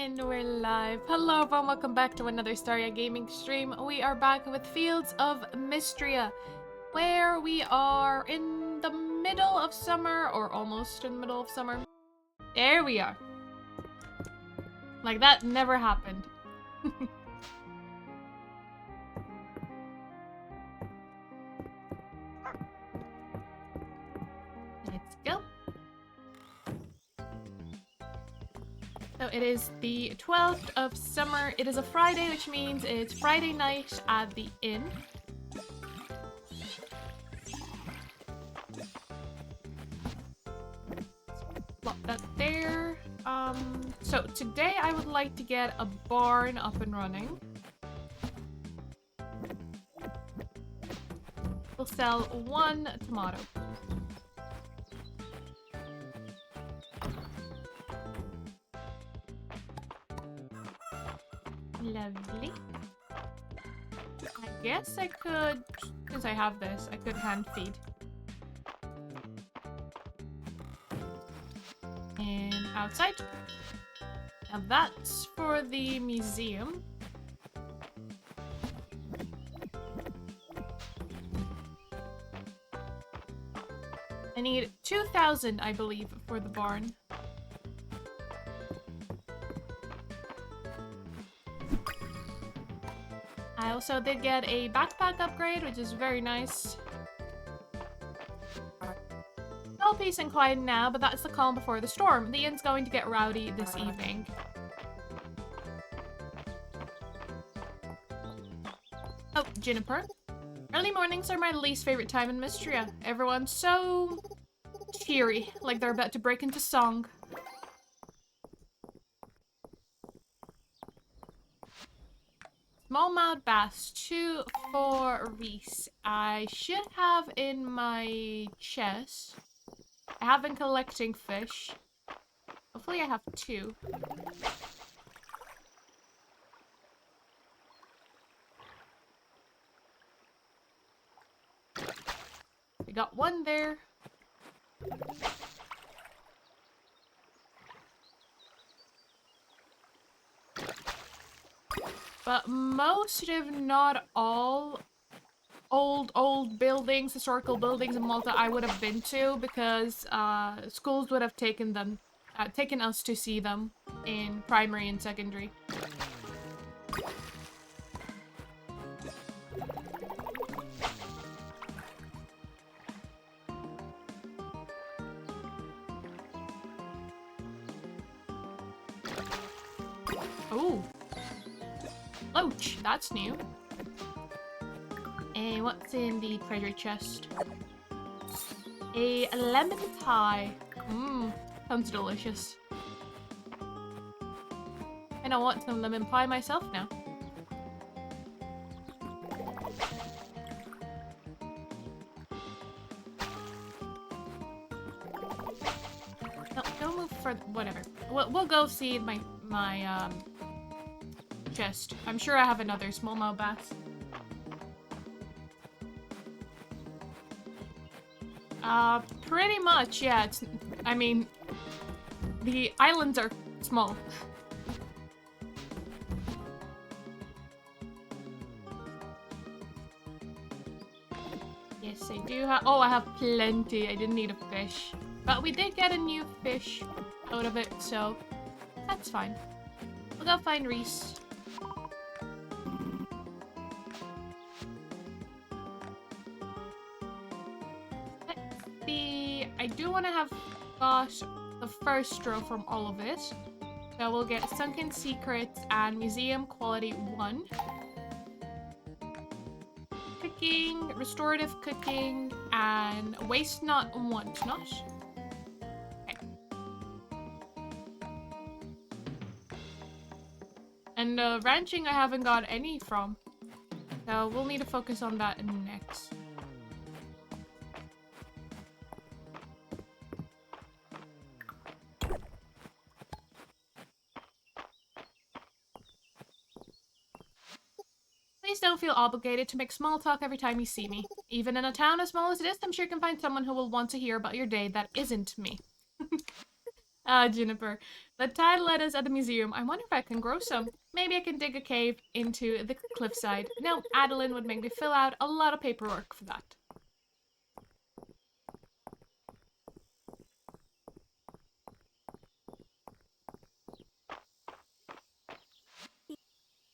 And we're live. Hello everyone, welcome back to another Staria Gaming stream. We are back with Fields of Mistria, where we are in the middle of summer, or almost in the middle of summer. There we are. Like that never happened. Let's go. So it is the 12th of summer. It is a Friday, which means it's Friday night at the inn. Plop that there. So today I would like to get a barn up and running. We'll sell 1 tomato. Lovely. I guess I could, since I have this, I could hand feed. And outside. Now that's for the museum. I need 2,000, I believe, for the barn. I also did get a backpack upgrade, which is very nice. All peace and quiet now, but that's the calm before the storm. The inn's going to get rowdy this evening. Oh, Juniper. Early mornings are my least favorite time in Mistria. Everyone's so cheery, like they're about to break into song. Smallmouth bass, 2 for Reese. I should have in my chest. I have been collecting fish. Hopefully I have 2. We got 1 there. But most, if not all, old buildings, historical buildings in Malta I would have been to because schools would have taken us to see them in primary and secondary. Oh. Loach, that's new. And what's in the treasure chest? A lemon pie. Mmm, sounds delicious. And I want some lemon pie myself now. No, don't move further. Whatever. We'll go see my chest. I'm sure I have another smallmouth bass. Pretty much, yeah. I mean, the islands are small. Yes, I do have. Oh, I have plenty. I didn't need a fish. But we did get a new fish out of it, so that's fine. We'll go find Reese. I do want to have got the first row from all of it. So we'll get Sunken Secrets and Museum Quality 1. Cooking, Restorative Cooking, and Waste Not, Want Not. Okay. And ranching I haven't got any from. So we'll need to focus on that next. Please don't feel obligated to make small talk every time you see me. Even in a town as small as it is, I'm sure you can find someone who will want to hear about your day that isn't me. Ah, Juniper. The tide lettuce at the museum. I wonder if I can grow some. Maybe I can dig a cave into the cliffside. No, Adeline would make me fill out a lot of paperwork for that.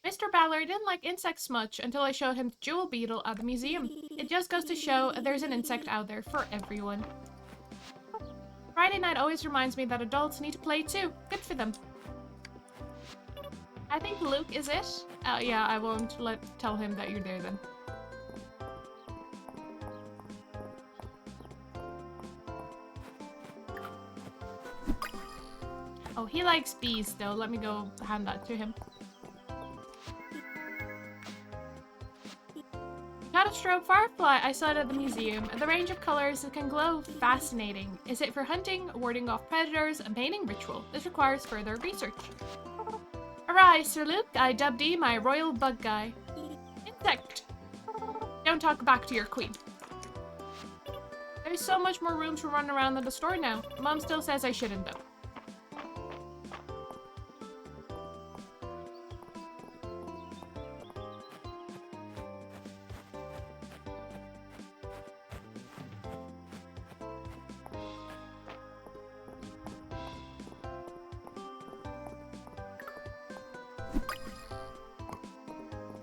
Mr. Ballard didn't like insects much until I showed him the jewel beetle at the museum. It just goes to show there's an insect out there for everyone. Friday night always reminds me that adults need to play too. Good for them. I think Luke is it. Yeah, I won't tell him that you're there then. Oh, he likes bees though. Let me go hand that to him. Catastrophe firefly. I saw it at the museum. The range of colors it can glow. Fascinating. Is it for hunting, warding off predators, and painting ritual? This requires further research. Arise, Sir Luke. I dubbed thee my royal bug guy. Insect. Don't talk back to your queen. There's so much more room to run around in the store now. Mom still says I shouldn't though.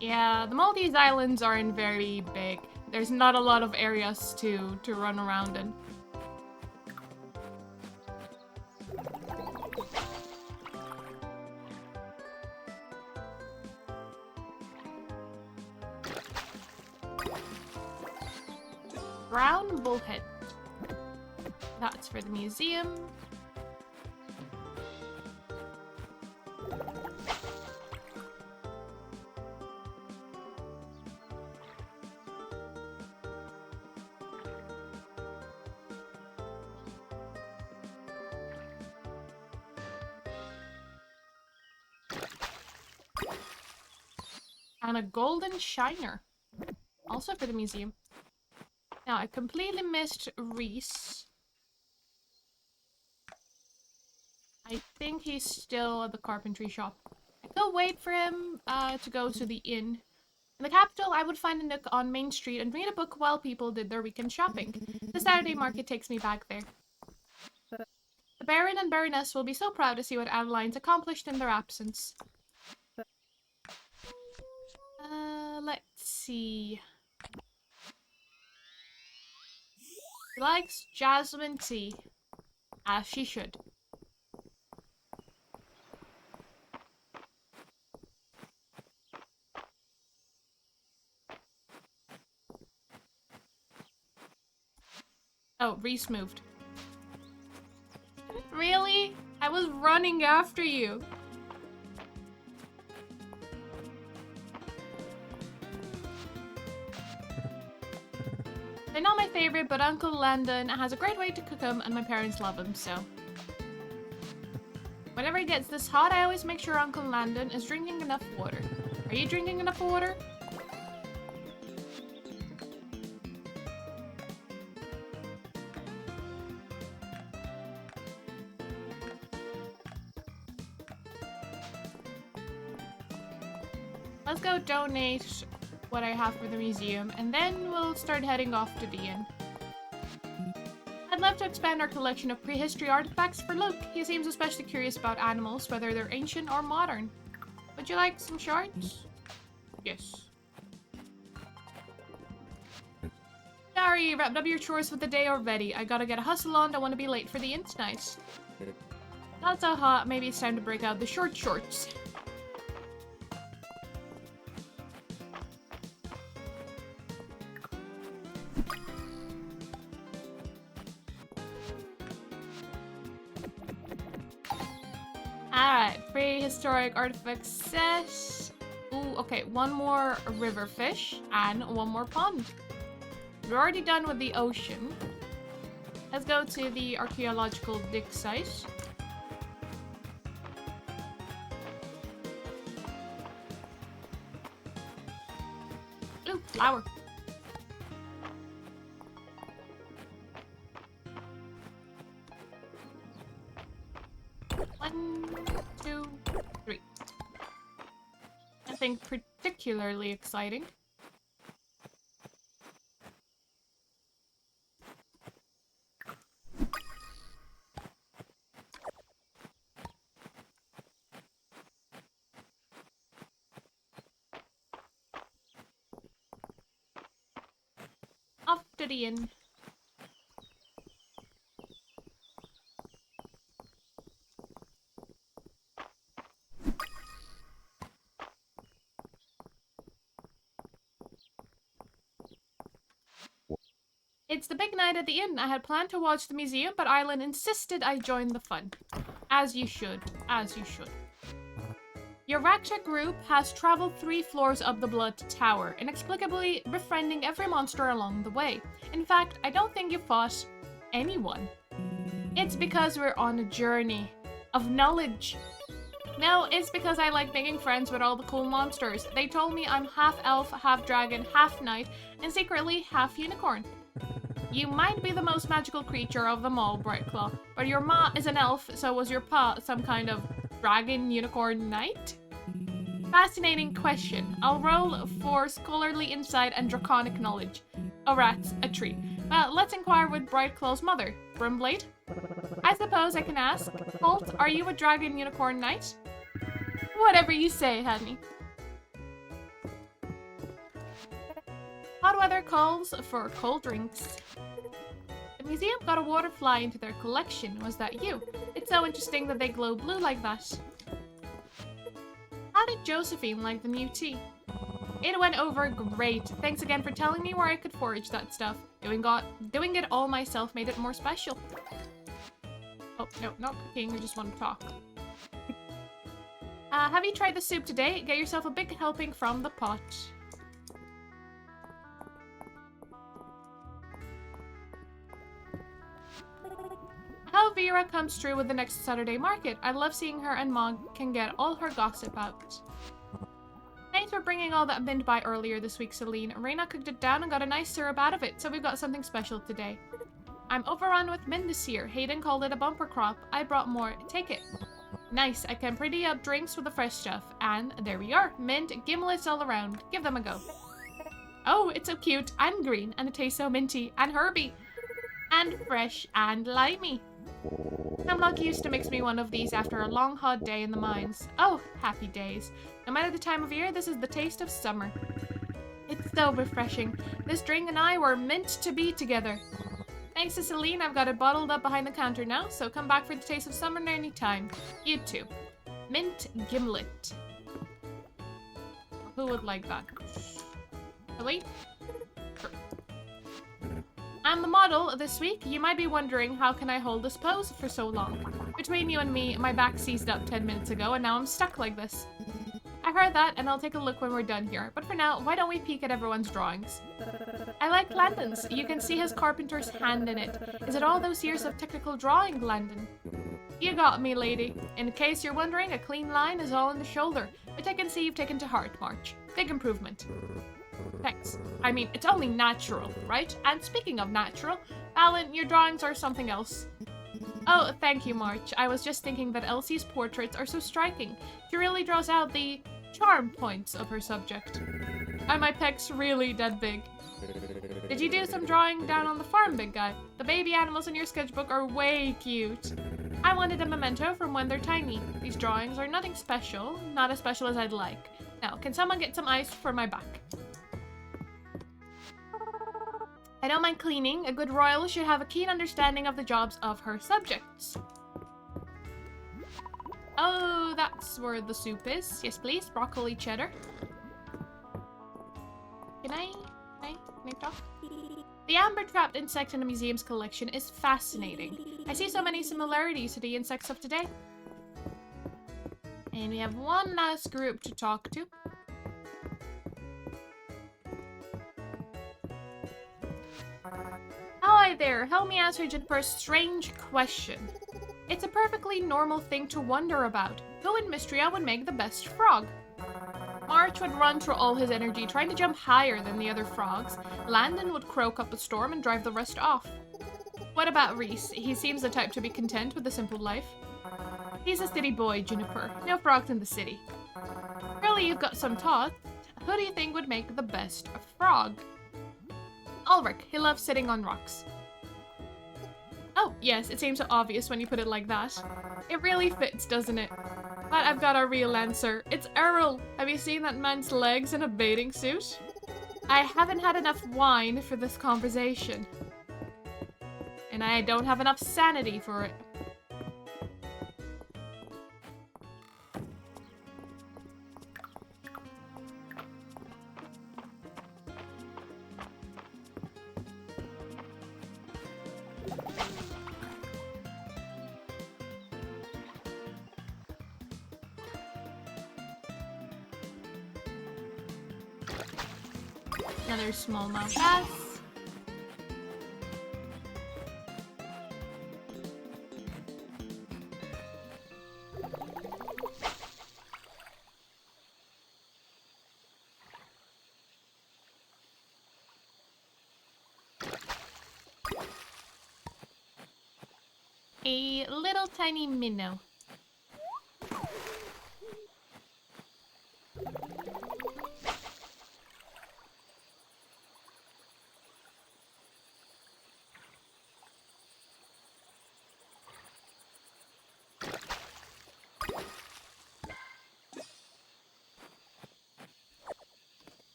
Yeah, the Maltese Islands aren't very big. There's not a lot of areas to run around in. Brown bullhead. That's for the museum. And a golden shiner. Also for the museum. Now, I completely missed Reese. I think he's still at the carpentry shop. I could wait for him to go to the inn. In the capital, I would find a nook on Main Street and read a book while people did their weekend shopping. The Saturday market takes me back there. The Baron and Baroness will be so proud to see what Adeline's accomplished in their absence. Let's see. She likes jasmine tea. As she should. Oh, Reese moved. Really? I was running after you. They're not my favorite, but Uncle Landon has a great way to cook them, and my parents love them, so. Whenever it gets this hot, I always make sure Uncle Landon is drinking enough water. Are you drinking enough water? Let's go donate what I have for the museum, and then we'll start heading off to the inn. I'd love to expand our collection of prehistory artifacts for Luke. He seems especially curious about animals, whether they're ancient or modern. Would you like some shards? Yes. Sorry, you wrapped up your chores for the day already. I gotta get a hustle on, don't want to be late for the inn tonight. Not so hot, maybe it's time to break out the short shorts. Alright, prehistoric artifact set. Ooh, okay, one more river fish and one more pond. We're already done with the ocean. Let's go to the archaeological dig site. Ooh, flower. 1, 2, 3. Nothing particularly exciting. Off to the inn. It's the big night at the inn. I had planned to watch the museum, but Island insisted I join the fun. As you should. As you should. Your ragtag group has traveled 3 floors up the Blood Tower, inexplicably befriending every monster along the way. In fact, I don't think you fought anyone. It's because we're on a journey of knowledge. No, it's because I like making friends with all the cool monsters. They told me I'm half elf, half dragon, half knight, and secretly half unicorn. You might be the most magical creature of them all, Brightclaw, but your ma is an elf, so was your pa some kind of dragon, unicorn, knight? Fascinating question. I'll roll for scholarly insight and draconic knowledge. Oh rats, a tree. Well, let's inquire with Brightclaw's mother, Brimblade. I suppose I can ask. Holt, are you a dragon, unicorn, knight? Whatever you say, honey. Hot weather calls for cold drinks. The museum got a water fly into their collection. Was that you? It's so interesting that they glow blue like that. How did Josephine like the new tea? It went over great. Thanks again for telling me where I could forage that stuff. Doing it all myself made it more special. Oh, no, not cooking. I just want to talk. Have you tried the soup today? Get yourself a big helping from the pot. How Vera comes through with the next Saturday market. I love seeing her and Mog can get all her gossip out. Thanks for bringing all that mint by earlier this week, Celine. Reina cooked it down and got a nice syrup out of it, so we've got something special today. I'm overrun with mint this year. Hayden called it a bumper crop. I brought more. Take it. Nice. I can pretty up drinks with the fresh stuff. And there we are. Mint, gimlets all around. Give them a go. Oh, it's so cute and green, and it tastes so minty and herby and fresh and limey. Hemlock used to mix me one of these after a long hot day in the mines. Oh, happy days. No matter the time of year, this is the taste of summer. It's so refreshing. This drink and I were meant to be together. Thanks to Celine, I've got it bottled up behind the counter now, so come back for the taste of summer any time. You too. Mint gimlet. Who would like that? Celine? Sure. I'm the model this week. You might be wondering, how can I hold this pose for so long? Between you and me, my back seized up 10 minutes ago and now I'm stuck like this. I heard that and I'll take a look when we're done here. But for now, why don't we peek at everyone's drawings? I like Landon's. You can see his carpenter's hand in it. Is it all those years of technical drawing, Landon? You got me, lady. In case you're wondering, a clean line is all in the shoulder, which I can see you've taken to heart, March. Big improvement. Thanks. I mean, it's only natural, right? And speaking of natural, Alan, your drawings are something else. Oh, thank you, March. I was just thinking that Elsie's portraits are so striking. She really draws out the charm points of her subject. Are my pecs really that big? Did you do some drawing down on the farm, big guy? The baby animals in your sketchbook are way cute. I wanted a memento from when they're tiny. These drawings are nothing special, not as special as I'd like. Now, can someone get some ice for my back? I don't mind cleaning. A good royal should have a keen understanding of the jobs of her subjects. Oh, that's where the soup is. Yes, please. Broccoli cheddar. Can I talk? The amber-trapped insect in the museum's collection is fascinating. I see so many similarities to the insects of today. And we have one last group to talk to. Hi there, help me answer Jennifer's strange question. It's a perfectly normal thing to wonder about. Who in Mistria would make the best frog? March would run through all his energy trying to jump higher than the other frogs. Landon would croak up a storm and drive the rest off. What about Reese? He seems the type to be content with a simple life. He's a city boy, Juniper. No frogs in the city. Really, you've got some thought. Who do you think would make the best frog? Ulrich. He loves sitting on rocks. Oh, yes, it seems so obvious when you put it like that. It really fits, doesn't it? But I've got a real answer. It's Earl. Have you seen that man's legs in a bathing suit? I haven't had enough wine for this conversation. And I don't have enough sanity for it. Another smallmouth bass. A little tiny minnow.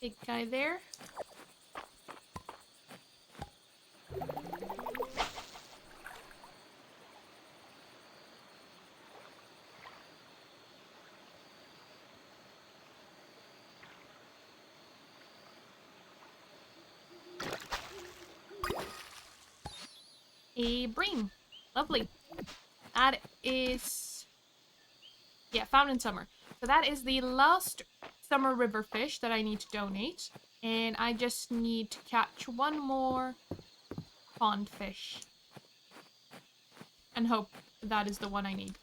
Big guy there. A bream. Lovely. That is... yeah, found in summer. So that is the last summer river fish that I need to donate. And I just need to catch one more pond fish. And hope that is the one I need.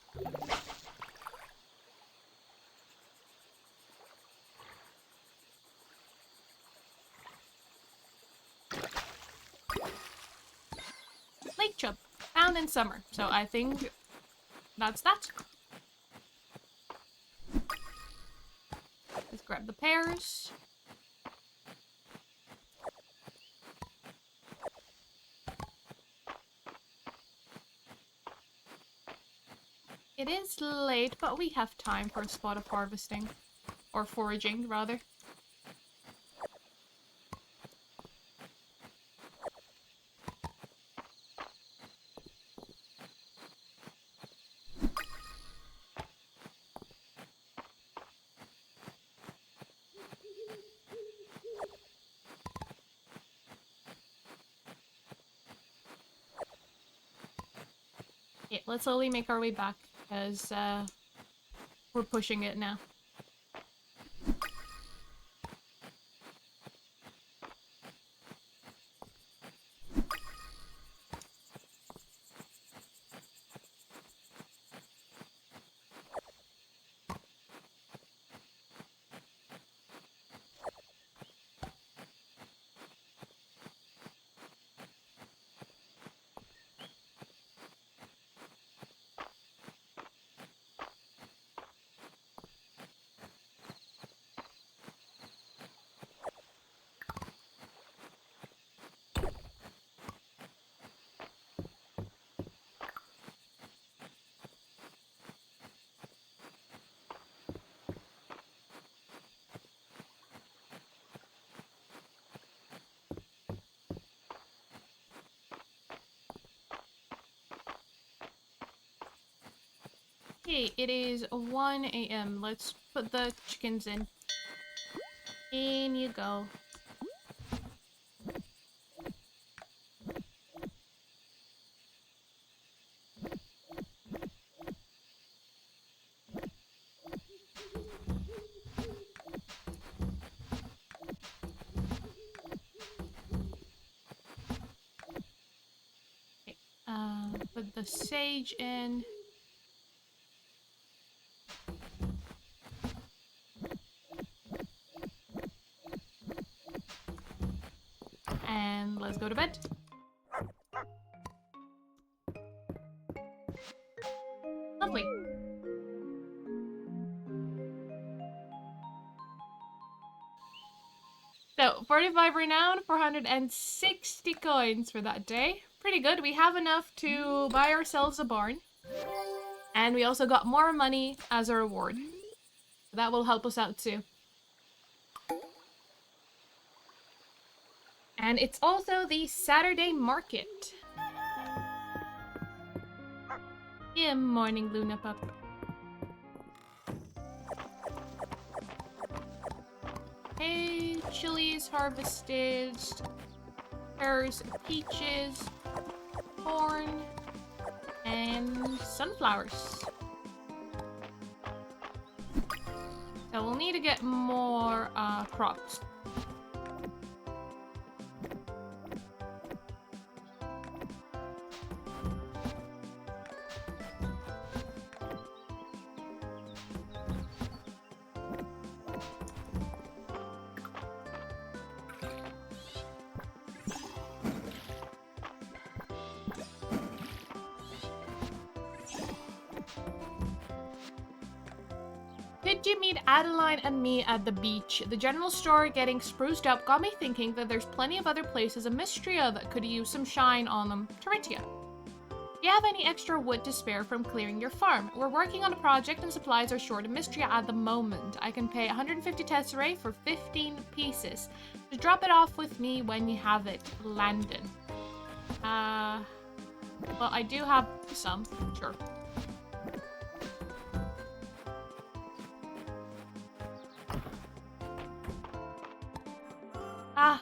Lake chub. Found in summer. So I think that's that. Let's grab the pears. It is late, but we have time for a spot of harvesting. Or foraging, rather. Yeah, let's slowly make our way back, because we're pushing it now. Okay, it is 1 a.m. Let's put the chickens in. In you go. Okay, put the sage in. And let's go to bed. Lovely. So, 45 renown, 460 coins for that day. Pretty good. We have enough to buy ourselves a barn. And we also got more money as a reward. That will help us out too. And it's also the Saturday market. Good morning, Luna Pup. Hey, chilies harvested. Pears, peaches, corn, and sunflowers. So we'll need to get more crops. Did you meet Adeline and me at the beach? The general store getting spruced up got me thinking that there's plenty of other places in Mistria that could use some shine on them. Teritia. Do you have any extra wood to spare from clearing your farm? We're working on a project and supplies are short in Mistria at the moment. I can pay 150 tesserae for 15 pieces. Just drop it off with me when you have it. Landon. Well, I do have some. Sure.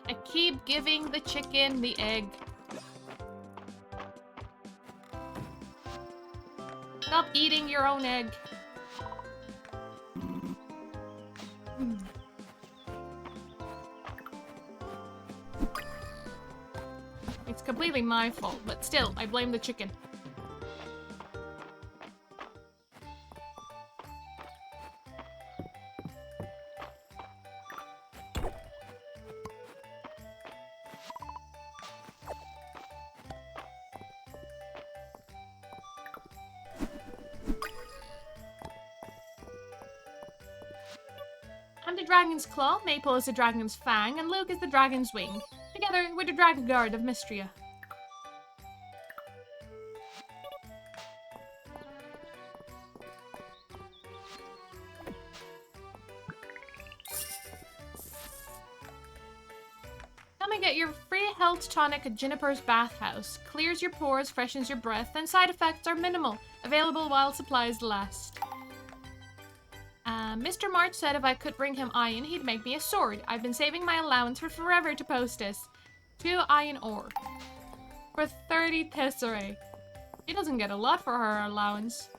I keep giving the chicken the egg. Stop eating your own egg. It's completely my fault, but still, I blame the chicken. I'm the dragon's claw, Maple is the dragon's fang, and Luke is the dragon's wing. Together, we're the dragon guard of Mistria. Come and get your free health tonic at Juniper's bathhouse. Clears your pores, freshens your breath, and side effects are minimal. Available while supplies last. Mr. March said if I could bring him iron, he'd make me a sword. I've been saving my allowance for forever to post this. 2 iron ore. For 30 tesserae. She doesn't get a lot for her allowance.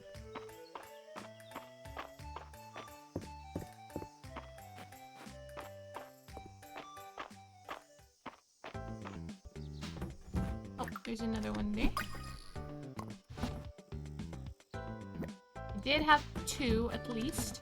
Oh, there's another one there. I did have 2 at least.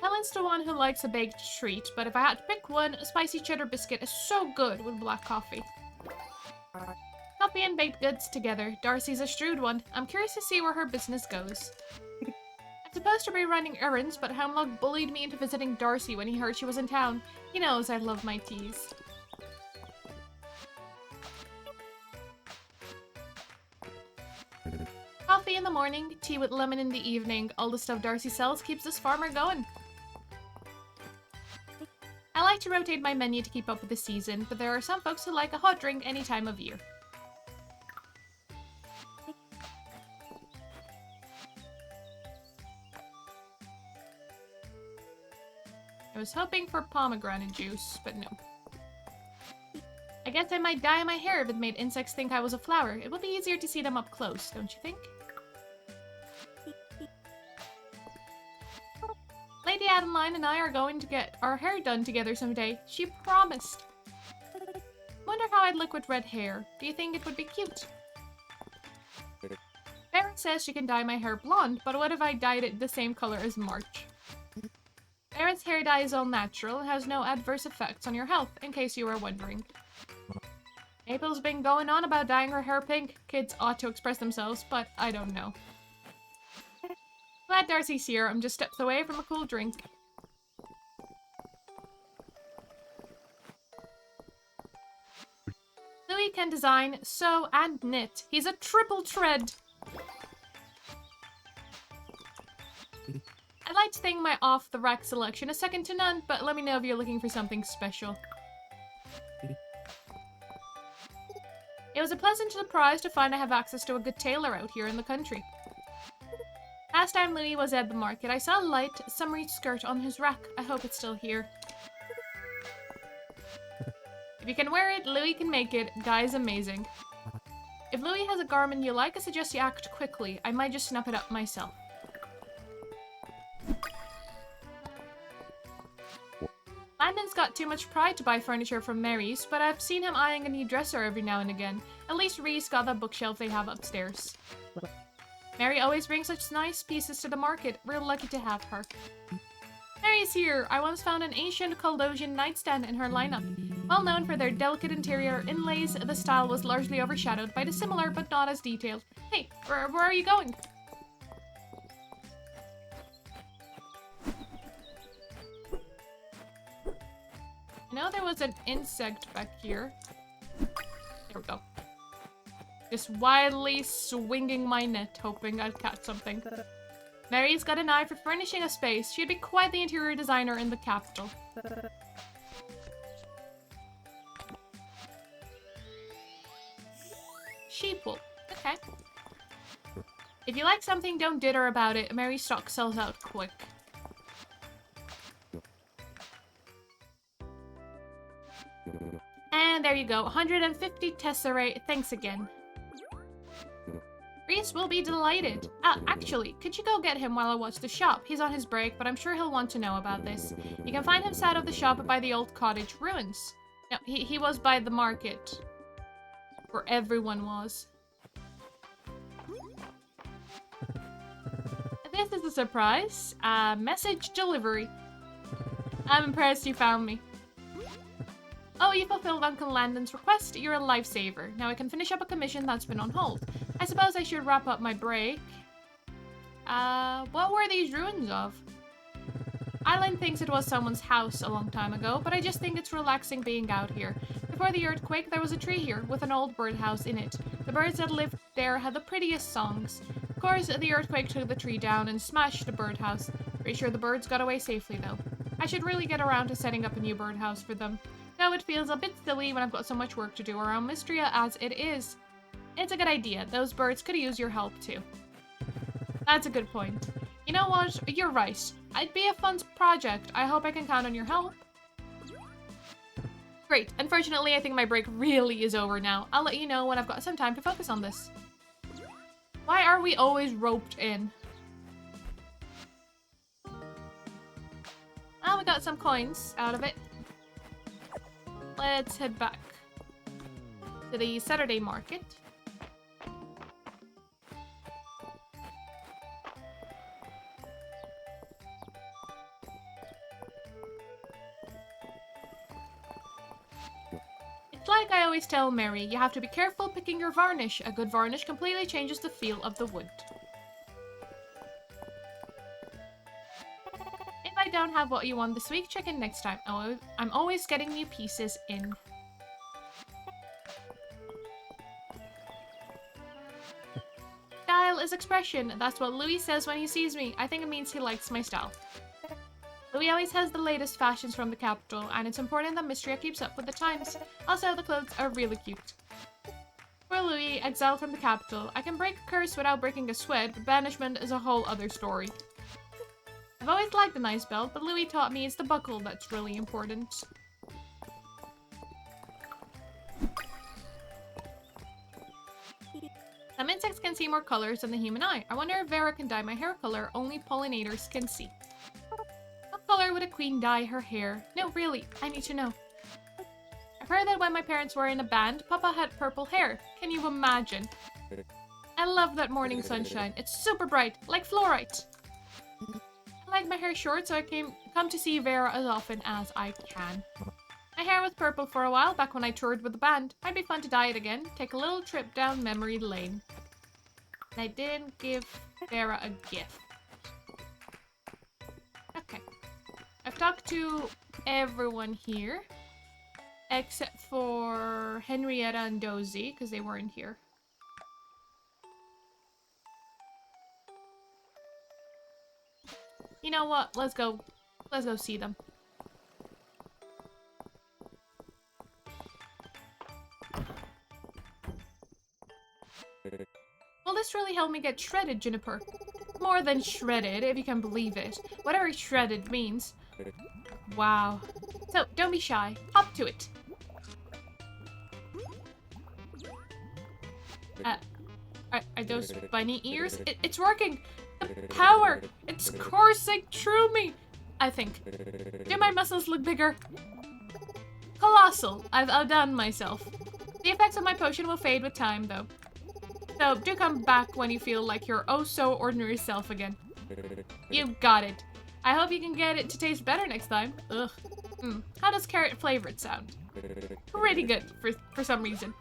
Helen's the one who likes a baked treat, but if I had to pick one, a spicy cheddar biscuit is so good with black coffee. Coffee and baked goods together. Darcy's a shrewd one. I'm curious to see where her business goes. I'm supposed to be running errands, but Hemlock bullied me into visiting Darcy when he heard she was in town. He knows I love my teas. Coffee in the morning, tea with lemon in the evening. All the stuff Darcy sells keeps this farmer going. I like to rotate my menu to keep up with the season, but there are some folks who like a hot drink any time of year. I was hoping for pomegranate juice, but no. I guess I might dye my hair if it made insects think I was a flower. It would be easier to see them up close, don't you think? Lady Adeline and I are going to get our hair done together someday. She promised. Wonder how I'd look with red hair. Do you think it would be cute? Vera says she can dye my hair blonde, but what if I dyed it the same color as March? Vera's hair dye is all natural and has no adverse effects on your health, in case you were wondering. Maple's been going on about dyeing her hair pink. Kids ought to express themselves, but I don't know. Glad Darcy's here. I'm just steps away from a cool drink. Louis can design, sew, and knit. He's a triple tread. I'd like to think my off-the-rack selection is second to none, but let me know if you're looking for something special. It was a pleasant surprise to find I have access to a good tailor out here in the country. Last time Louis was at the market, I saw a light, summery skirt on his rack. I hope it's still here. If you can wear it, Louis can make it. Guy's amazing. If Louis has a garment you like, I suggest you act quickly. I might just snap it up myself. Landon's got too much pride to buy furniture from Mary's, but I've seen him eyeing a new dresser every now and again. At least Reese got that bookshelf they have upstairs. Mary always brings such nice pieces to the market. We're lucky to have her. Mary's here! I once found an ancient Caldosian nightstand in her lineup. Well known for their delicate interior inlays, the style was largely overshadowed by the similar but not as detailed. Hey, where are you going? I know there was an insect back here. There we go. Just wildly swinging my net, hoping I'd catch something. Mary's got an eye for furnishing a space. She'd be quite the interior designer in the capital. Sheep wool. Okay. If you like something, don't ditter about it. Mary's stock sells out quick. And there you go. 150 tesserae. Thanks again. Reese will be delighted. Actually, could you go get him while I watch the shop? He's on his break, but I'm sure he'll want to know about this. You can find him sat of the shop by the old cottage ruins. No, he was by the market. Where everyone was. This is a surprise. Message delivery. I'm impressed you found me. Oh, you fulfilled Uncle Landon's request. You're a lifesaver. Now I can finish up a commission that's been on hold. I suppose I should wrap up my break. What were these ruins of? Eileen thinks it was someone's house a long time ago, but I just think it's relaxing being out here. Before the earthquake, there was a tree here with an old birdhouse in it. The birds that lived there had the prettiest songs. Of course, the earthquake took the tree down and smashed the birdhouse. Pretty sure the birds got away safely, though. I should really get around to setting up a new birdhouse for them. Though it feels a bit silly when I've got so much work to do around Mistria as it is. It's a good idea. Those birds could use your help, too. That's a good point. You know what? You're right. It'd be a fun project. I hope I can count on your help. Great. Unfortunately, I think my break really is over now. I'll let you know when I've got some time to focus on this. Why are we always roped in? Oh, we got some coins out of it. Let's head back to the Saturday market. It's like I always tell Mary, you have to be careful picking your varnish. A good varnish completely changes the feel of the wood. If I don't have what you want this week, check in next time. Oh, I'm always getting new pieces in. Style is expression. That's what Louis says when he sees me. I think it means he likes my style. Louis always has the latest fashions from the capital, and it's important that Mistria keeps up with the times. Also, the clothes are really cute. For Louis, exiled from the capital, I can break a curse without breaking a sweat, but banishment is a whole other story. I've always liked a nice belt, but Louis taught me it's the buckle that's really important. Some insects can see more colors than the human eye. I wonder if Vera can dye my hair color only pollinators can see. What color would a queen dye her hair? No, really, I need to know. I've heard that when my parents were in a band, Papa had purple hair. Can you imagine? I love that morning sunshine. It's super bright, like fluorite. I like my hair short, so I come to see Vera as often as I can. My hair was purple for a while back when I toured with the band. Might be fun to dye it again. Take a little trip down memory lane. And I didn't give Vera a gift. Okay. I've talked to everyone here. Except for Henrietta and Dozy, because they weren't here. You know what? Let's go see them. Well, this really helped me get shredded, Juniper. More than shredded, if you can believe it. Whatever shredded means. Wow. So, don't be shy. Hop to it. Are those bunny ears? It's working! The power! It's coursing through me! I think. Do my muscles look bigger? Colossal! I've outdone myself. The effects of my potion will fade with time, though. So, do come back when you feel like your oh-so-ordinary self again. You got it. I hope you can get it to taste better next time. Ugh. How does carrot flavored sound? Pretty good, for some reason.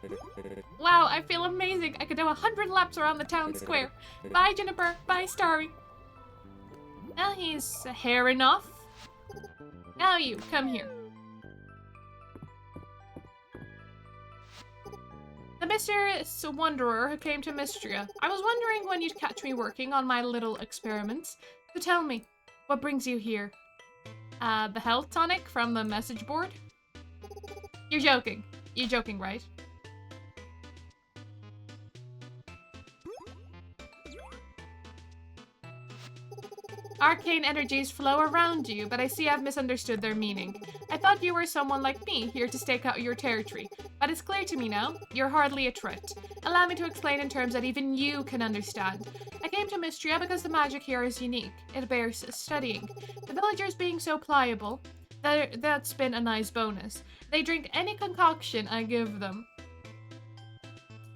Wow, I feel amazing. I could do 100 laps around the town square. Bye, Juniper. Bye, Starry. Now he's hair enough. Now you, come here. The mysterious wanderer who came to Mistria. I was wondering when you'd catch me working on my little experiments. So tell me, what brings you here? The health tonic from the message board? You're joking. You're joking, right? Arcane energies flow around you, but I see I've misunderstood their meaning. I thought you were someone like me, here to stake out your territory. But it's clear to me now, you're hardly a threat. Allow me to explain in terms that even you can understand. I came to Mistria because the magic here is unique. It bears studying. The villagers being so pliable, that's been a nice bonus. They drink any concoction I give them.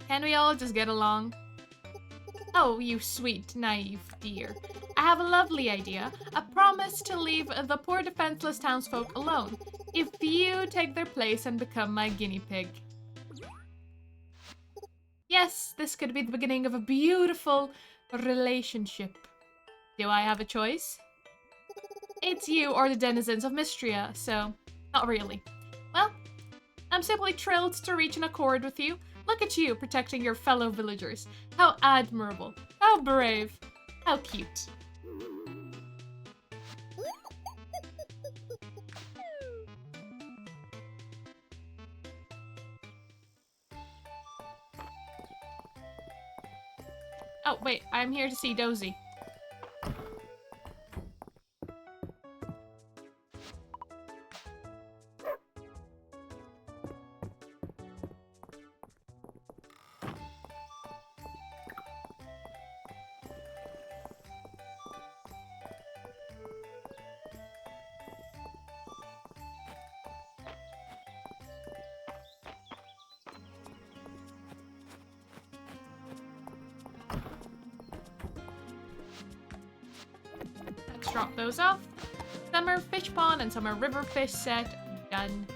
Can we all just get along? Oh, you sweet, naive dear. I have a lovely idea. A promise to leave the poor defenseless townsfolk alone. If you take their place and become my guinea pig. Yes, this could be the beginning of a beautiful relationship. Do I have a choice? It's you or the denizens of Mistria, so not really. Well, I'm simply thrilled to reach an accord with you. Look at you, protecting your fellow villagers. How admirable. How brave. How cute. Oh, wait, I'm here to see Dozy. Let's drop those off. Summer fish pond and summer river fish set. Done.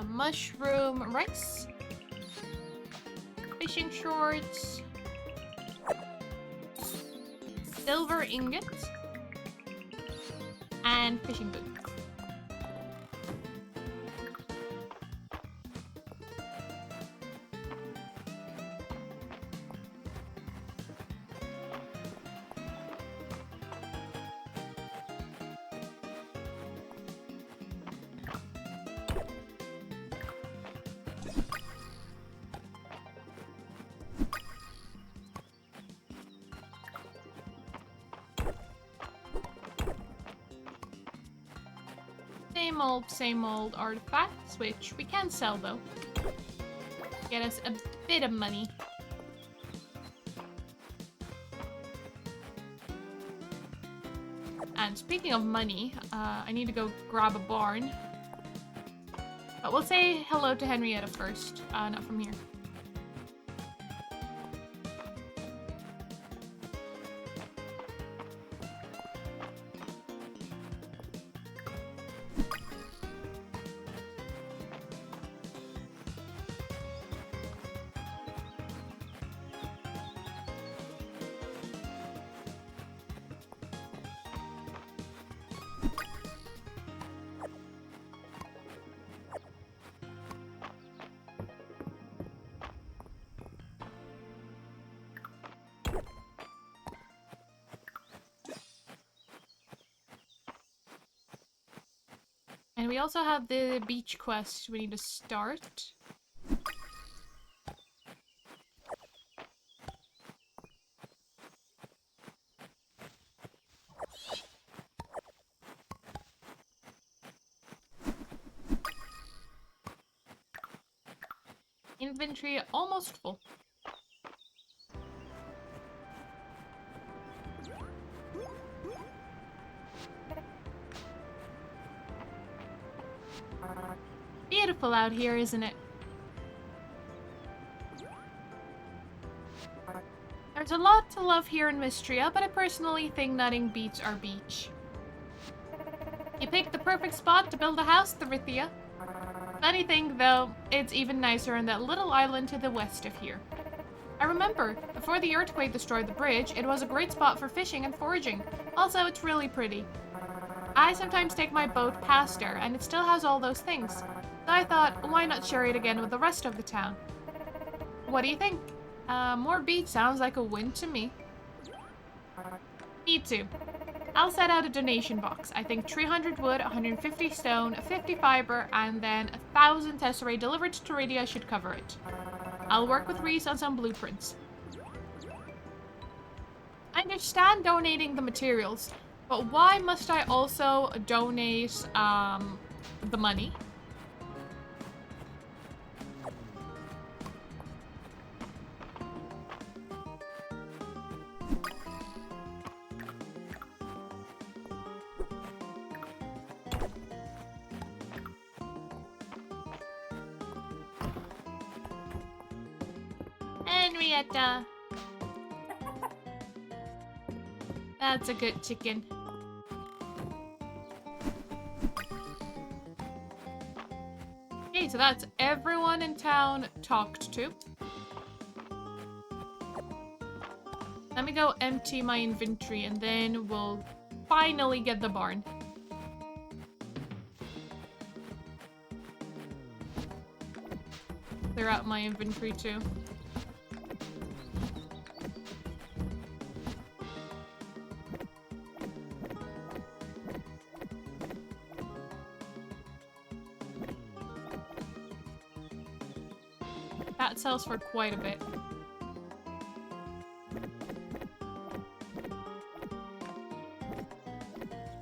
Mushroom rice. Fishing shorts. Silver ingot. And fishing boots. Same old artifacts, which we can sell though. Get us a bit of money. And speaking of money, I need to go grab a barn. But we'll say hello to Henrietta first, not from here. And we also have the beach quest we need to start. Inventory almost full. Beautiful out here, isn't it? There's a lot to love here in Mistria, but I personally think nothing beats our beach. You picked the perfect spot to build a house, Therithia. Funny thing, though, it's even nicer on that little island to the west of here. I remember, before the earthquake destroyed the bridge, it was a great spot for fishing and foraging. Also, it's really pretty. I sometimes take my boat past there, and it still has all those things. So I thought, why not share it again with the rest of the town? What do you think? More beach sounds like a win to me. Me too. I'll set out a donation box. I think 300 wood, 150 stone, 50 fiber, and then 1,000 tesserae delivered to Radia should cover it. I'll work with Reese on some blueprints. I understand donating the materials, but why must I also donate the money? Henrietta. That's a good chicken. Okay, so that's everyone in town talked to. Let me go empty my inventory and then we'll finally get the barn. Clear out my inventory too. That sells for quite a bit.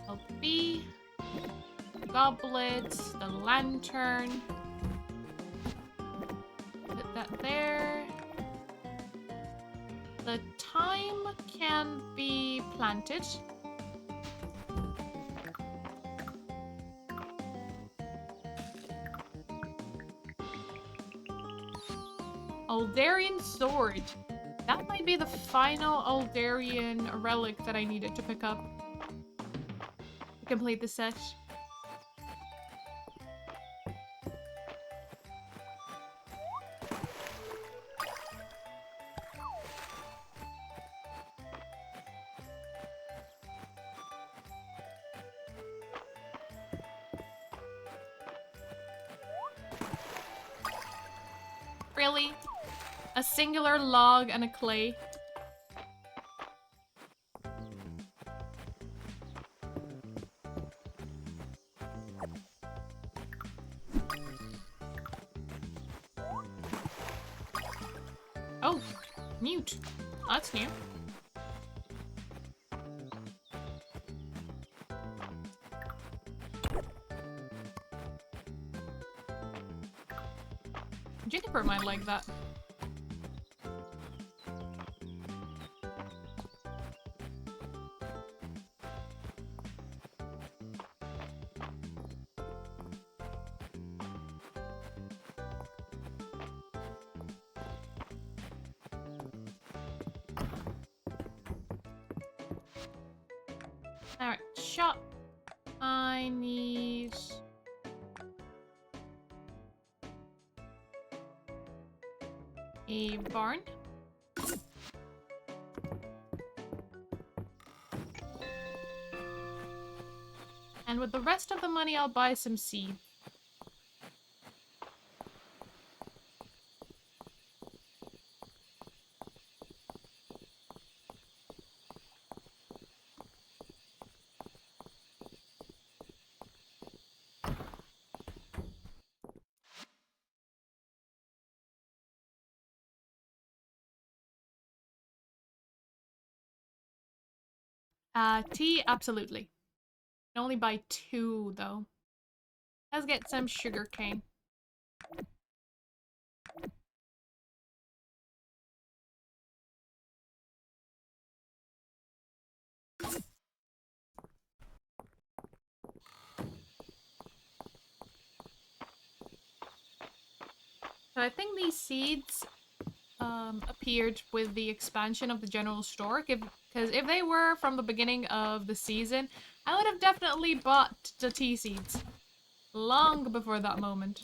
LB, goblets, the lantern. Put that there. The thyme can be planted. Aldarian sword. That might be the final Aldarian relic that I needed to pick up to complete the set. Really? A singular log and a clay. Oh, mute. That's new. Juniper might like that. Alright, shop. I need... a barn. And with the rest of the money, I'll buy some seed. Tea, absolutely. Can only buy 2, though. Let's get some sugar cane. So I think these seeds appeared with the expansion of the general store. Because if they were from the beginning of the season, I would have definitely bought the tea seeds. Long before that moment.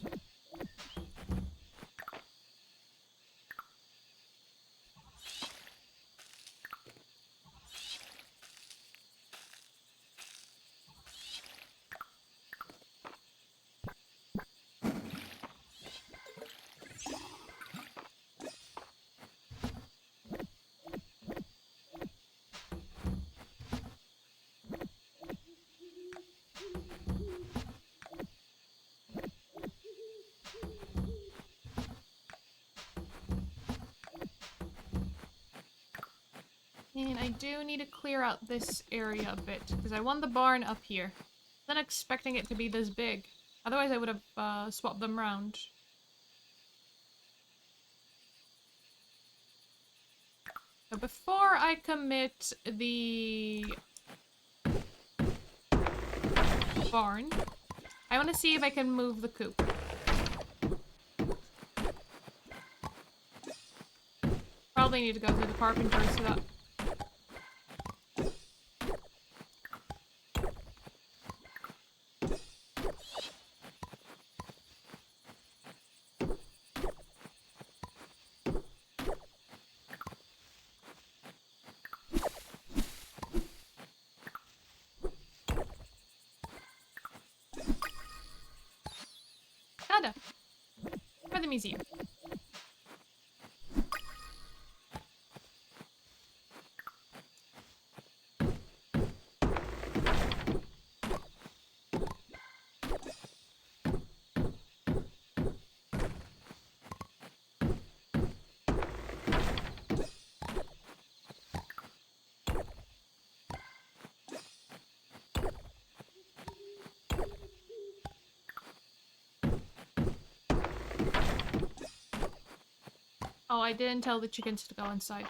And I do need to clear out this area a bit, because I want the barn up here. I wasn't expecting it to be this big. Otherwise I would have swapped them around. So before I commit the barn, I want to see if I can move the coop. Probably need to go through the carpenter so that... Tada! For the museum. Oh, I didn't tell the chickens to go inside.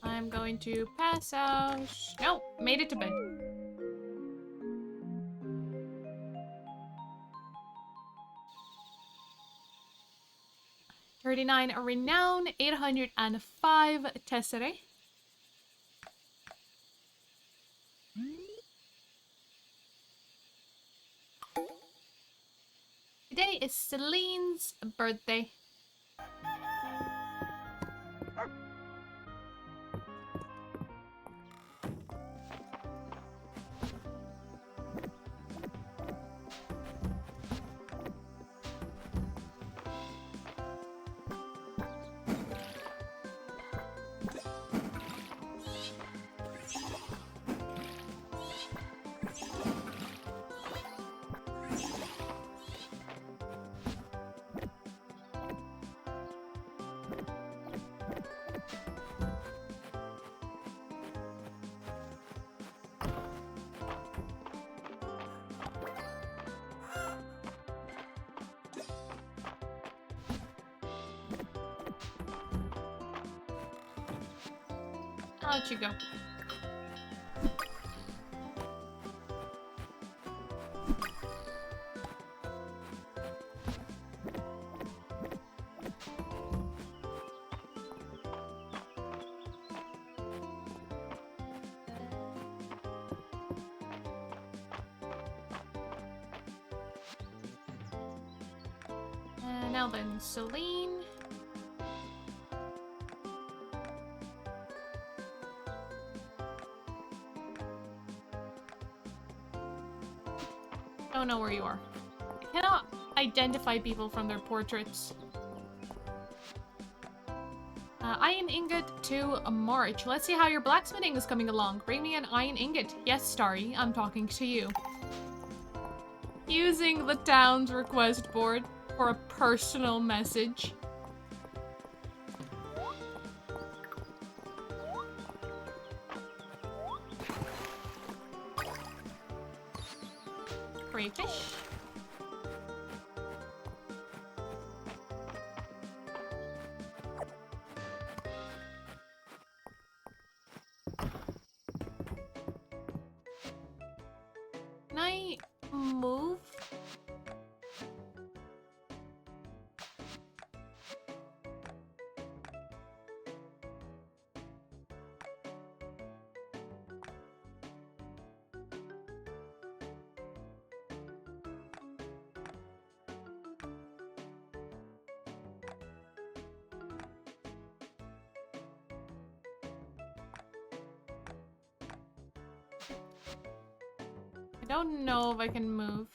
I'm going to pass out... Nope, made it to bed. $39 renown, 805 tesserae. Today is Celine's birthday. I'll let you go. Now then, Celine. I don't know where you are. I cannot identify people from their portraits. Iron ingot to March. Let's see how your blacksmithing is coming along. Bring me an iron ingot. Yes, Starry, I'm talking to you. Using the town's request board for a personal message. Crayfish. Can I move? I don't know if I can move.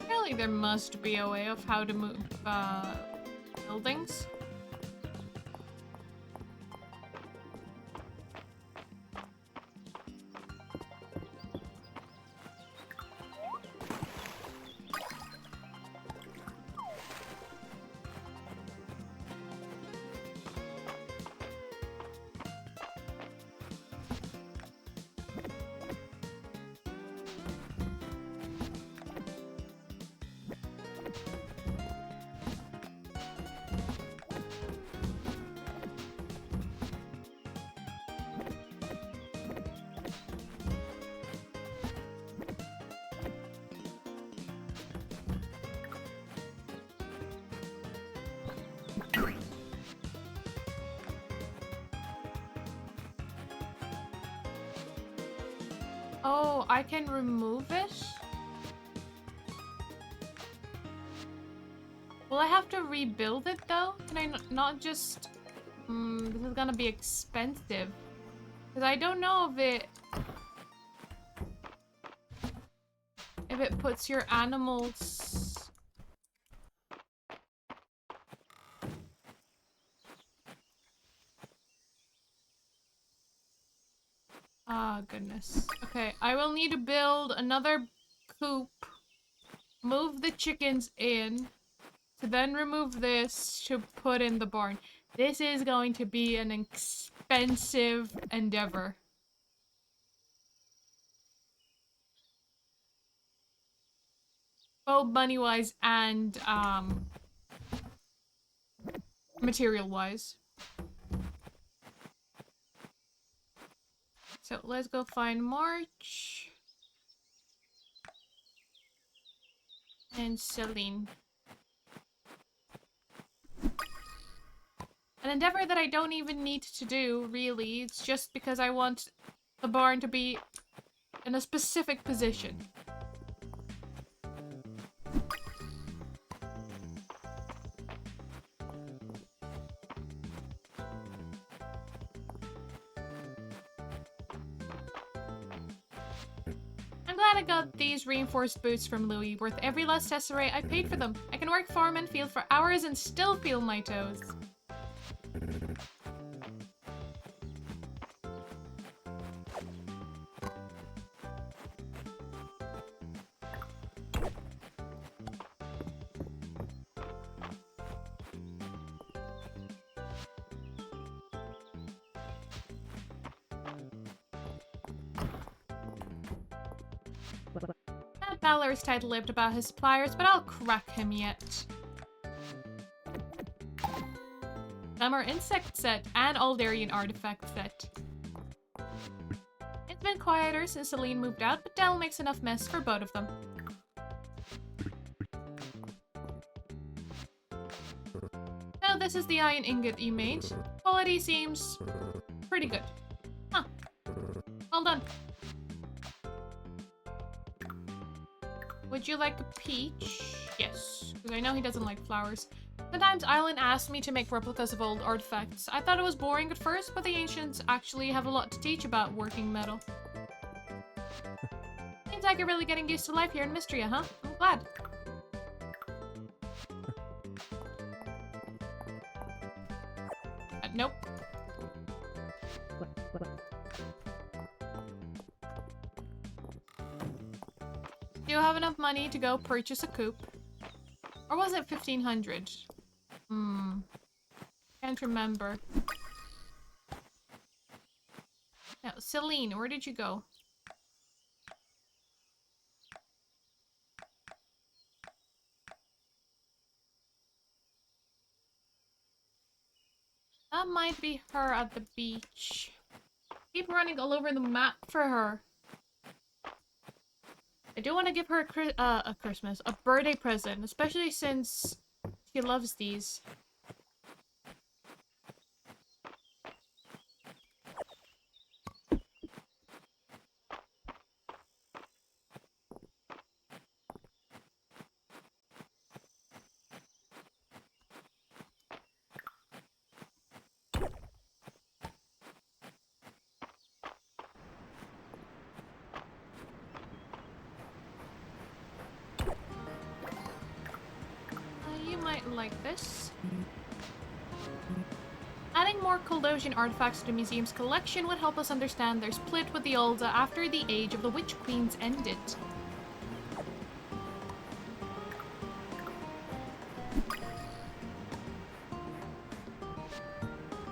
Surely there must be a way of how to move buildings. Oh, I can remove it? Will I have to rebuild it though? Can I not just... this is gonna be expensive. Because I don't know if it puts your animals... Ah, goodness. Okay, I will need to build another coop. Move the chickens in. To then remove this to put in the barn. This is going to be an expensive endeavor. Both money-wise and, material-wise. So let's go find March. And Celine. An endeavor that I don't even need to do, really. It's just because I want the barn to be in a specific position. I'm glad I got these reinforced boots from Louis. Worth every last tesserae I paid for them. I can work farm and field for hours and still feel my toes. Fowler is tight-lipped about his suppliers, but I'll crack him yet. Summer insect set and Aldarian artifact set. It's been quieter since Celine moved out, but Dell makes enough mess for both of them. So this is the iron ingot you made. Quality seems pretty good. Huh. Well done. Would you like a peach? Yes, because I know he doesn't like flowers. Sometimes Island asks me to make replicas of old artifacts. I thought it was boring at first, but the ancients actually have a lot to teach about working metal. Seems like you're really getting used to life here in Mistria, huh? I'm glad. Nope. Do you have enough money to go purchase a coupe? Or was it 1500? Can't remember. Now, Celine, where did you go? That might be her at the beach. Keep running all over the map for her. I do want to give her a birthday present, especially since she loves these. Like this. Adding more Coldosian artifacts to the museum's collection would help us understand their split with the Olda after the age of the Witch Queens ended.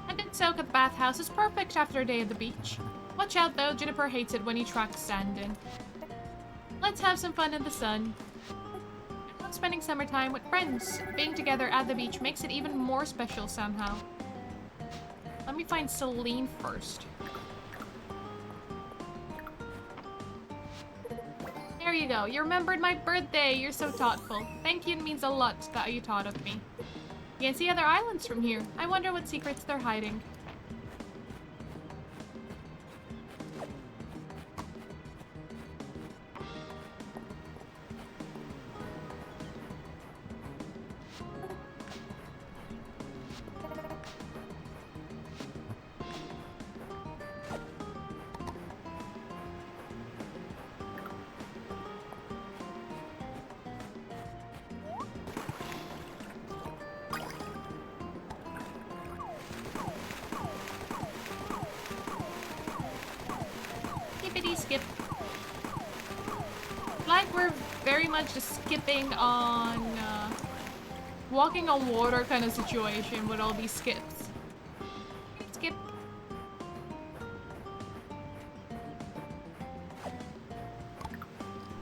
And then soak at the bathhouse is perfect after a day at the beach. Watch out though, Juniper hates it when he tracks sand in. Let's have some fun in the sun. Spending summertime with friends. Being together at the beach makes it even more special somehow. Let me find Celine first. There you go. You remembered my birthday. You're so thoughtful. Thank you. It means a lot that you thought of me. You can see other islands from here. I wonder what secrets they're hiding. Skip. Like we're very much just skipping on walking on water kind of situation with all these skips. Skip.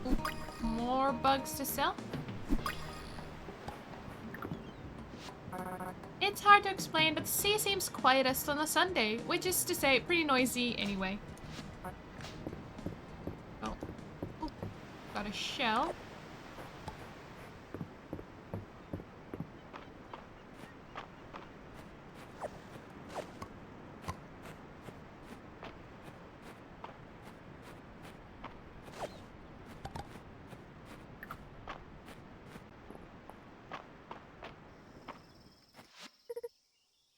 Ooh, more bugs to sell. It's hard to explain, but the sea seems quietest on a Sunday, which is to say pretty noisy anyway. Got a shell.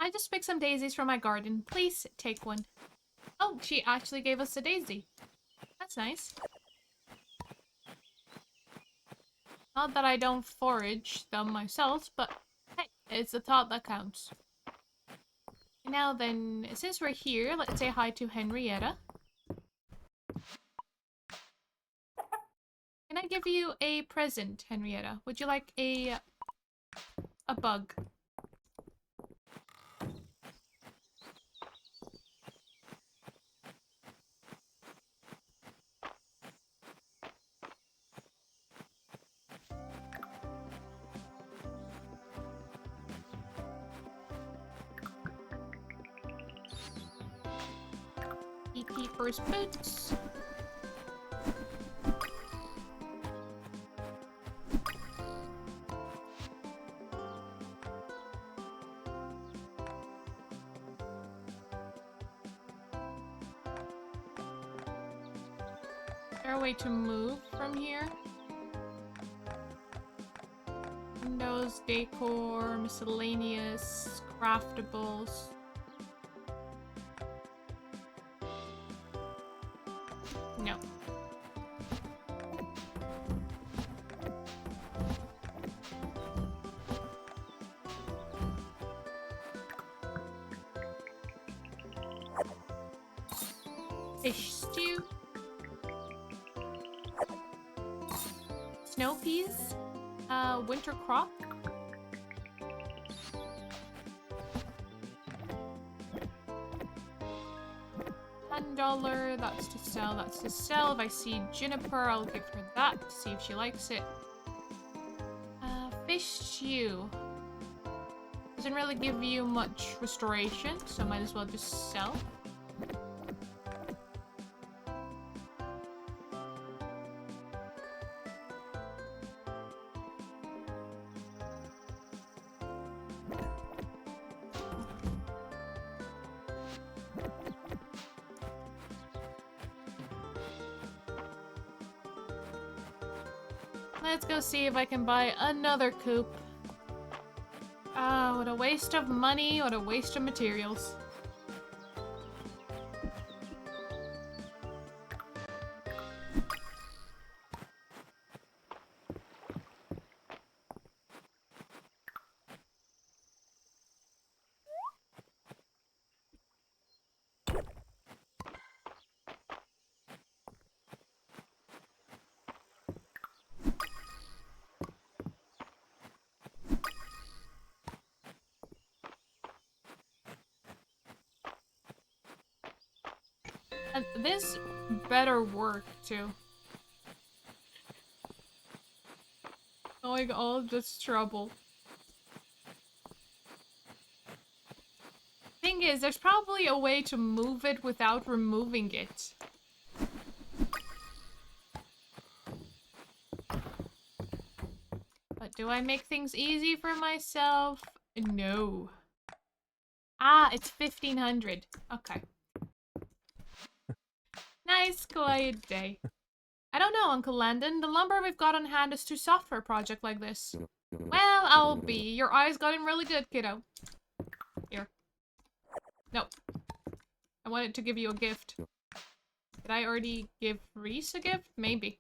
I just picked some daisies from my garden. Please take one. Oh, she actually gave us a daisy. That's nice. Not that I don't forage them myself, but hey, it's the thought that counts. Now then, since we're here, let's say hi to Henrietta. Can I give you a present, Henrietta? Would you like a bug? beekeeper's boots. Is there a way to move from here? Windows, decor, miscellaneous, craftables. No. Fish stew. Snow peas. Winter crop. $10, that's to sell, that's to sell. If I see juniper, I'll give her that to see if she likes it. Fish stew. Doesn't really give you much restoration, so might as well just sell. Let's go see if I can buy another coop. Ah, what a waste of money, what a waste of materials. And this better work, too. Knowing all this trouble. Thing is, there's probably a way to move it without removing it. But do I make things easy for myself? No. Ah, it's 1500. Okay. Nice, quiet day. I don't know, Uncle Landon. The lumber we've got on hand is too soft for a project like this. Well, I'll be. Your eyes got him really good, kiddo. Here. No. I wanted to give you a gift. Did I already give Reese a gift? Maybe.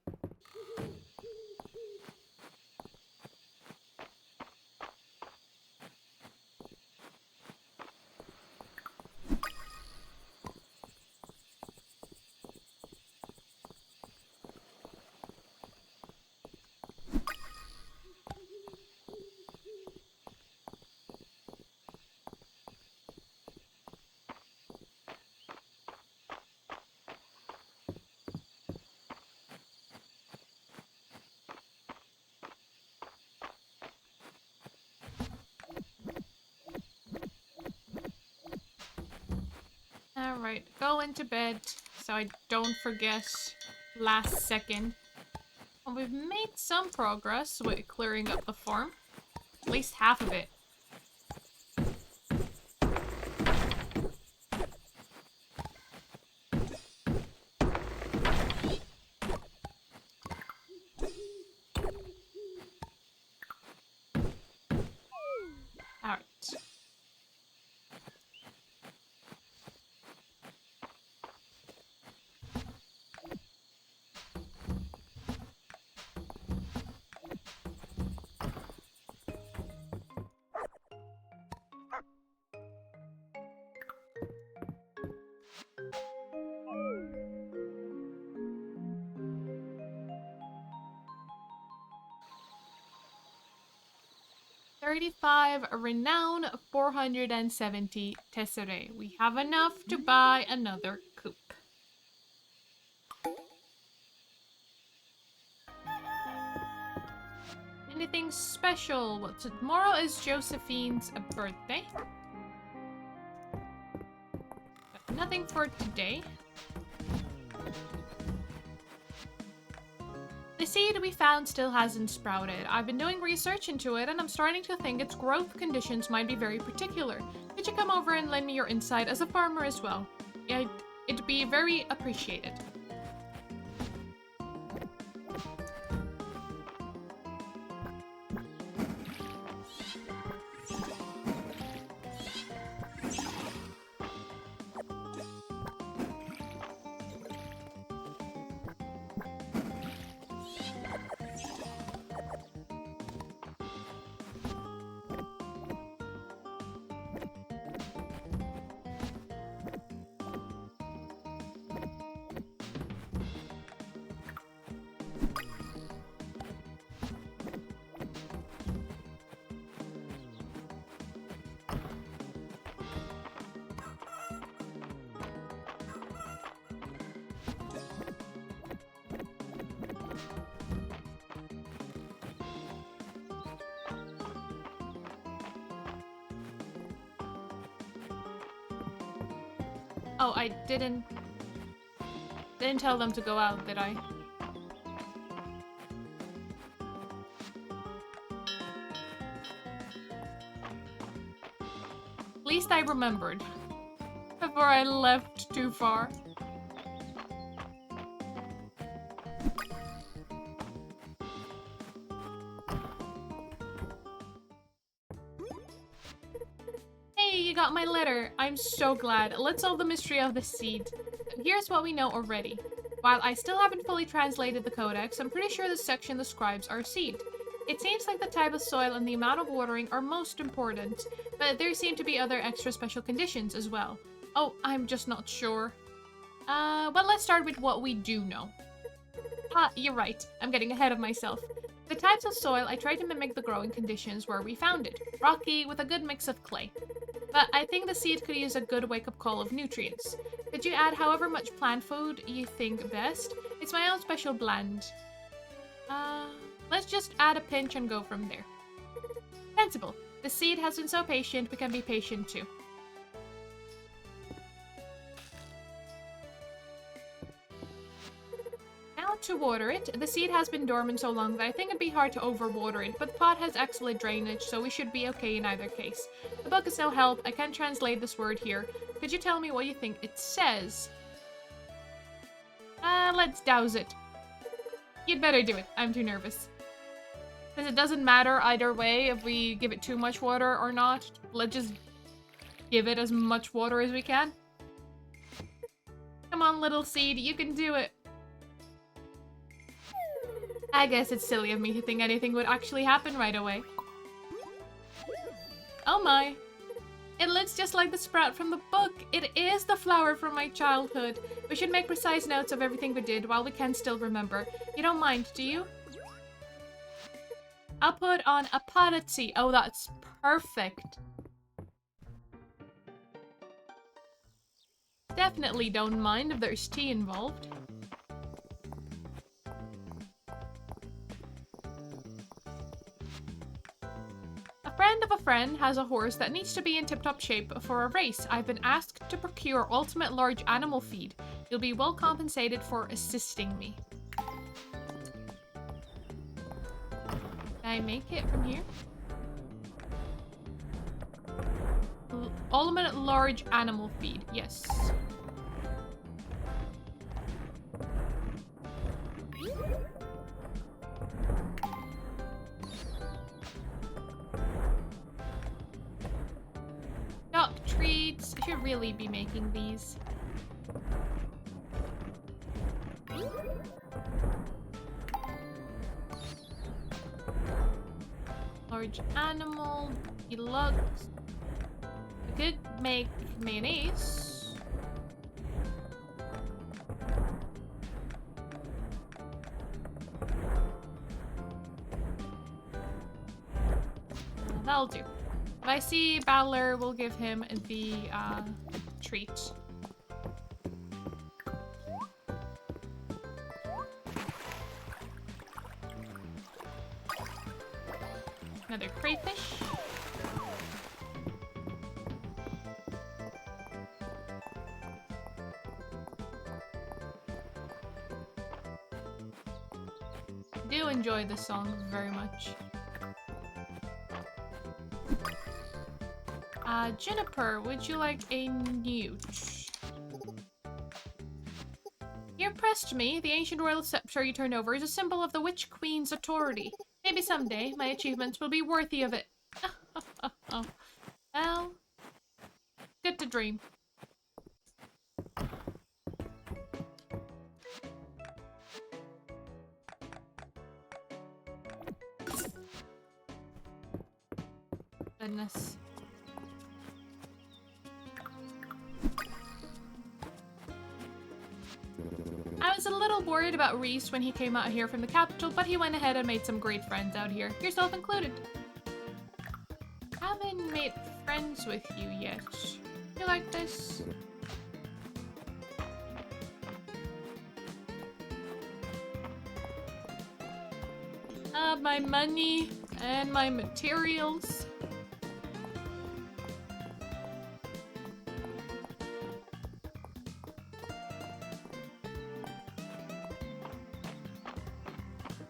Alright, go into bed so I don't forget last second. Well, we've made some progress with clearing up the farm. At least half of it. Alright. $35 renown, 470 tesserae. We have enough to buy another coop. Anything special? Well, tomorrow is Josephine's birthday. But nothing for today. seed we found still hasn't sprouted. I've been doing research into it and I'm starting to think its growth conditions might be very particular. Could you come over and lend me your insight as a farmer as well? It'd be very appreciated. Oh, I didn't tell them to go out, did I? At least I remembered before I left too far. Hey, you got my letter. I'm so glad. Let's solve the mystery of the seed. Here's what we know already. While I still haven't fully translated the codex, I'm pretty sure this section describes our seed. It seems like the type of soil and the amount of watering are most important, but there seem to be other extra special conditions as well. Oh, I'm just not sure. But let's start with what we do know. You're right. I'm getting ahead of myself. The types of soil, I tried to mimic the growing conditions where we found it. Rocky, with a good mix of clay. But I think the seed could use a good wake-up call of nutrients. Could you add however much plant food you think best? It's my own special blend. Let's just add a pinch and go from there. Sensible. The seed has been so patient, we can be patient too. Now to water it. The seed has been dormant so long that I think it'd be hard to overwater it, but the pot has excellent drainage, so we should be okay in either case. The book is no help. I can't translate this word here. Could you tell me what you think it says? Let's douse it. You'd better do it. I'm too nervous. Because it doesn't matter either way if we give it too much water or not. Let's just give it as much water as we can. Come on, little seed. You can do it. I guess it's silly of me to think anything would actually happen right away. Oh my. It looks just like the sprout from the book. It is the flower from my childhood. We should make precise notes of everything we did while we can still remember. You don't mind, do you? I'll put on a parazzi. Oh, that's perfect. Definitely don't mind if there's tea involved. A friend of a friend has a horse that needs to be in tip-top shape for a race. I've been asked to procure ultimate large animal feed. You'll be well compensated for assisting me. Can I make it from here? Ultimate large animal feed, yes. Duck treats. I should really be making these. Large animal, deluxe. I could make mayonnaise. That'll do. If I see Battler, we'll give him the treat. Another crayfish. enjoy this song very much. Juniper, would you like a newt? You impressed me. The ancient royal scepter you turned over is a symbol of the Witch Queen's authority. Maybe someday my achievements will be worthy of it. Oh. Well, good to dream. Goodness. I was a little worried about Reese when he came out here from the capital, but he went ahead and made some great friends out here, yourself included. Haven't made friends with you yet. You like this? My money and my materials.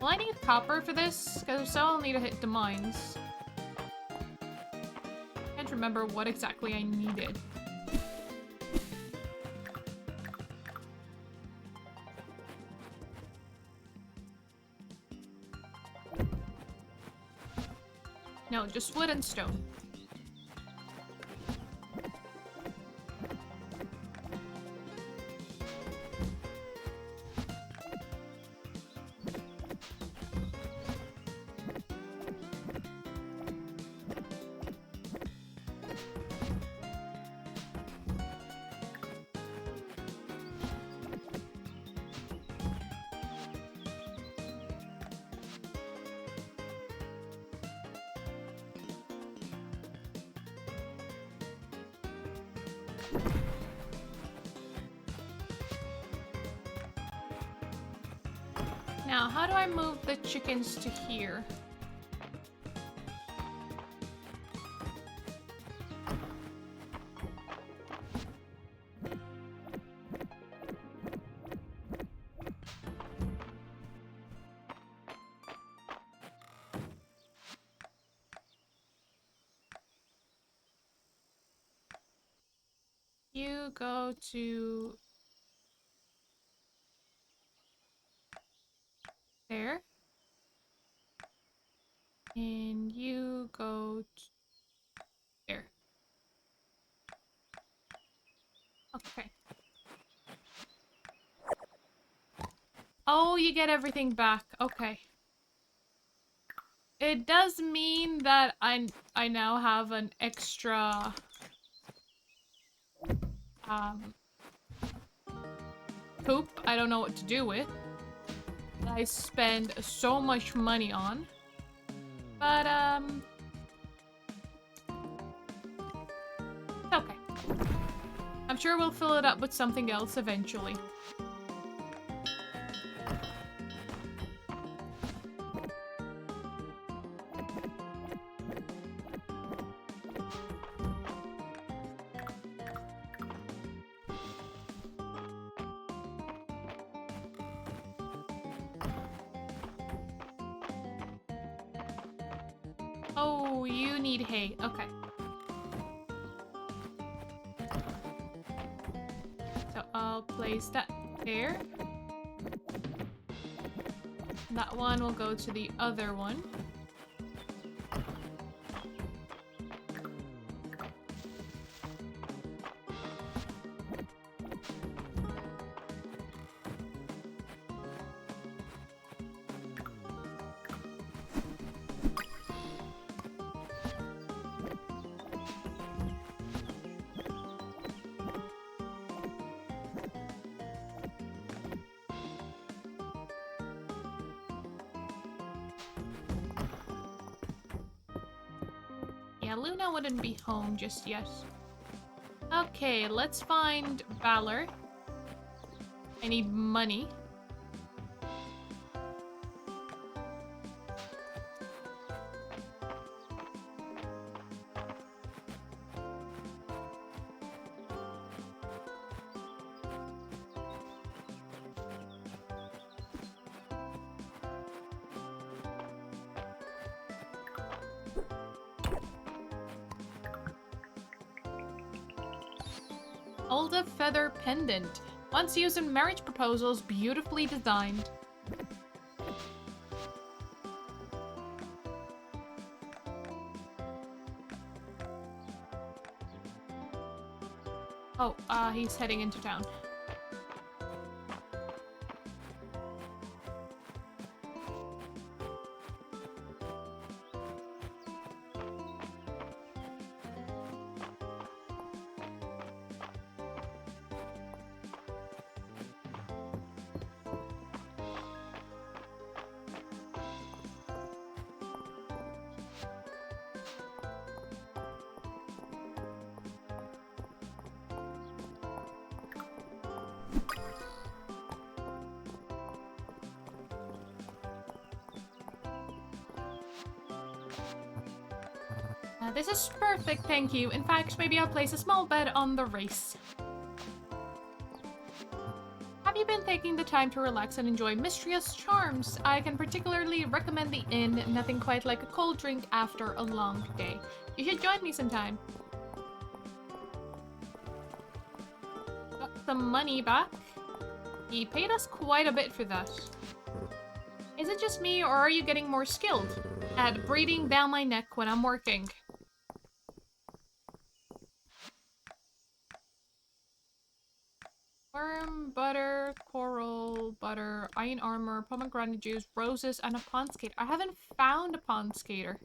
Will I need copper for this? Because if so, I'll need to hit the mines. Can't remember what exactly I needed. No, just wood and stone. Now, how do I move the chickens to here? You go to there. And you go to there. Okay. Oh, you get everything back. Okay. It does mean that I now have an extra poop I don't know what to do with. I spend so much money on. But okay. I'm sure we'll fill it up with something else eventually. Oh, you need hay. Okay. So I'll place that there. That one will go to the other one. Yeah, Luna wouldn't be home just yet. Okay, let's find Valor. I need money. Olda feather pendant. Once used in marriage proposals, beautifully designed. Oh, he's heading into town. This is perfect, thank you. In fact, maybe I'll place a small bet on the race. Have you been taking the time to relax and enjoy Mistria's charms? I can particularly recommend the inn, nothing quite like a cold drink after a long day. You should join me sometime. Got some money back. He paid us quite a bit for that. Is it just me, or are you getting more skilled at breathing down my neck when I'm working? Worm, butter, coral, butter, iron armor, pomegranate juice, roses, and a pond skater. I haven't found a pond skater.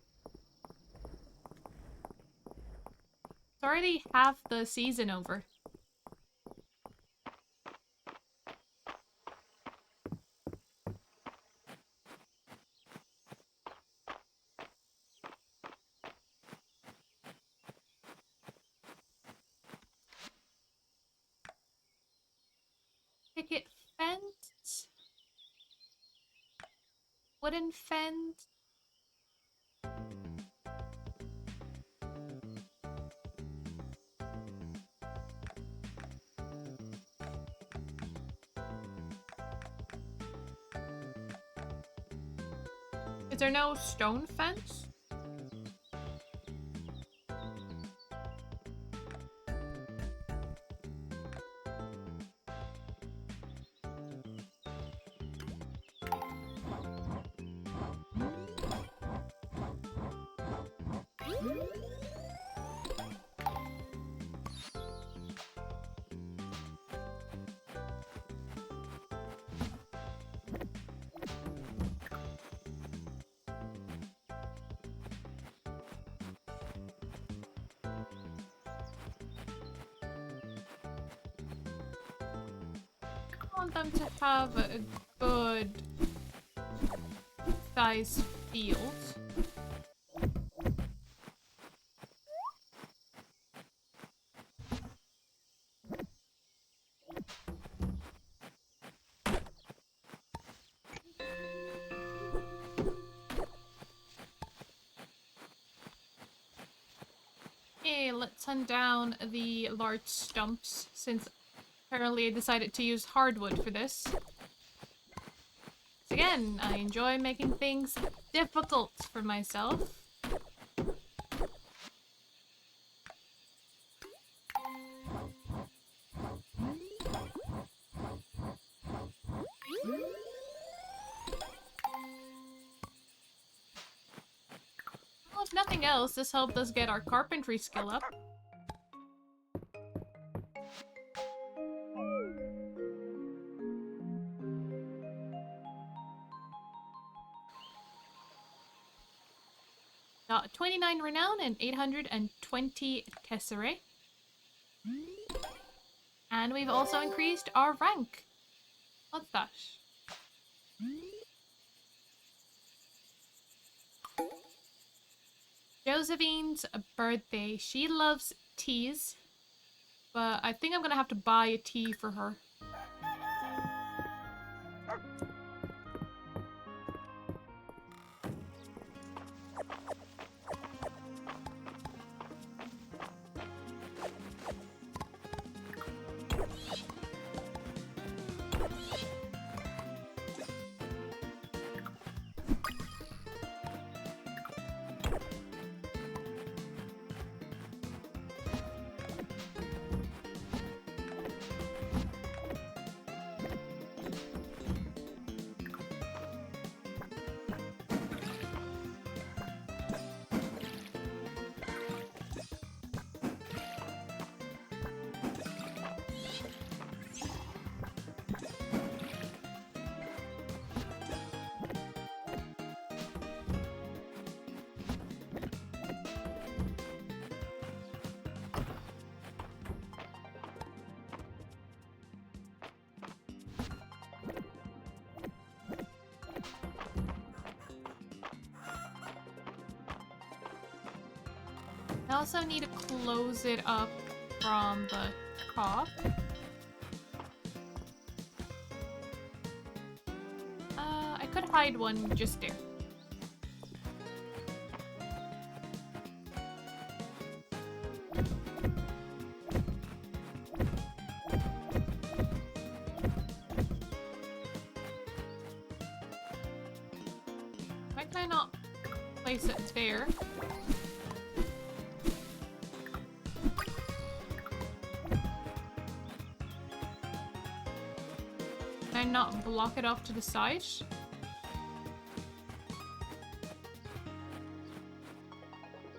It's already half the season over. Picket fence? Wooden fence? Is there no stone fence? I want them to have a good size field. Okay, let's hunt down the large stumps, since apparently I decided to use hardwood for this. Again, I enjoy making things difficult for myself. Well, if nothing else, this helped us get our carpentry skill up. Got 29 renown and 820 tesserae. And we've also increased our rank. What's that? Josephine's birthday. She loves teas, but I think I'm gonna have to buy a tea for her. I also need to close it up from the top. I could hide one just there. Why can I not place it there? Can I not block it off to the side?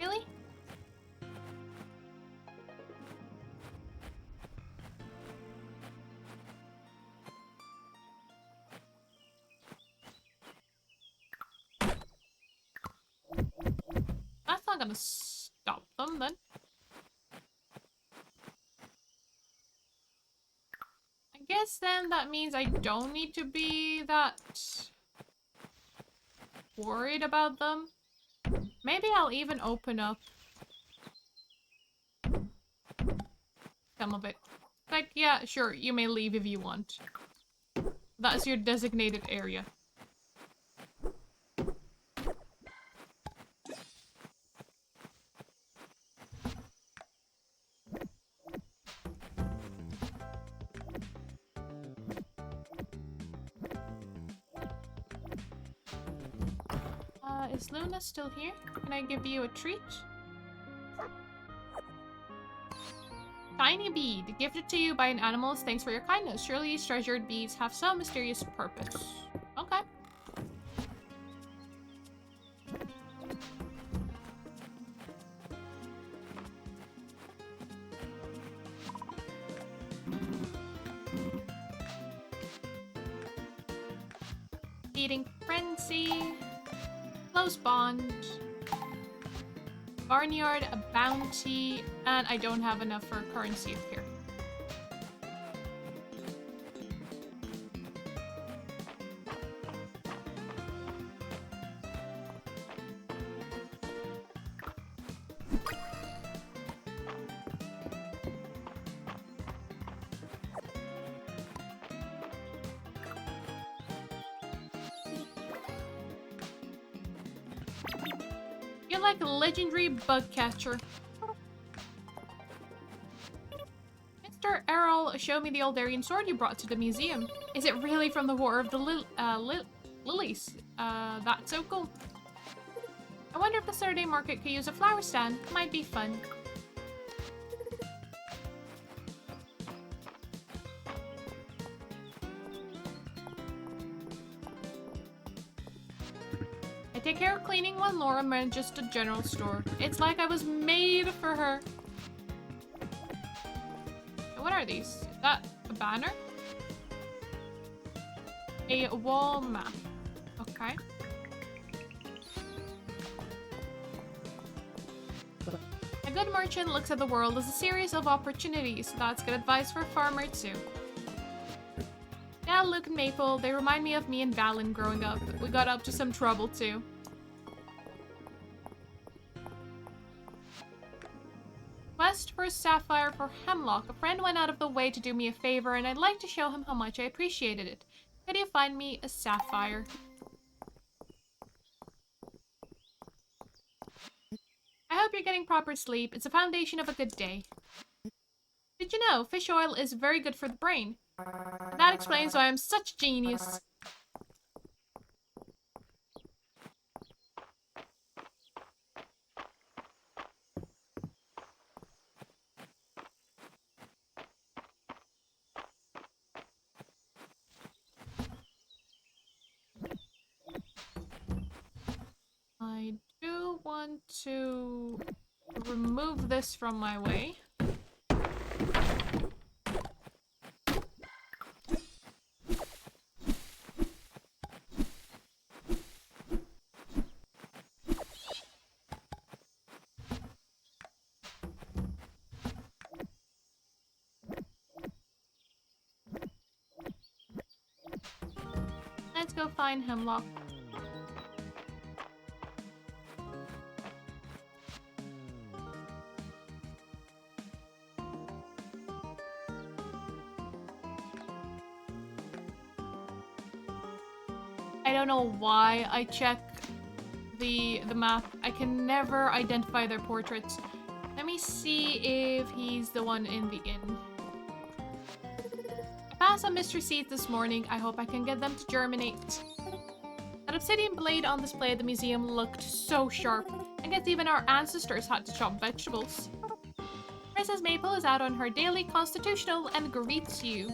Really? That's not gonna stop them then. I guess then that means I don't need to be that worried about them. Maybe I'll even open up some of it. Like, yeah, sure, you may leave if you want. That's your designated area. Is Luna still here? Can I give you a treat? Tiny bead, gifted to you by an animal as thanks for your kindness. Surely these treasured beads have some mysterious purpose. Okay. Feeding frenzy. Close bond. Barnyard, a bounty, and I don't have enough for currency up here. You're like a legendary bug catcher. Mr. Errol, show me the old Aryan sword you brought to the museum. Is it really from the War of the Lilies? That's so cool. I wonder if the Saturday market could use a flower stand. Might be fun. I take care of cleaning while Laura manages the general store. It's like I was made for her. What are these? Is that a banner? A wall map. Okay. A good merchant looks at the world as a series of opportunities. That's good advice for a farmer too. Yeah, Luke and Maple, they remind me of me and Valen growing up. We got up to some trouble too. Quest for a sapphire for Hemlock. A friend went out of the way to do me a favor, and I'd like to show him how much I appreciated it. Could you find me a sapphire? I hope you're getting proper sleep. It's a foundation of a good day. Did you know fish oil is very good for the brain? That explains why I'm such a genius. I do want to remove this from my way. Let's go find Hemlock. I don't know why I check the map. I can never identify their portraits. Let me see if he's the one in the inn. I passed some mystery seeds this morning. I hope I can get them to germinate. That obsidian blade on display at the museum looked so sharp. I guess even our ancestors had to chop vegetables. Princess Maple is out on her daily constitutional and greets you.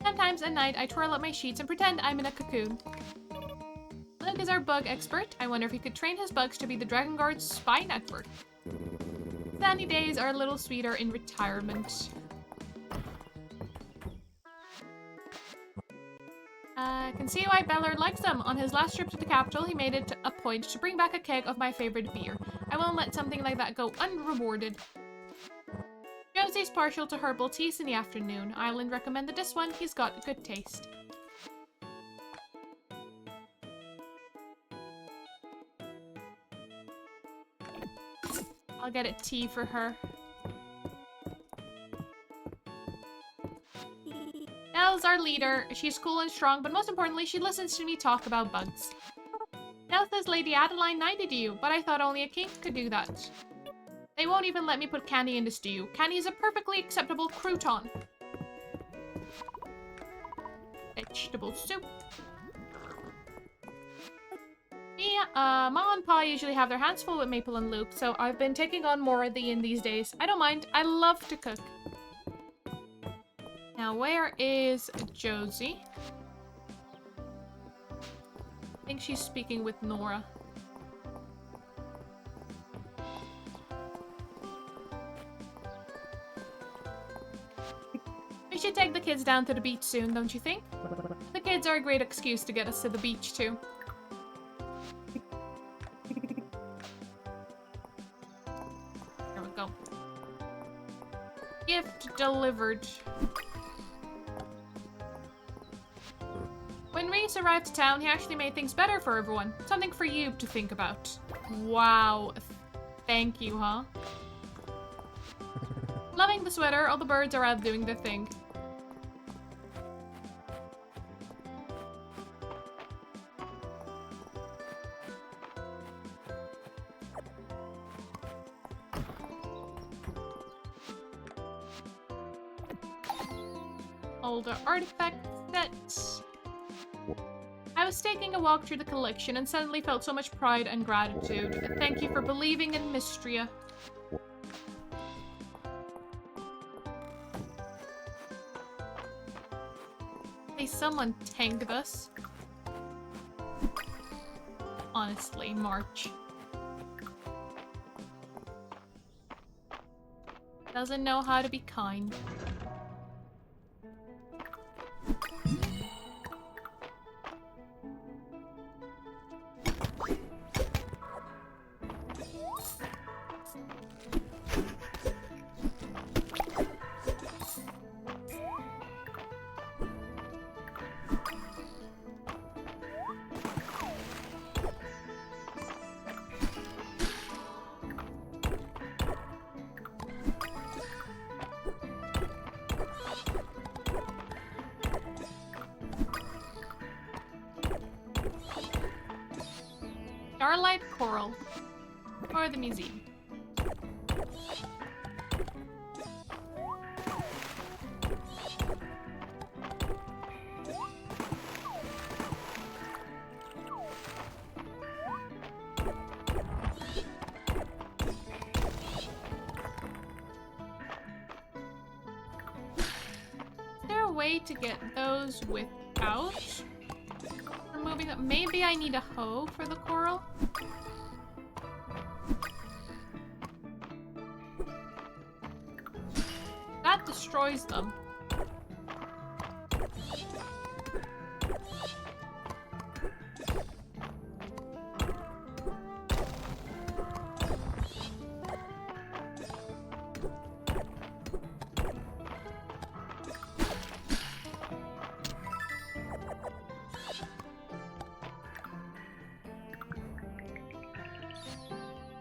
Sometimes at night I twirl up my sheets and pretend I'm in a cocoon. Luke is our bug expert. I wonder if he could train his bugs to be the Dragon Guard's spy network. Sunny days are a little sweeter in retirement. I can see why Bellard likes them. On his last trip to the capital, he made it a point to bring back a keg of my favorite beer. I won't let something like that go unrewarded. Josie's partial to herbal teas in the afternoon. Island recommended this one. He's got good taste. I'll get a tea for her. Nell's our leader. She's cool and strong, but most importantly, she listens to me talk about bugs. Nell says Lady Adeline knighted you, but I thought only a king could do that. They won't even let me put candy in the stew. Candy is a perfectly acceptable crouton. Vegetable soup. Yeah, Mom and Pa usually have their hands full with Maple and Luke, so I've been taking on more of the inn these days. I don't mind. I love to cook. Now, where is Josie? I think she's speaking with Nora. We should take the kids down to the beach soon, don't you think? The kids are a great excuse to get us to the beach, too. There we go. Gift delivered. When Reese arrived to town, he actually made things better for everyone. Something for you to think about. Wow. Thank you, huh? Loving the sweater, all the birds are out doing their thing. Older artifact set. I was taking a walk through the collection and suddenly felt so much pride and gratitude. Thank you for believing in Mistria. Hey, someone tanked us. Honestly, March. Doesn't know how to be kind. Starlight Coral. Or the museum. Is there a way to get those without removing them? Maybe I need a hoe for the coral? That destroys them.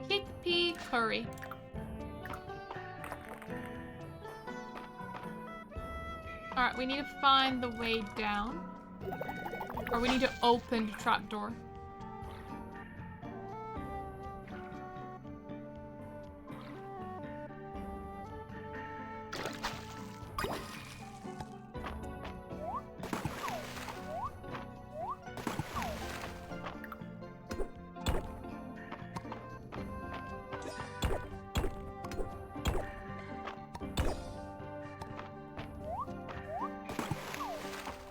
Chickpea curry. Alright, we need to find the way down. Or we need to open the trapdoor.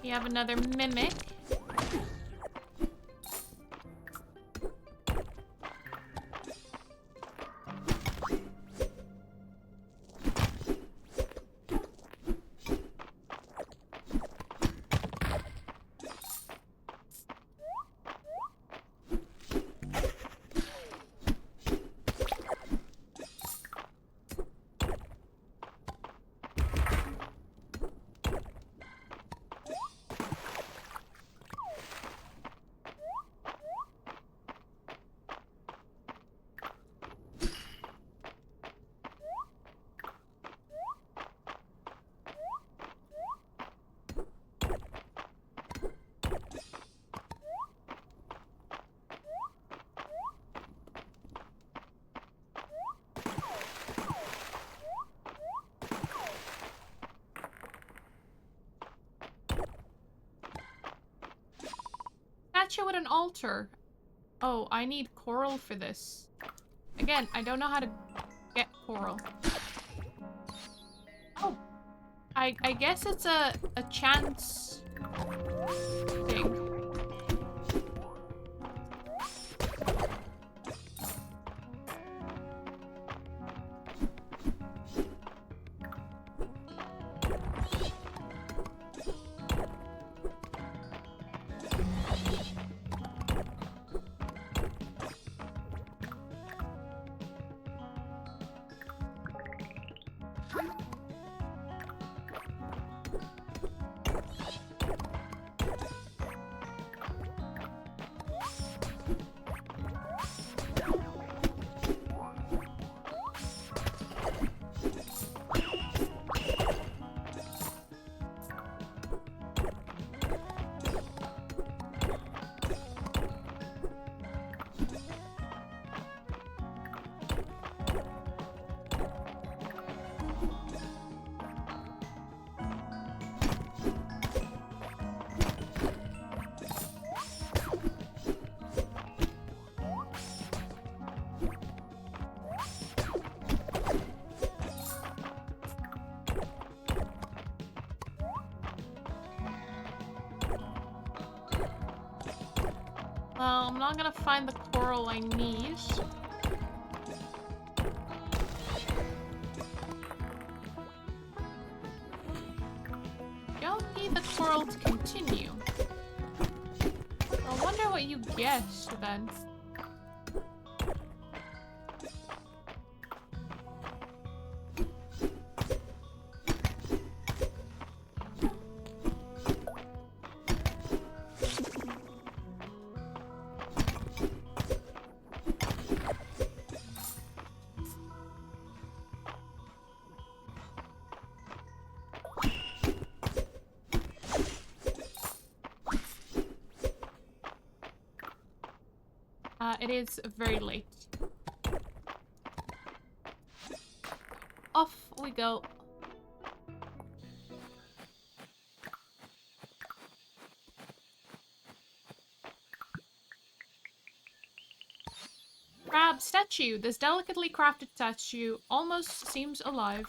We have another mimic. Statue with an altar. Oh, I need coral for this. Again, I don't know how to get coral. Oh. I guess it's a chance thing. Well, I'm not gonna find the coral I need. Don't need the coral to continue. I wonder what you get then. It is very late. Off we go. Crab statue. This delicately crafted statue almost seems alive.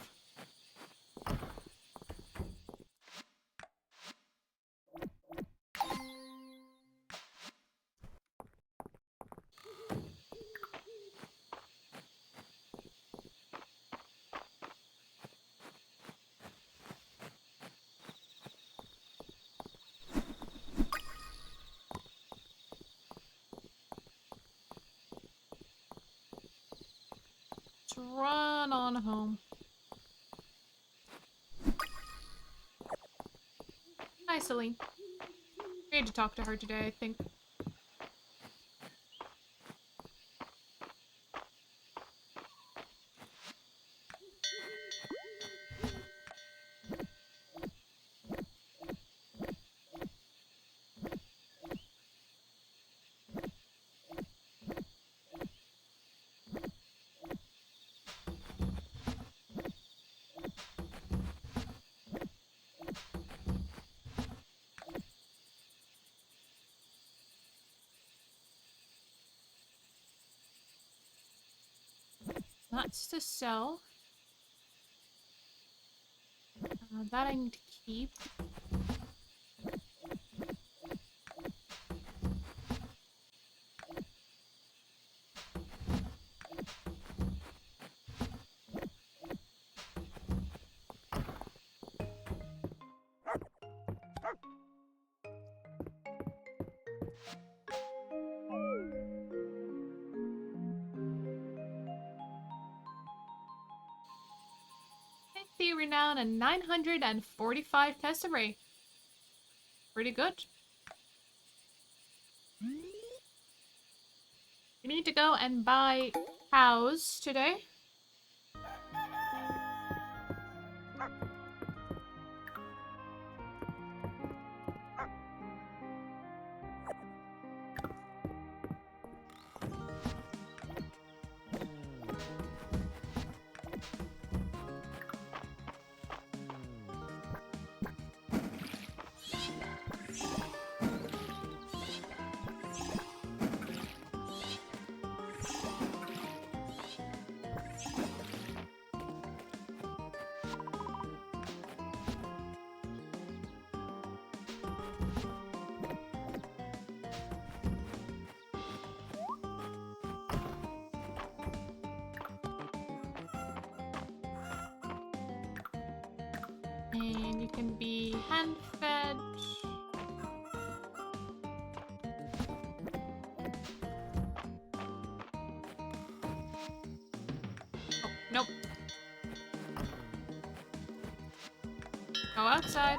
Run on home. Hi, Celine. Great to talk to her today, I think. That's to sell. That I need to keep. Renown and 945 tesserae. Pretty good. We need to go and buy cows today. And you can be hand-fed. Oh, nope. Go outside.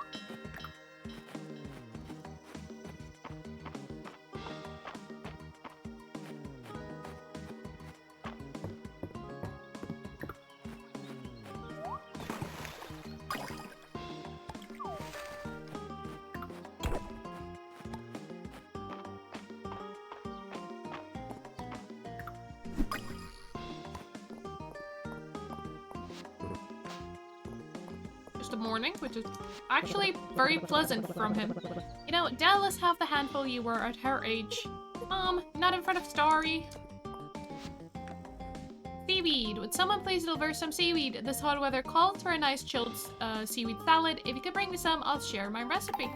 Just a morning, which is actually very pleasant from him. You know, doubtless half the handful you were at her age. Mom, not in front of Starry. Seaweed. Would someone please deliver some seaweed? This hot weather calls for a nice chilled seaweed salad. If you could bring me some, I'll share my recipe.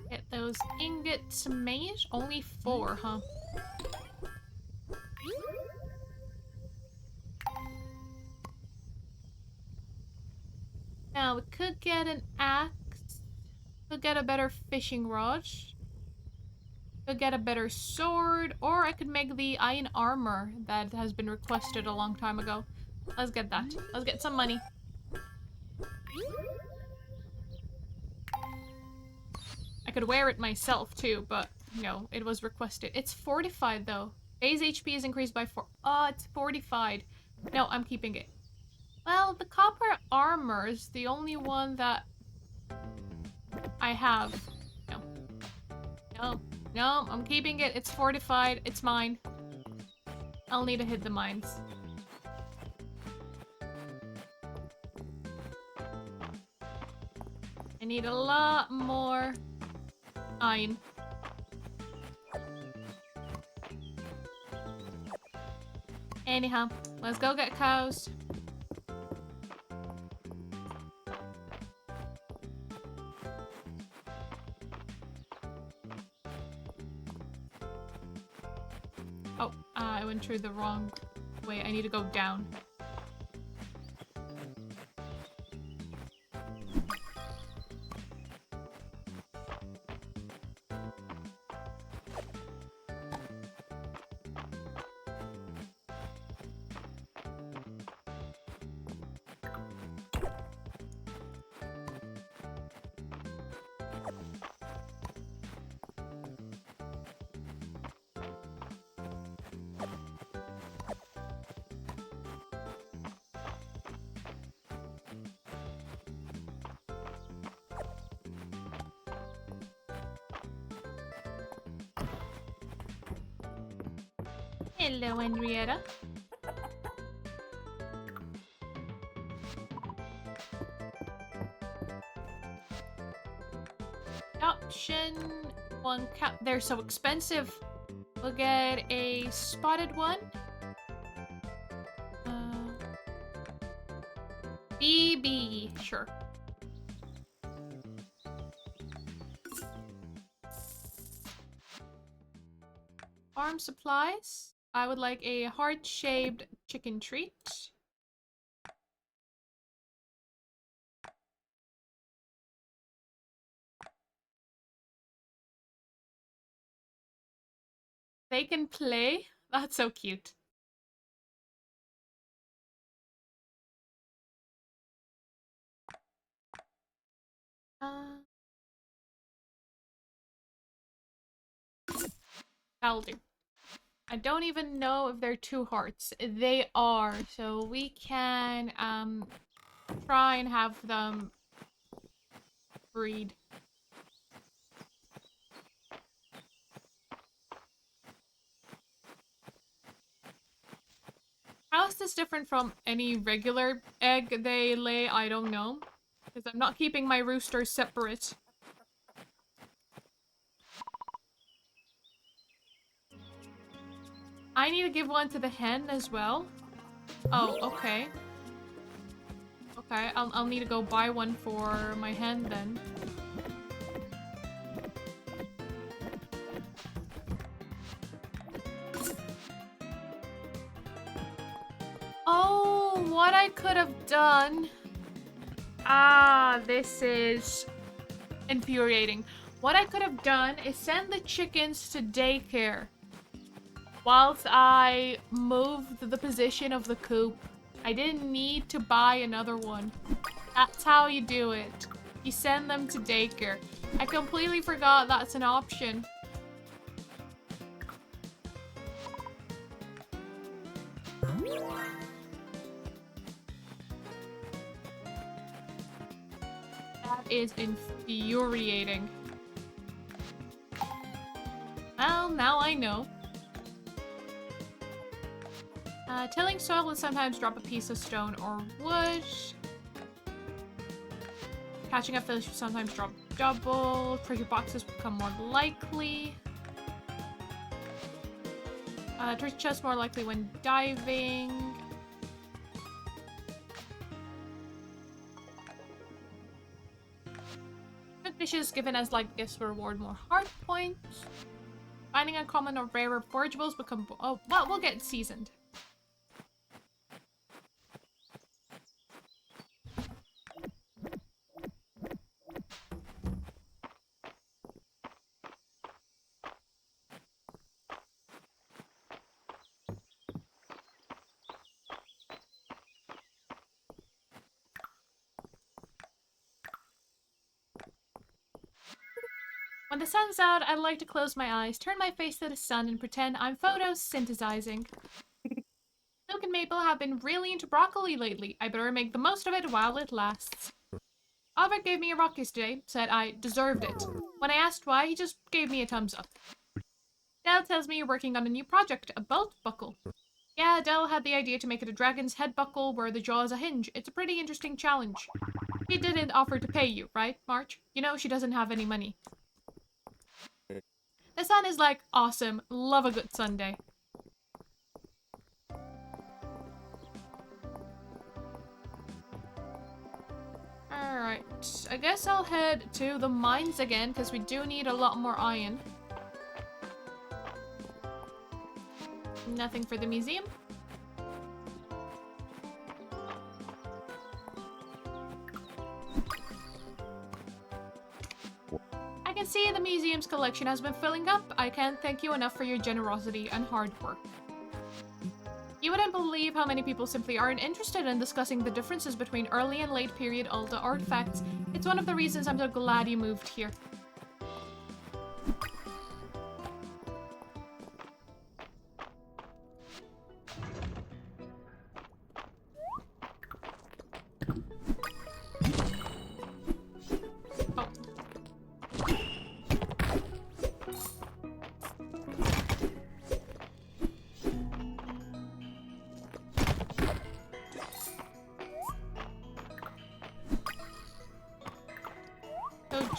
Get those ingots made. Only 4, huh? Now, we could get an axe. Could get a better fishing rod. Could get a better sword. Or I could make the iron armor that has been requested a long time ago. Let's get that. Let's get some money. I could wear it myself too, but no, it was requested. It's fortified though. Base HP is increased by 4. Oh, it's fortified. No, I'm keeping it. Well, the copper armor is the only one that I have. No. No. No, I'm keeping it. It's fortified. It's mine. I'll need to hit the mines. I need a lot more iron. Anyhow, let's go get cows. Oh, I went through the wrong way. I need to go down. Hello, Henrietta. Option one cat. They're so expensive. We'll get a spotted one. BB, sure. Farm supplies. I would like a heart-shaped chicken treat. They can play? That's so cute. That'll do. I don't even know if they're 2 hearts. They are, so we can try and have them breed. How is this different from any regular egg they lay? I don't know. Because I'm not keeping my roosters separate. I need to give one to the hen as well. Oh, okay. Okay, I'll need to go buy one for my hen then. Oh, what I could have done. Ah, this is infuriating. What I could have done is send the chickens to daycare whilst I moved the position of the coop. I didn't need to buy another one. That's how you do it. You send them to daycare. I completely forgot that's an option. That is infuriating. Well, now I know. Tilling soil will sometimes drop a piece of stone or wood. Catching a fish will sometimes drop double. Treasure boxes become more likely. Treasure chests more likely when diving. Good dishes given as like gifts will reward more heart points. Finding uncommon or rarer forageables become... Oh, well, we'll get seasoned. When the sun's out, I like to close my eyes, turn my face to the sun, and pretend I'm photosynthesizing. Silk and Maple have been really into broccoli lately. I better make the most of it while it lasts. Albert gave me a rock yesterday, said I deserved it. When I asked why, he just gave me a thumbs up. Dell tells me you're working on a new project, a belt buckle. Yeah, Dell had the idea to make it a dragon's head buckle where the jaw is a hinge. It's a pretty interesting challenge. She didn't offer to pay you, right, March? You know she doesn't have any money. The sun is like, awesome. Love a good Sunday. Alright. I guess I'll head to the mines again, because we do need a lot more iron. Nothing for the museum. I can see the museum's collection has been filling up. I can't thank you enough for your generosity and hard work. You wouldn't believe how many people simply aren't interested in discussing the differences between early and late period Alta artifacts. It's one of the reasons I'm so glad you moved here.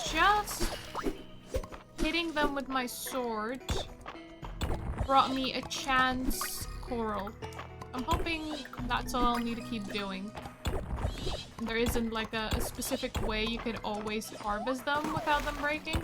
just hitting them with my sword brought me a chance coral. I'm hoping that's all I'll need to keep doing. There isn't like a specific way you could always harvest them without them breaking.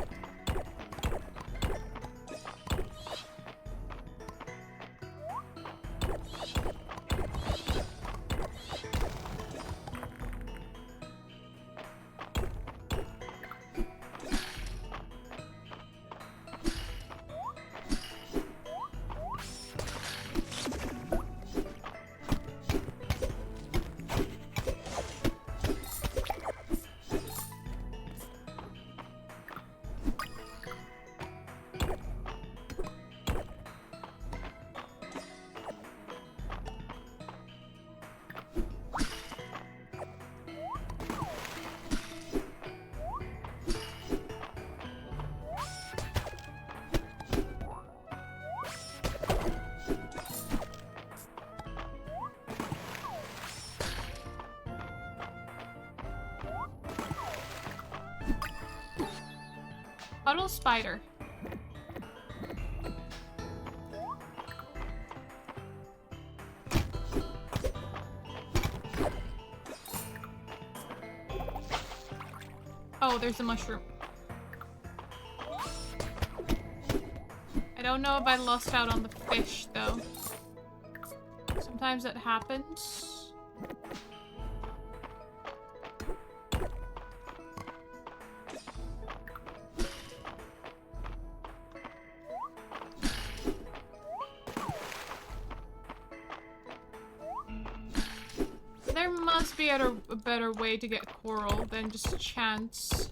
Puddle spider. Oh, there's a mushroom. I don't know if I lost out on the fish, though. Sometimes that happens. There must be a better way to get coral than just chance.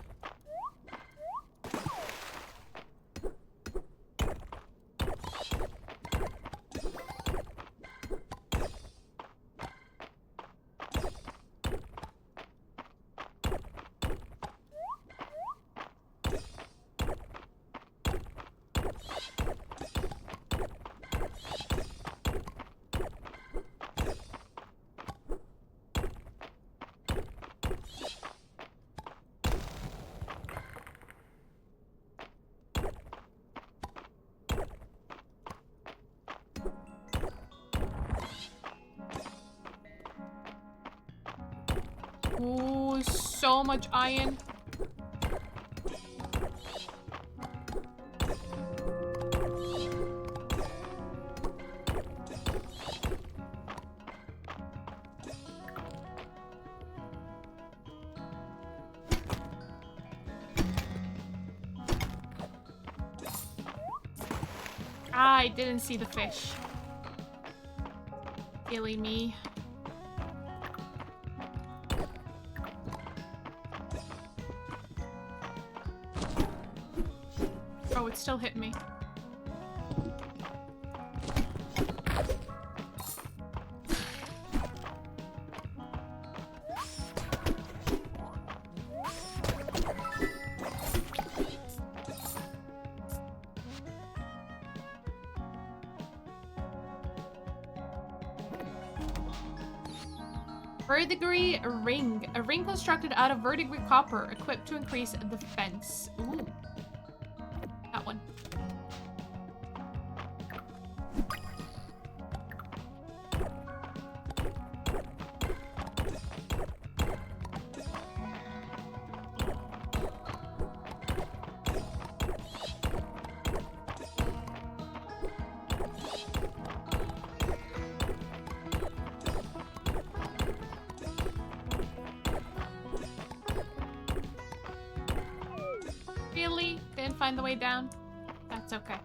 Ooh, so much iron. I didn't see the fish. Silly me. Oh, it still hit me. Verdigris ring. A ring constructed out of verdigris copper, equipped to increase defense. Ooh. That one. Really? Didn't find the way down? That's okay.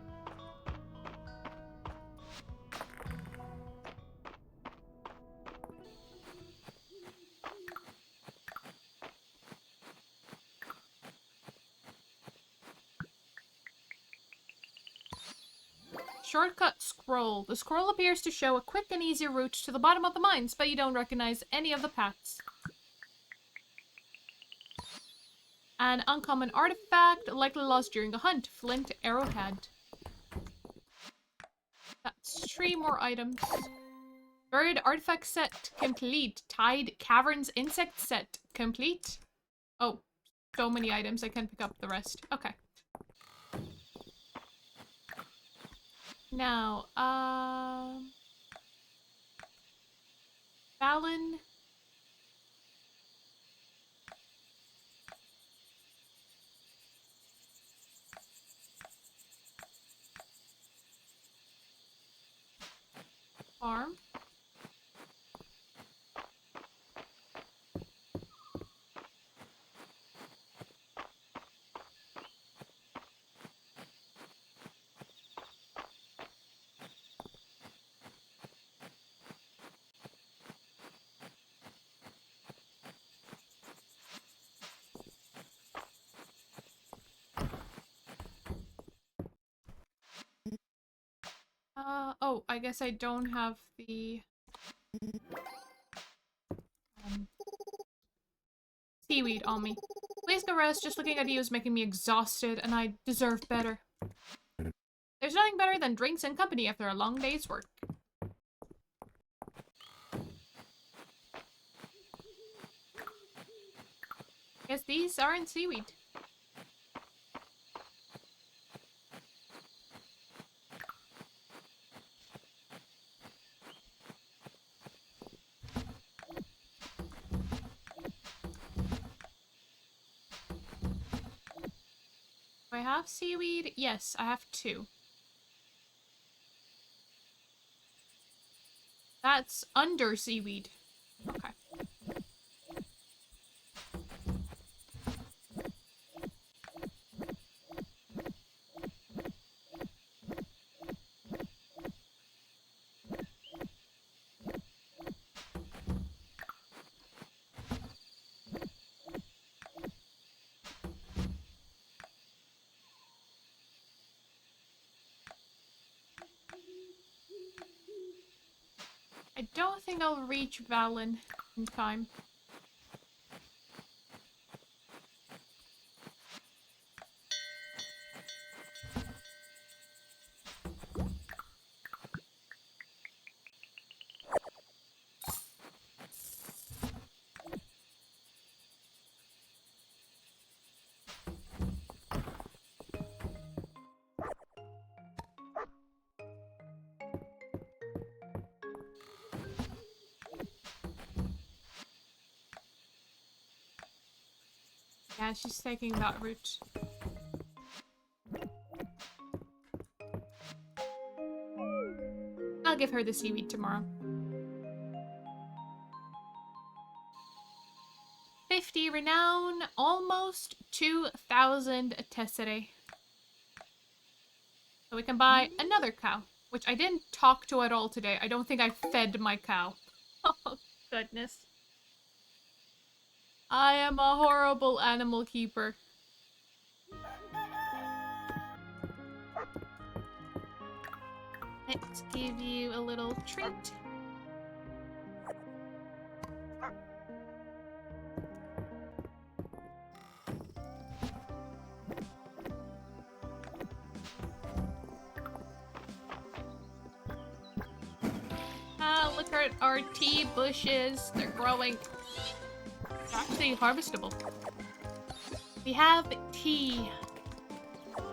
Shortcut scroll. The scroll appears to show a quick and easy route to the bottom of the mines, but you don't recognize any of the paths. An uncommon artifact, likely lost during a hunt. Flint arrowhead. That's 3 more items. Buried artifact set complete. Tide caverns insect set complete. Oh, so many items I can pick up the rest. Okay. Now, Fallon. Farm. Oh, I guess I don't have the seaweed on me. Please go rest. Just looking at you is making me exhausted, and I deserve better. There's nothing better than drinks and company after a long day's work. Guess these aren't seaweed. Do I have seaweed? Yes, I have 2. That's under seaweed. Okay. I don't think I'll reach Valen in time. Yeah, she's taking that route. I'll give her the seaweed tomorrow. 50 renown, almost 2,000 tesserae. So we can buy another cow, which I didn't talk to at all today. I don't think I fed my cow. Oh, goodness. I am a horrible animal keeper. Let's give you a little treat. Ah, look at our tea bushes. They're growing. They're actually harvestable. We have tea.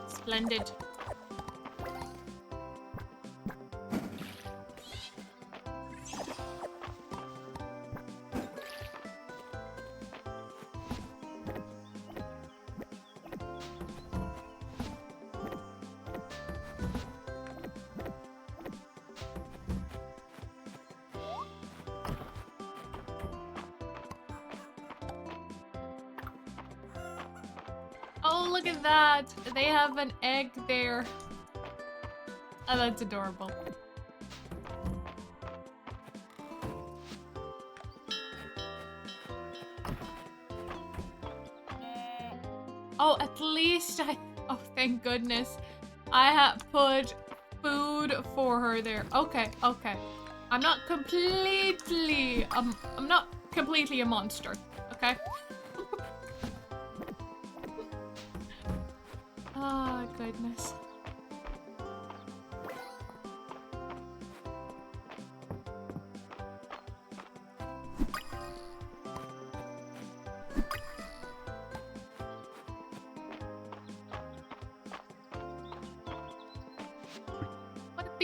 Splendid. Oh, look at that! They have an egg there. Oh, that's adorable. Oh, at least I... Oh, thank goodness. I have put food for her there. Okay, okay. I'm not completely... I'm not completely a monster, okay? Oh, goodness.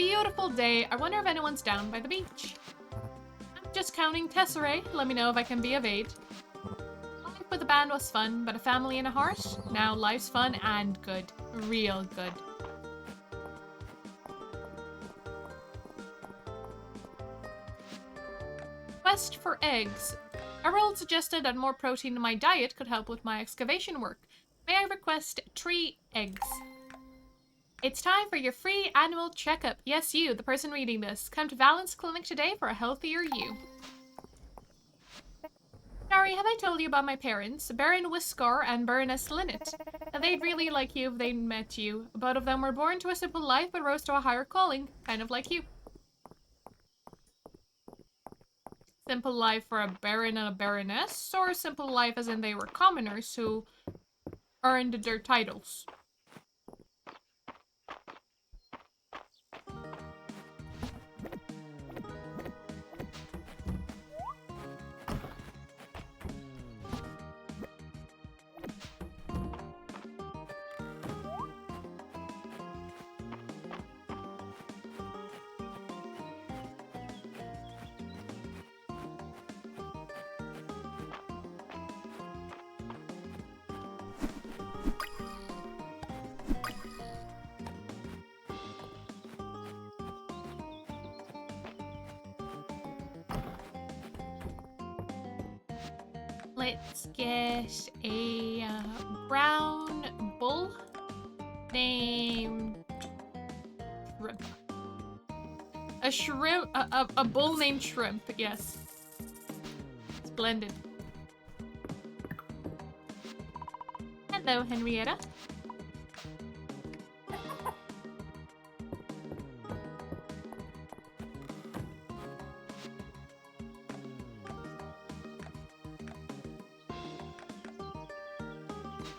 beautiful day. I wonder if anyone's down by the beach. I'm just counting tesserae. Let me know if I can be of aid. Life with a band was fun, but a family and a horse? Now life's fun and good. Real good. Quest for eggs. Harold suggested that more protein in my diet could help with my excavation work. May I request 3 eggs? It's time for your free annual checkup. Yes, you, the person reading this. Come to Valence Clinic today for a healthier you. Sorry, have I told you about my parents? Baron Whiskar and Baroness Linnet. They'd really like you if they met you. Both of them were born to a simple life but rose to a higher calling. Kind of like you. Simple life for a baron and a baroness, or simple life as in they were commoners who earned their titles? Let's get a brown bull named Shrimp. A shrimp, a bull named Shrimp, yes. Splendid. Hello, Henrietta.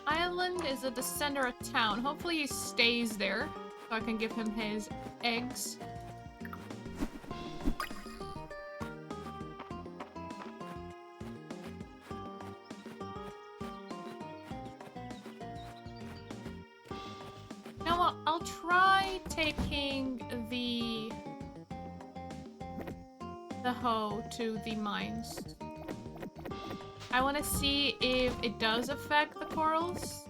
Island is at the center of town. Hopefully he stays there so I can give him his eggs. Now I'll try taking the hoe to the mines. I want to see if it does affect the corals,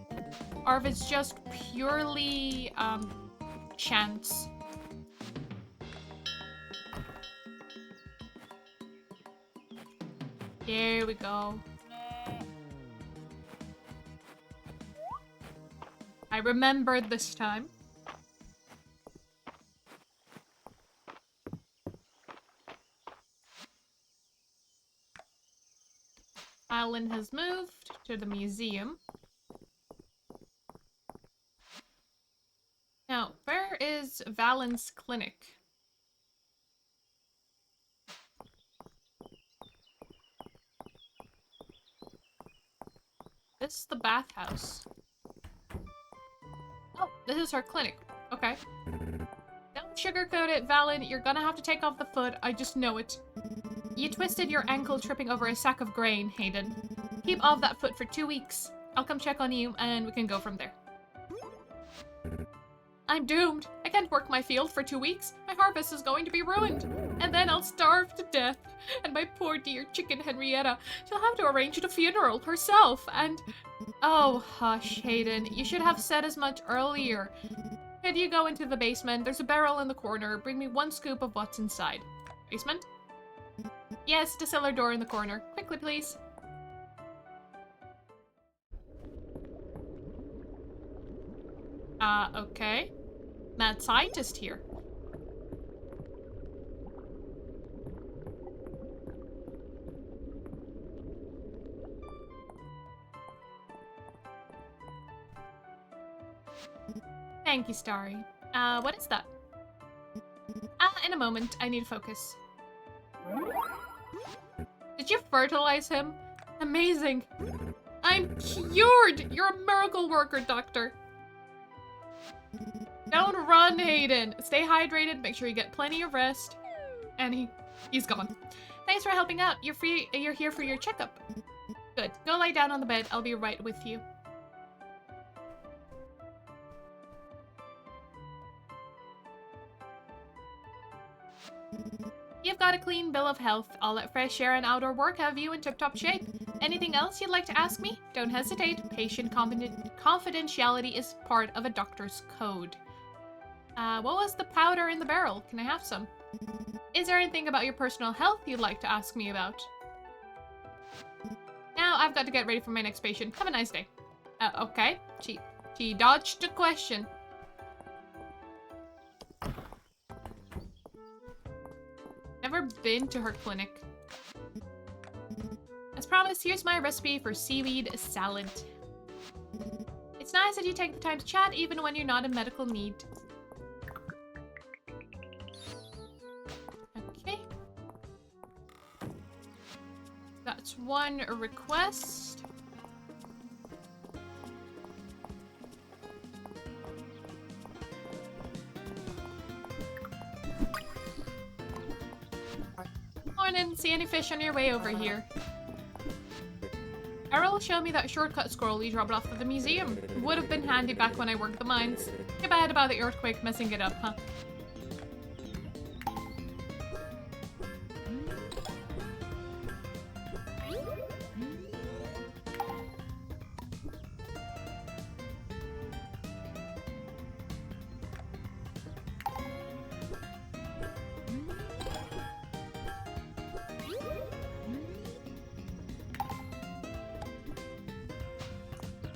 or if it's just purely, chance. There we go. I remembered this time. Alan has moved to the museum. Now, where is Valence Clinic? This is the bathhouse. Oh, this is her clinic. Okay. Don't sugarcoat it, Valen. You're gonna have to take off the foot. I just know it. You twisted your ankle tripping over a sack of grain, Hayden. Keep off that foot for 2 weeks. I'll come check on you, and we can go from there. I'm doomed. I can't work my field for 2 weeks. My harvest is going to be ruined. And then I'll starve to death. And my poor dear chicken Henrietta, she'll have to arrange the funeral herself, and... Oh, hush, Hayden. You should have said as much earlier. Could you go into the basement? There's a barrel in the corner. Bring me 1 scoop of what's inside. Basement? Yes, the cellar door in the corner. Quickly, please. Okay. Mad scientist here. Thank you, Starry. What is that? In a moment. I need to focus. Did you fertilize him? Amazing. I'm cured! You're a miracle worker, doctor. Don't run, Hayden. Stay hydrated, make sure you get plenty of rest. And he's gone. Thanks for helping out. You're here for your checkup. Good. Go lie down on the bed. I'll be right with you. You've got a clean bill of health. I'll let fresh air and outdoor work have you in tip-top shape. Anything else you'd like to ask me? Don't hesitate. Patient confidentiality is part of a doctor's code. What was the powder in the barrel? Can I have some? Is there anything about your personal health you'd like to ask me about? Now I've got to get ready for my next patient. Have a nice day. Okay. She dodged the question. Never been to her clinic. As promised, here's my recipe for seaweed salad. It's nice that you take the time to chat even when you're not in medical need. Okay. That's one request. Morning, see any fish on your way over here? Errol showed me that shortcut scroll you dropped off at the museum. Would have been handy back when I worked the mines. Too bad about the earthquake messing it up, huh?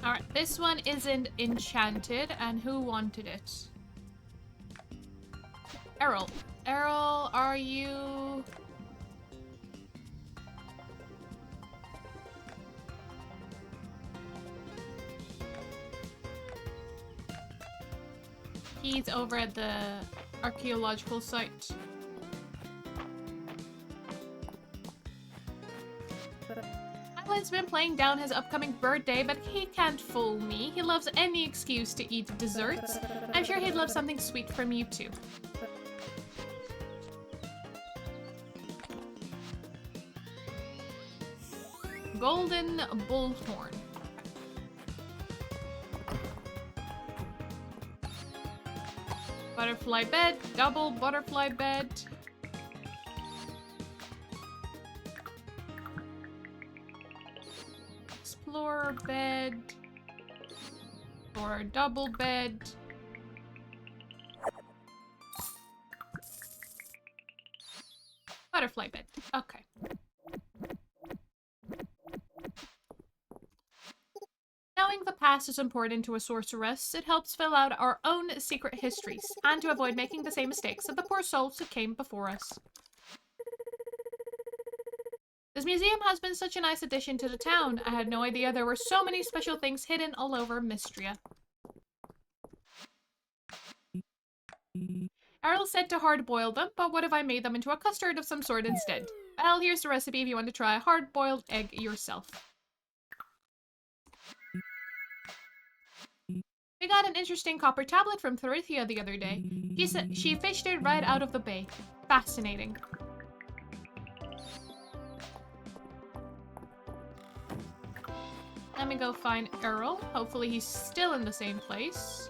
Alright, this one isn't enchanted, and who wanted it? Errol. Errol, are you... He's over at the archaeological site. Alan's been playing down his upcoming birthday, but he can't fool me. He loves any excuse to eat desserts. I'm sure he'd love something sweet from you too. Golden bullhorn. Butterfly bed, double butterfly bed. Explorer bed. Or a double bed. Butterfly bed. Okay. Knowing the past is important to a sorceress, it helps fill out our own secret histories, and to avoid making the same mistakes of the poor souls who came before us. This museum has been such a nice addition to the town. I had no idea there were so many special things hidden all over Mistria. Errol said to hard-boil them, but what if I made them into a custard of some sort instead? Well, here's the recipe if you want to try a hard-boiled egg yourself. We got an interesting copper tablet from Tharithia the other day. She said she fished it right out of the bay. Fascinating. Let me go find Errol. Hopefully he's still in the same place.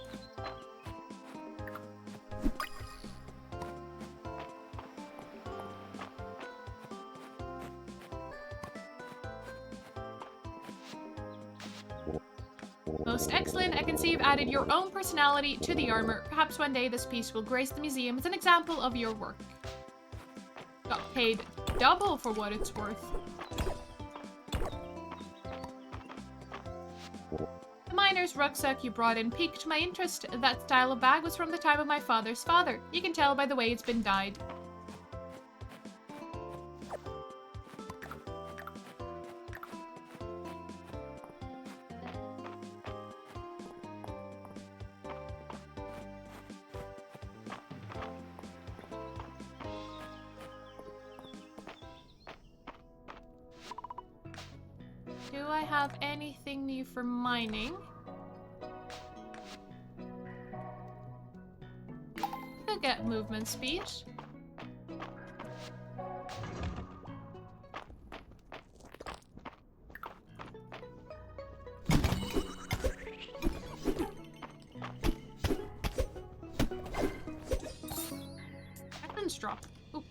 Most excellent. I can see you've added your own personality to the armor. Perhaps one day this piece will grace the museum as an example of your work. Got paid double for what it's worth. The miner's rucksack you brought in piqued my interest. That style of bag was from the time of my father's father. You can tell by the way it's been dyed. Do I have anything new for mining? Could get movement speed. Weapons drop. Ooh.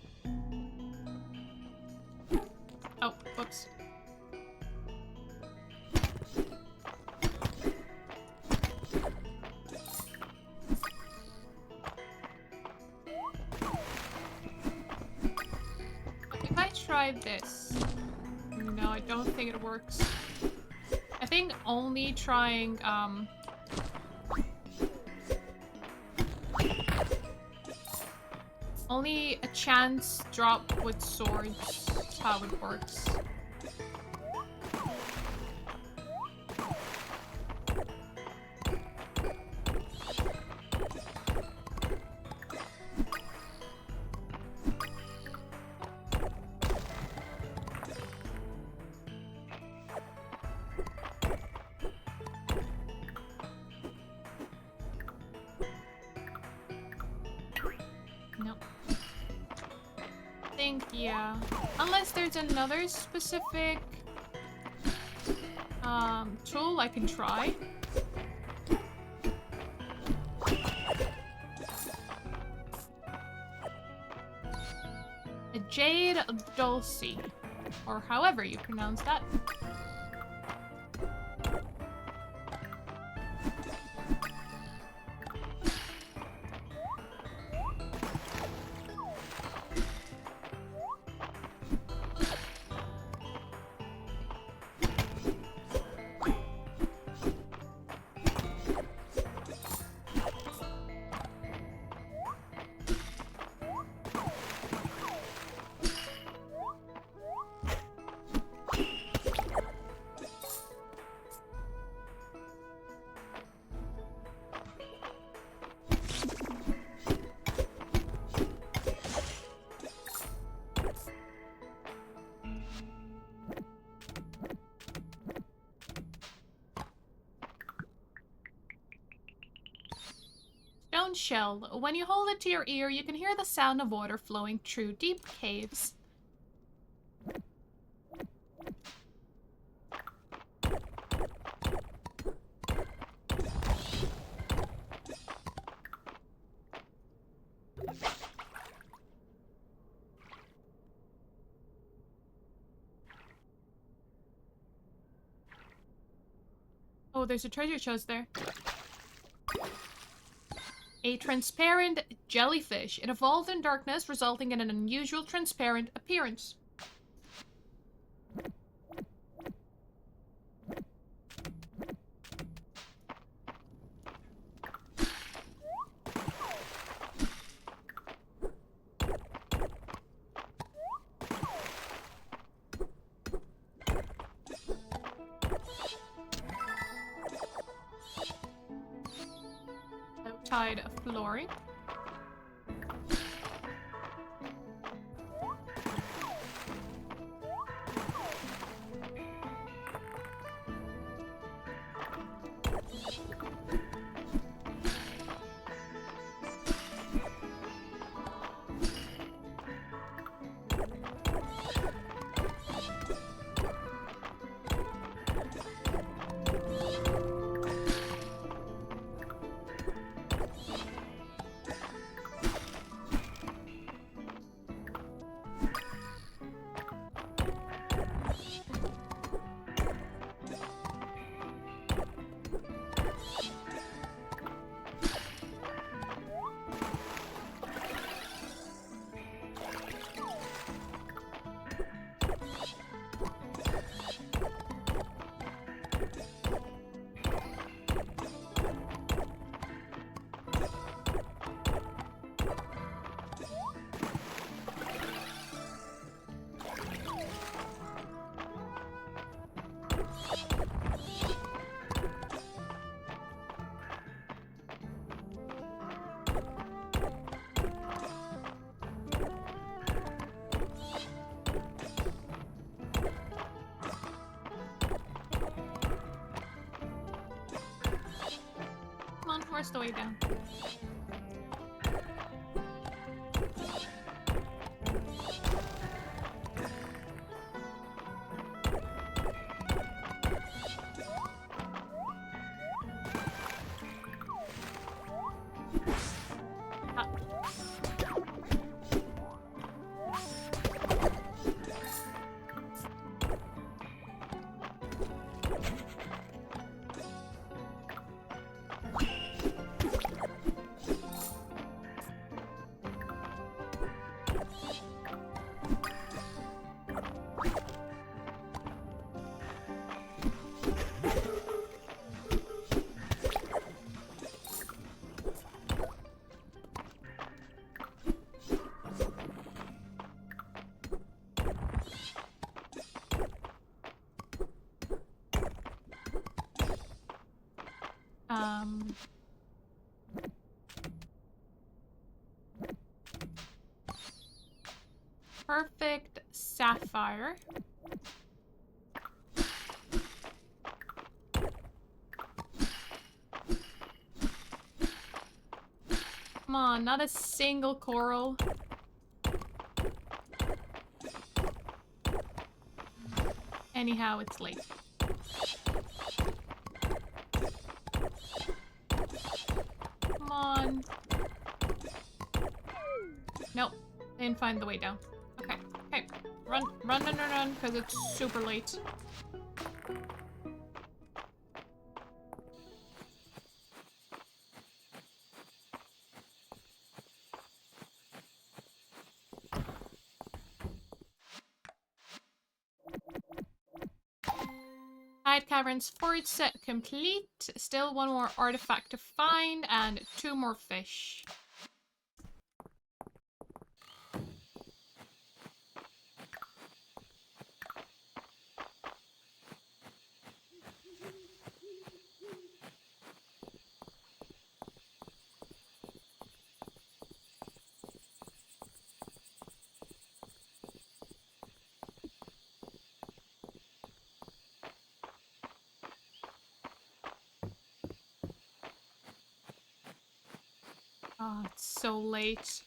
Whoops. If I tried this... No, I don't think it works. I think only trying, only a chance drop with swords is how it works. Yeah, unless there's another specific tool I can try. A Jade Dulce, or however you pronounce that. Shell. When you hold it to your ear, you can hear the sound of water flowing through deep caves. Oh, there's a treasure chest there. A transparent jellyfish. It evolved in darkness, resulting in an unusual transparent appearance. Tide of flooring. Force the way down. Perfect sapphire. Come on, not a single coral. Anyhow, it's late. Come on. Nope. Didn't find the way down. Okay. Okay. Run, run, run, run, run, because it's super late. Hide Caverns forage set complete. Still one more artifact to find and 2 more fish. Oh, it's so late.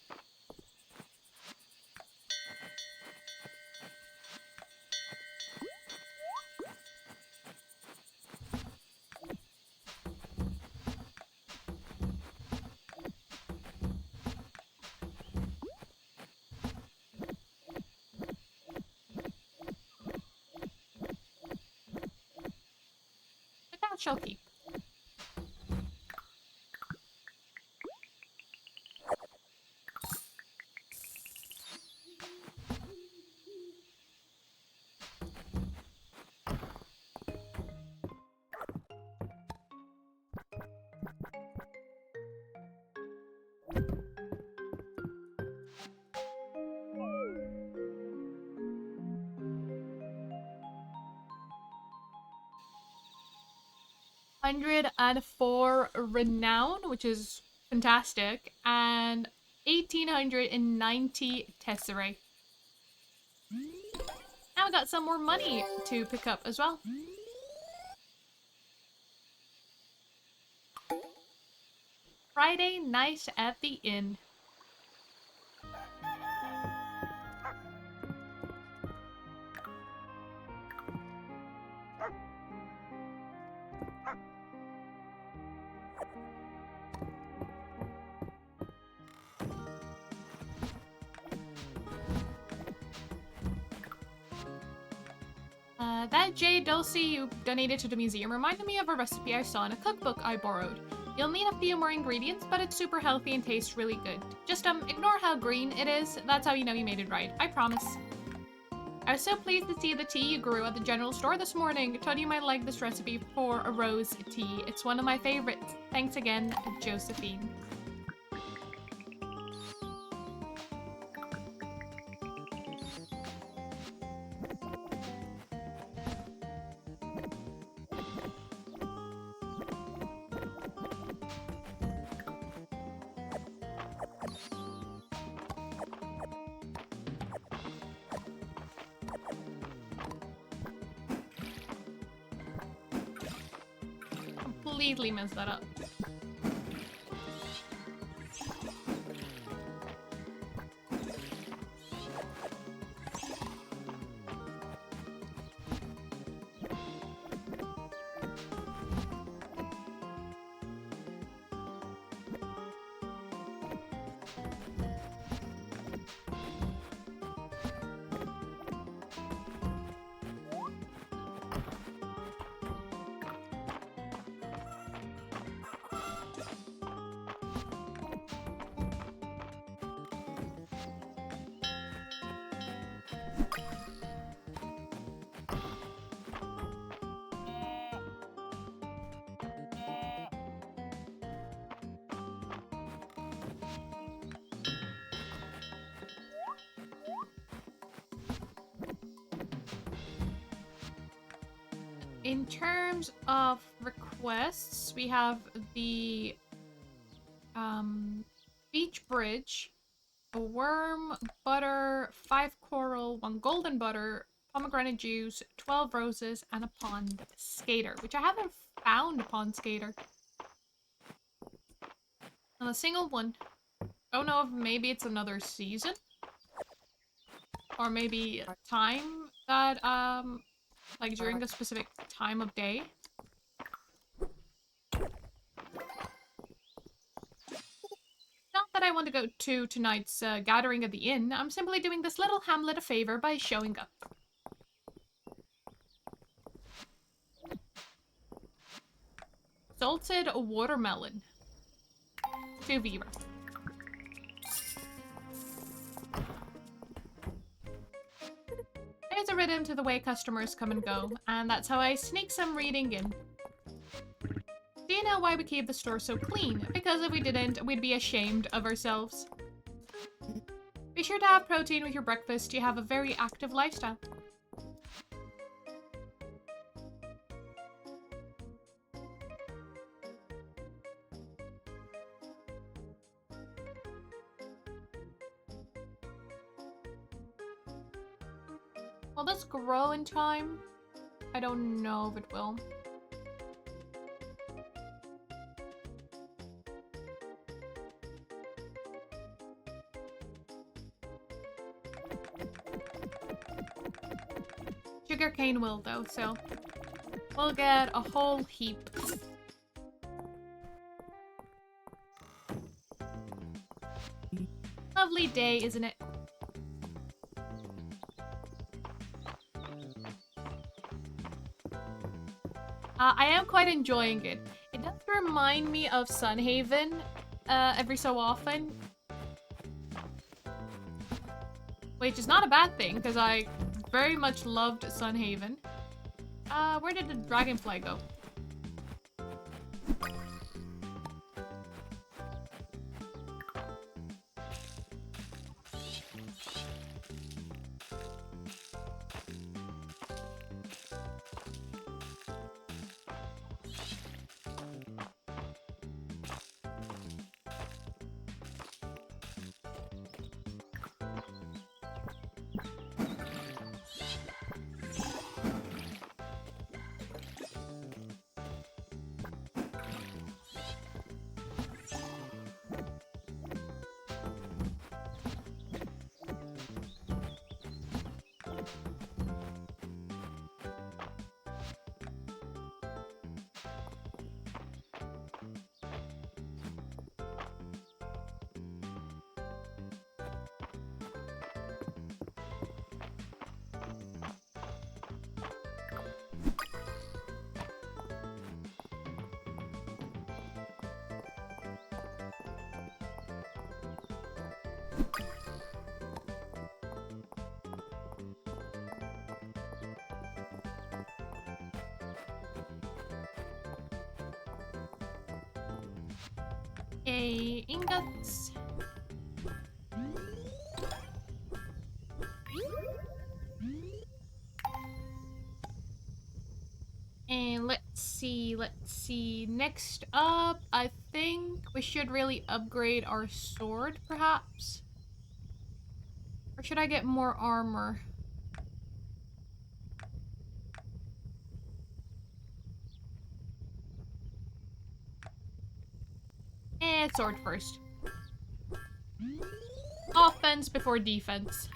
But that shall keep. $104 renown, which is fantastic, and 1,890 tesserae. Now we got some more money to pick up as well. Friday night at the inn. That Jade Dulcie you donated to the museum reminded me of a recipe I saw in a cookbook I borrowed. You'll need a few more ingredients, but it's super healthy and tastes really good. Just ignore how green it is. That's how you know you made it right. I promise. I was so pleased to see the tea you grew at the general store this morning. Thought you might like this recipe for a rose tea. It's one of my favorites. Thanks again, Josephine. Completely messed that up. in terms of requests, we have the beach bridge, a worm, butter, 5 coral, 1 golden butter, pomegranate juice, 12 roses, and a pond skater, which I haven't found a pond skater. And a single one. Don't know if maybe it's another season. Or maybe a time that, like during a specific time of day. Not that I want to go to tonight's gathering at the inn. I'm simply doing this little hamlet a favor by showing up. Salted watermelon. 2 Vira. There's a rhythm to the way customers come and go, and that's how I sneak some reading in. Do you know why we keep the store so clean? Because if we didn't, we'd be ashamed of ourselves. Be sure to have protein with your breakfast. You have a very active lifestyle. Will this grow in time? I don't know if it will. Sugarcane will though, so we'll get a whole heap. Lovely day, isn't it? I am quite enjoying it. It does remind me of Sunhaven every so often. Which is not a bad thing, because I very much loved Sunhaven. Where did the dragonfly go? Ingots. And let's see. Next up, I think we should really upgrade our sword, perhaps? Or should I get more armor? Sword first. Offense before defense.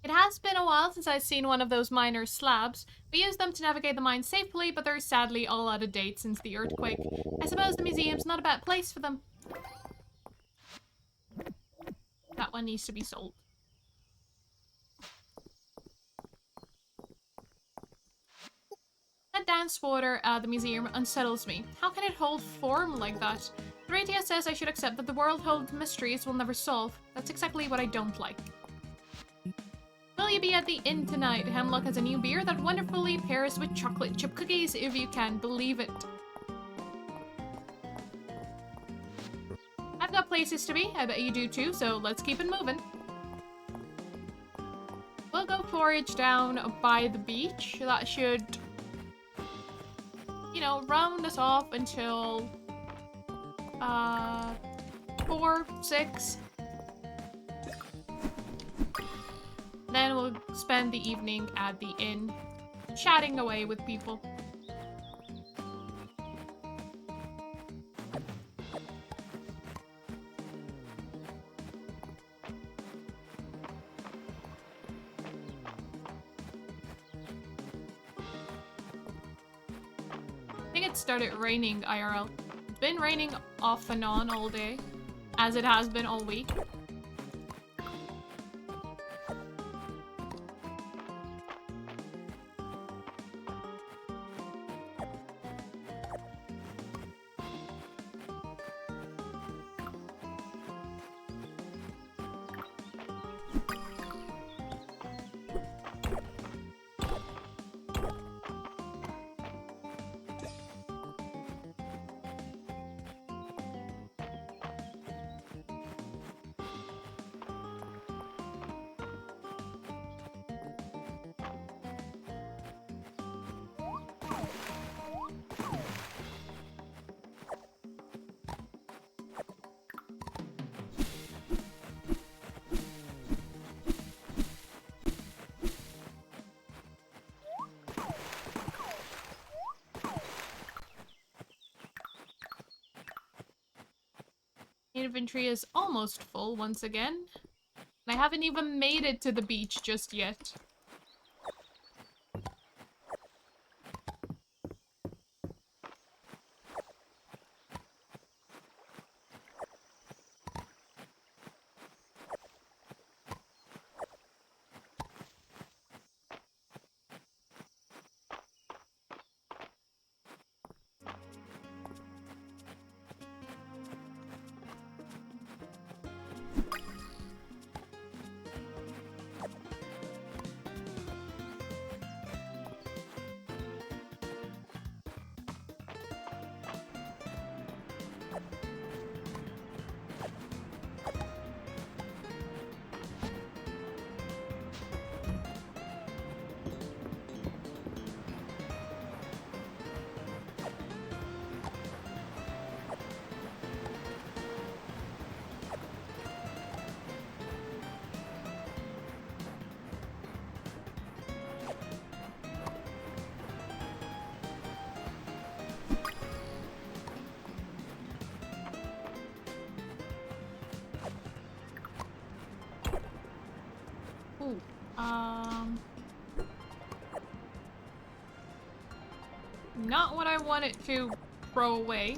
It has been a while since I've seen one of those miner slabs. We use them to navigate the mine safely, but they're sadly all out of date since the earthquake. I suppose the museum's not a bad place for them. That one needs to be sold. That dance water at the museum unsettles me. How can it hold form like that? The radio says I should accept that the world holds mysteries we'll never solve. That's exactly what I don't like. Will you be at the inn tonight? Hemlock has a new beer that wonderfully pairs with chocolate chip cookies, if you can believe it. I've got places to be. I bet you do too, so let's keep it moving. We'll go forage down by the beach. That should, you know, round us off until 4, 6. Then we'll spend the evening at the inn, chatting away with people. I think it started raining IRL. It's been raining off and on all day, as it has been all week. Inventory is almost full once again. I haven't even made it to the beach just yet. Ooh, not what I wanted to throw away.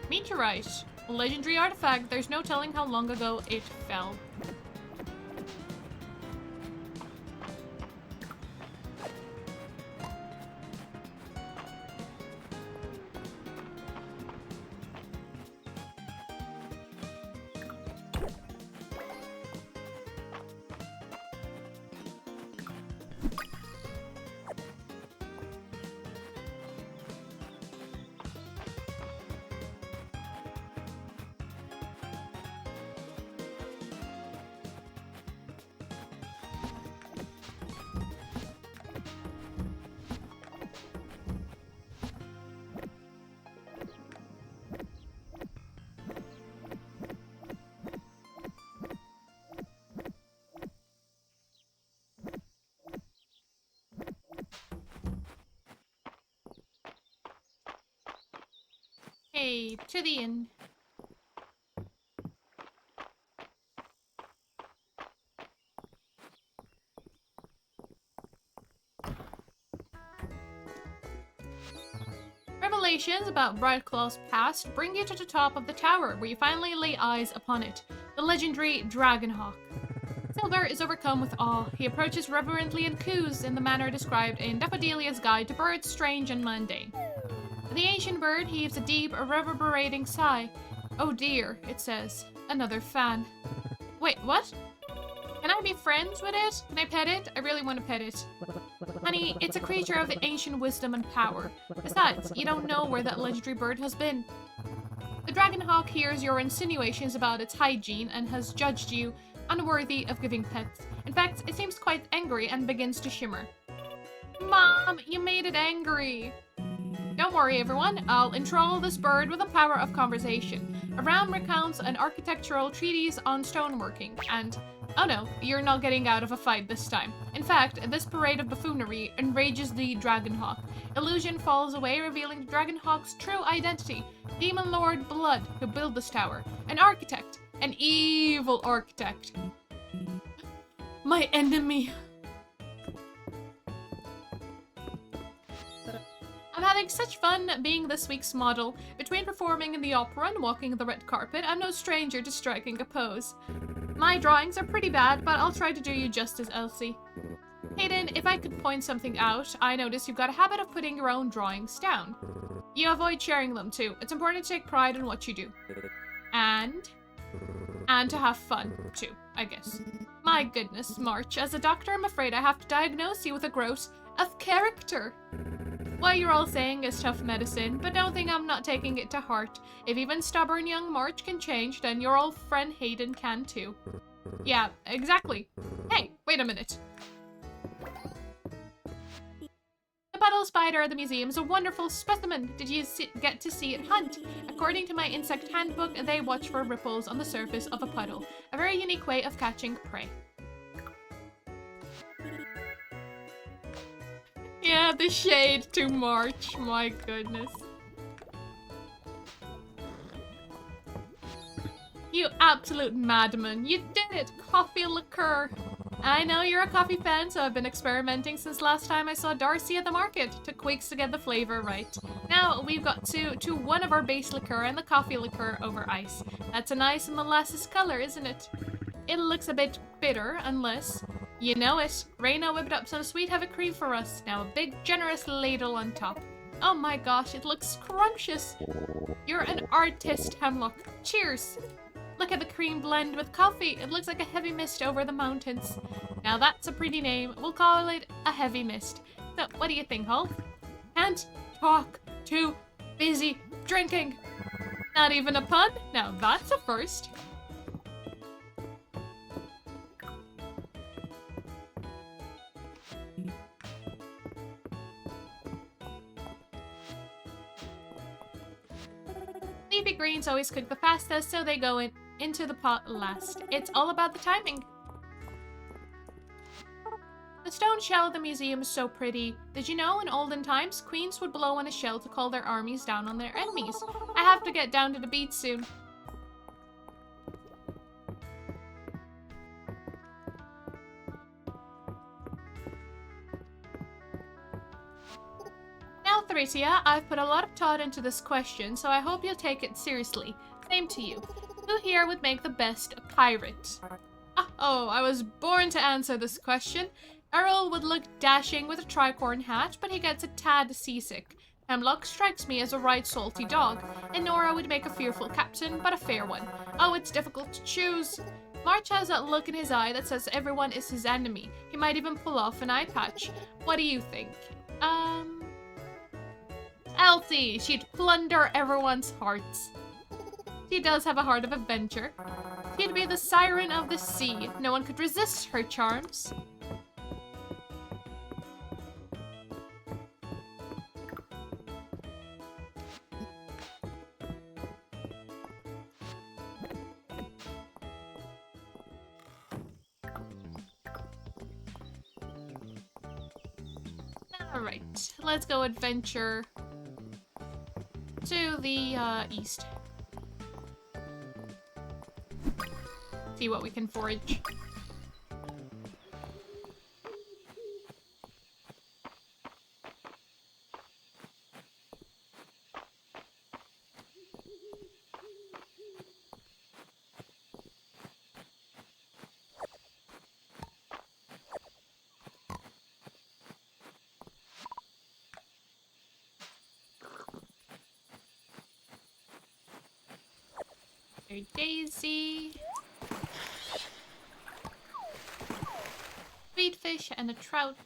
Meteorite. A legendary artifact. There's no telling how long ago it fell. Hey, to the inn. Revelations about Brightclaw's past bring you to the top of the tower, where you finally lay eyes upon it, the legendary Dragonhawk. Silver is overcome with awe. He approaches reverently and coos in the manner described in Daffodilia's Guide to Birds Strange and Mundane. The ancient bird heaves a deep, reverberating sigh. Oh dear, it says. Another fan. Wait, what? Can I be friends with it? Can I pet it? I really want to pet it. Honey, it's a creature of ancient wisdom and power. Besides, you don't know where that legendary bird has been. The dragonhawk hears your insinuations about its hygiene and has judged you unworthy of giving pets. In fact, it seems quite angry and begins to shimmer. Mom, you made it angry. Don't worry, everyone. I'll enthrall this bird with the power of conversation. A ram recounts an architectural treatise on stoneworking, and oh no, you're not getting out of a fight this time. In fact, this parade of buffoonery enrages the Dragonhawk. Illusion falls away, revealing the Dragonhawk's true identity. Demon Lord Blood, who built this tower. An architect. An evil architect. My enemy. I'm having such fun being this week's model. Between performing in the opera and walking the red carpet, I'm no stranger to striking a pose. My drawings are pretty bad, but I'll try to do you justice, Elsie. Hayden, if I could point something out, I notice you've got a habit of putting your own drawings down. You avoid sharing them too. It's important to take pride in what you do. And to have fun too, I guess. My goodness, March, as a doctor, I'm afraid I have to diagnose you with a growth of character. What you're all saying is tough medicine, but don't think I'm not taking it to heart. If even stubborn young March can change, then your old friend Hayden can too. Yeah, exactly. Hey, wait a minute. The puddle spider at the museum is a wonderful specimen. Did you get to see it hunt? According to my insect handbook, they watch for ripples on the surface of a puddle. A very unique way of catching prey. Yeah, the shade to March, my goodness. You absolute madman, you did it! Coffee liqueur! I know you're a coffee fan, so I've been experimenting since last time I saw Darcy at the market. Took weeks to get the flavor right. Now we've got to one of our base liqueur and the coffee liqueur over ice. That's a nice molasses color, isn't it? It looks a bit bitter, unless... You know it. Reina whipped up some sweet heavy cream for us. Now a big, generous ladle on top. Oh my gosh, it looks scrumptious. You're an artist, Hemlock. Cheers. Look at the cream blend with coffee. It looks like a heavy mist over the mountains. Now that's a pretty name. We'll call it a heavy mist. So, what do you think, Hulk? Can't talk. Too busy drinking. Not even a pun? Now that's a first. Leafy greens always cook the fastest, so they go into the pot last. It's all about the timing. The stone shell of the museum is so pretty. Did you know in olden times, queens would blow on a shell to call their armies down on their enemies? I have to get down to the beach soon. Now, Thracia, I've put a lot of thought into this question, so I hope you'll take it seriously. Same to you. Who here would make the best pirate? Oh, I was born to answer this question. Errol would look dashing with a tricorn hat, but he gets a tad seasick. Hemlock strikes me as a right salty dog, and Nora would make a fearful captain, but a fair one. Oh, it's difficult to choose. March has that look in his eye that says everyone is his enemy. He might even pull off an eye patch. What do you think? Elsie, she'd plunder everyone's hearts. She does have a heart of adventure. She'd be the siren of the sea. No one could resist her charms. Alright, let's go adventure to the east. See what we can forage. Daisy, sweet fish, and a trout.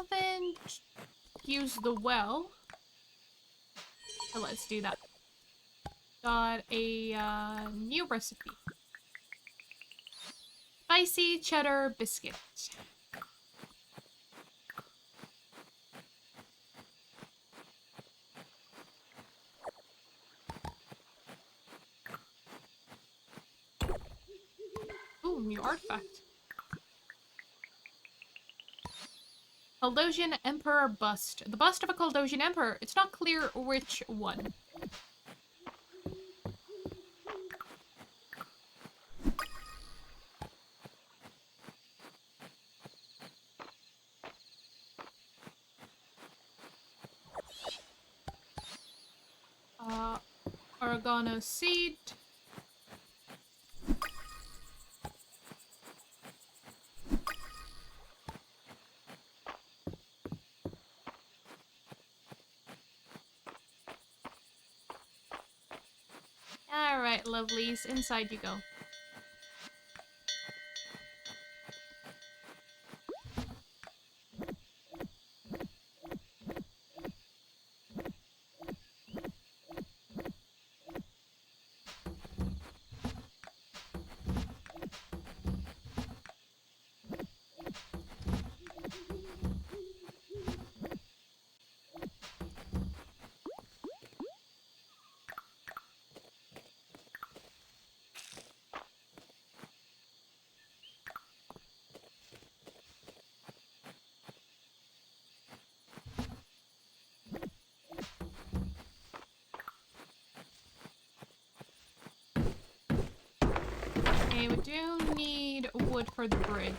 haven't used the well. So let's do that. Got a new recipe. Spicy cheddar biscuit. Ooh, new artifact. Caldosian Emperor bust. The bust of a Caldosian Emperor. It's not clear which one. Oregano seed. Alright, lovelies. Inside you go. Okay, we do need wood for the bridge.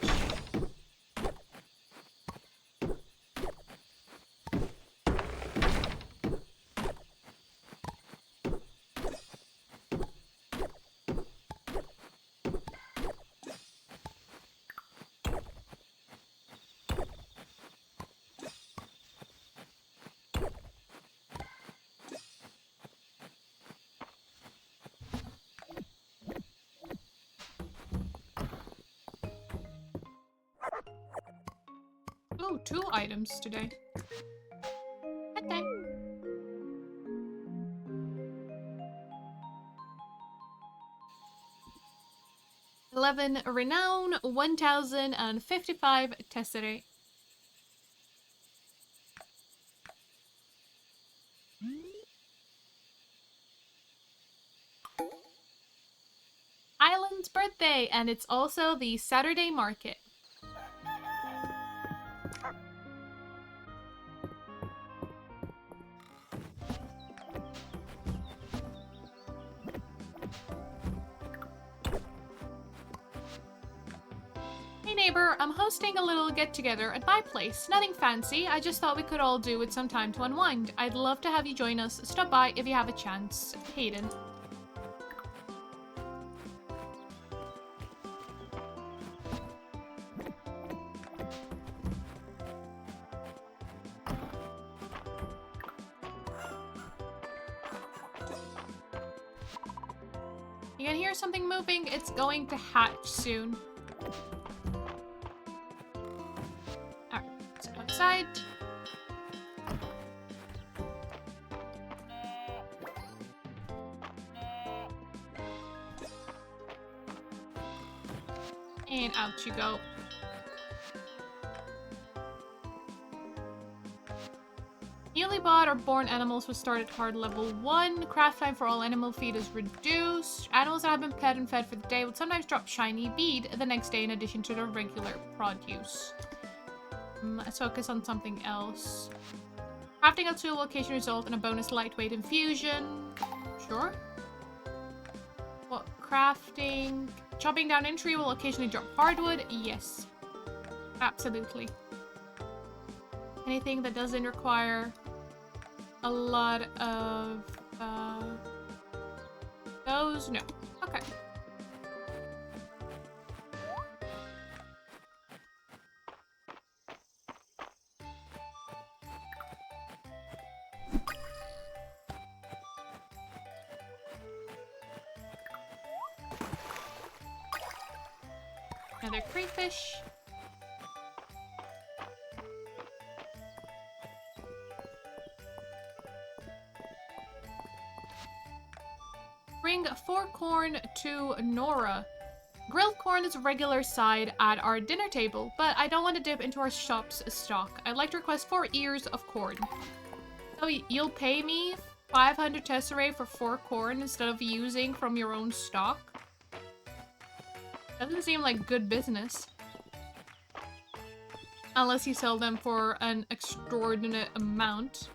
Oh, 2 items today. Okay. $11 renown, 1,055 tesserae. Island's birthday, and it's also the Saturday market. Hey neighbor, I'm hosting a little get-together at my place. Nothing fancy, I just thought we could all do with some time to unwind. I'd love to have you join us. Stop by if you have a chance. Hayden. You can hear something moving? It's going to hatch soon. Alright, let's go outside. And out you go. Newly bought or born animals will start at hard level 1. Craft time for all animal feed is reduced. Animals that have been pet and fed for the day will sometimes drop shiny bead the next day in addition to their regular produce. Let's focus on something else. Crafting a tool will occasionally result in a bonus lightweight infusion. Sure. What? Crafting... Chopping down a tree will occasionally drop hardwood. Yes. Absolutely. Anything that doesn't require a lot of those? No. Okay. Another crayfish. Bring 4 corn to Nora. Grilled corn is a regular side at our dinner table, but I don't want to dip into our shop's stock. I'd like to request 4 ears of corn. So you'll pay me 500 tesserae for 4 corn instead of using from your own stock? Doesn't seem like good business. Unless you sell them for an extraordinary amount.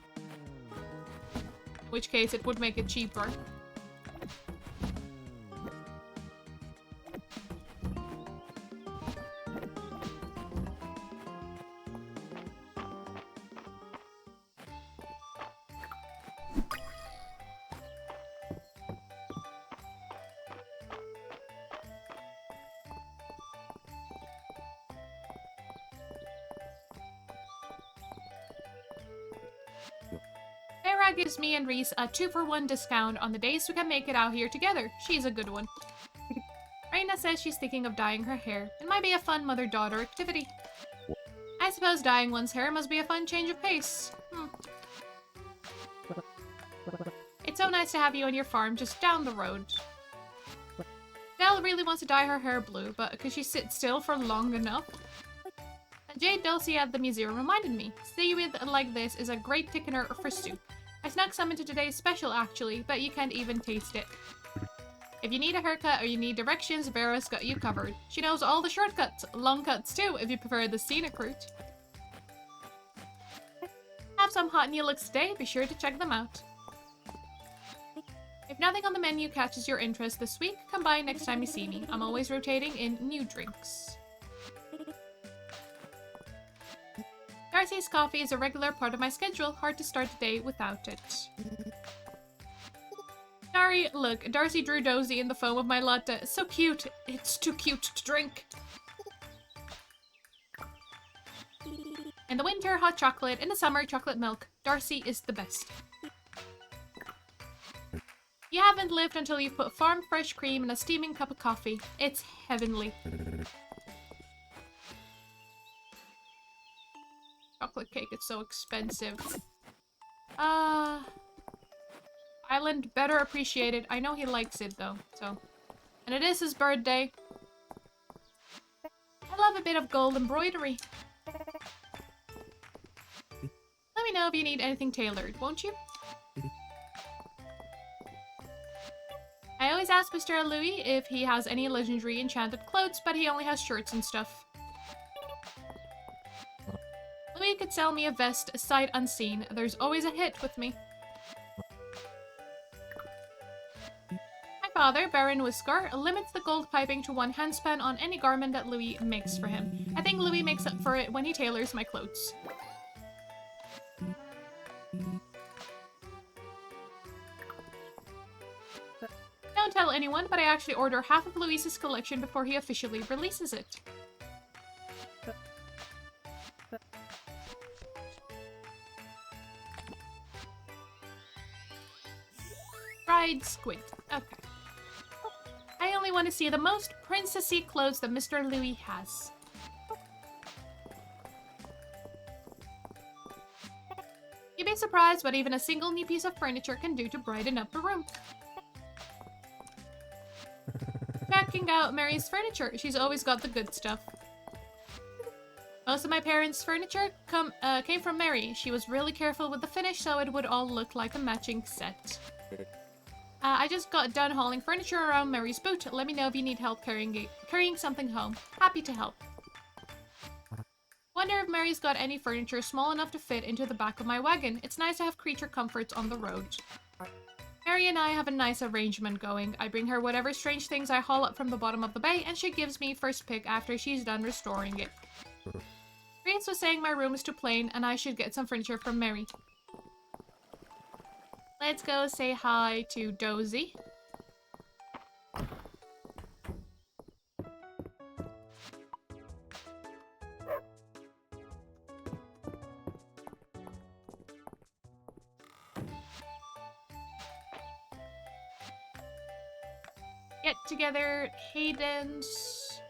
In which case it would make it cheaper. Gives me and Reese a 2-for-1 discount on the days we can make it out here together. She's a good one. Reina says she's thinking of dyeing her hair. It might be a fun mother-daughter activity. I suppose dyeing one's hair must be a fun change of pace. It's so nice to have you on your farm just down the road. Belle really wants to dye her hair blue, but could she sit still for long enough? Jade Dulcie at the museum reminded me. Seaweed like this is a great thickener for soup. I snuck some into today's special actually, but you can't even taste it. If you need a haircut or you need directions, Vera's got you covered. She knows all the shortcuts, long cuts too, if you prefer the scenic route. Have some hot new looks today, be sure to check them out. If nothing on the menu catches your interest this week, come by next time you see me. I'm always rotating in new drinks. Darcy's coffee is a regular part of my schedule. Hard to start the day without it. Sorry, look, Darcy drew Dozy in the foam of my latte. So cute. It's too cute to drink. In the winter, hot chocolate. In the summer, chocolate milk. Darcy is the best. You haven't lived until you've put farm fresh cream in a steaming cup of coffee. It's heavenly. Chocolate cake is so expensive. Island better appreciated. I know he likes it though, so. And it is his birthday. I love a bit of gold embroidery. Let me know if you need anything tailored, won't you? I always ask Mr. Louis if he has any legendary enchanted clothes, but he only has shirts and stuff. Louis could sell me a vest sight unseen. There's always a hit with me. My father, Baron Whisker, limits the gold piping to 1 handspan on any garment that Louis makes for him. I think Louis makes up for it when he tailors my clothes. Don't tell anyone, but I actually order half of Louis's collection before he officially releases it. Fried squid. Okay. I only want to see the most princessy clothes that Mr. Louis has. You'd be surprised what even a single new piece of furniture can do to brighten up a room. Checking out Mary's furniture. She's always got the good stuff. Most of my parents' furniture came from Mary. She was really careful with the finish so it would all look like a matching set. I just got done hauling furniture around Mary's boot. Let me know if you need help carrying something home. Happy to help. Wonder if Mary's got any furniture small enough to fit into the back of my wagon. It's nice to have creature comforts on the road. Mary and I have a nice arrangement going. I bring her whatever strange things I haul up from the bottom of the bay, and she gives me first pick after she's done restoring it. Reese was saying my room is too plain, and I should get some furniture from Mary. Let's go say hi to Dozy. Get together, Hayden's.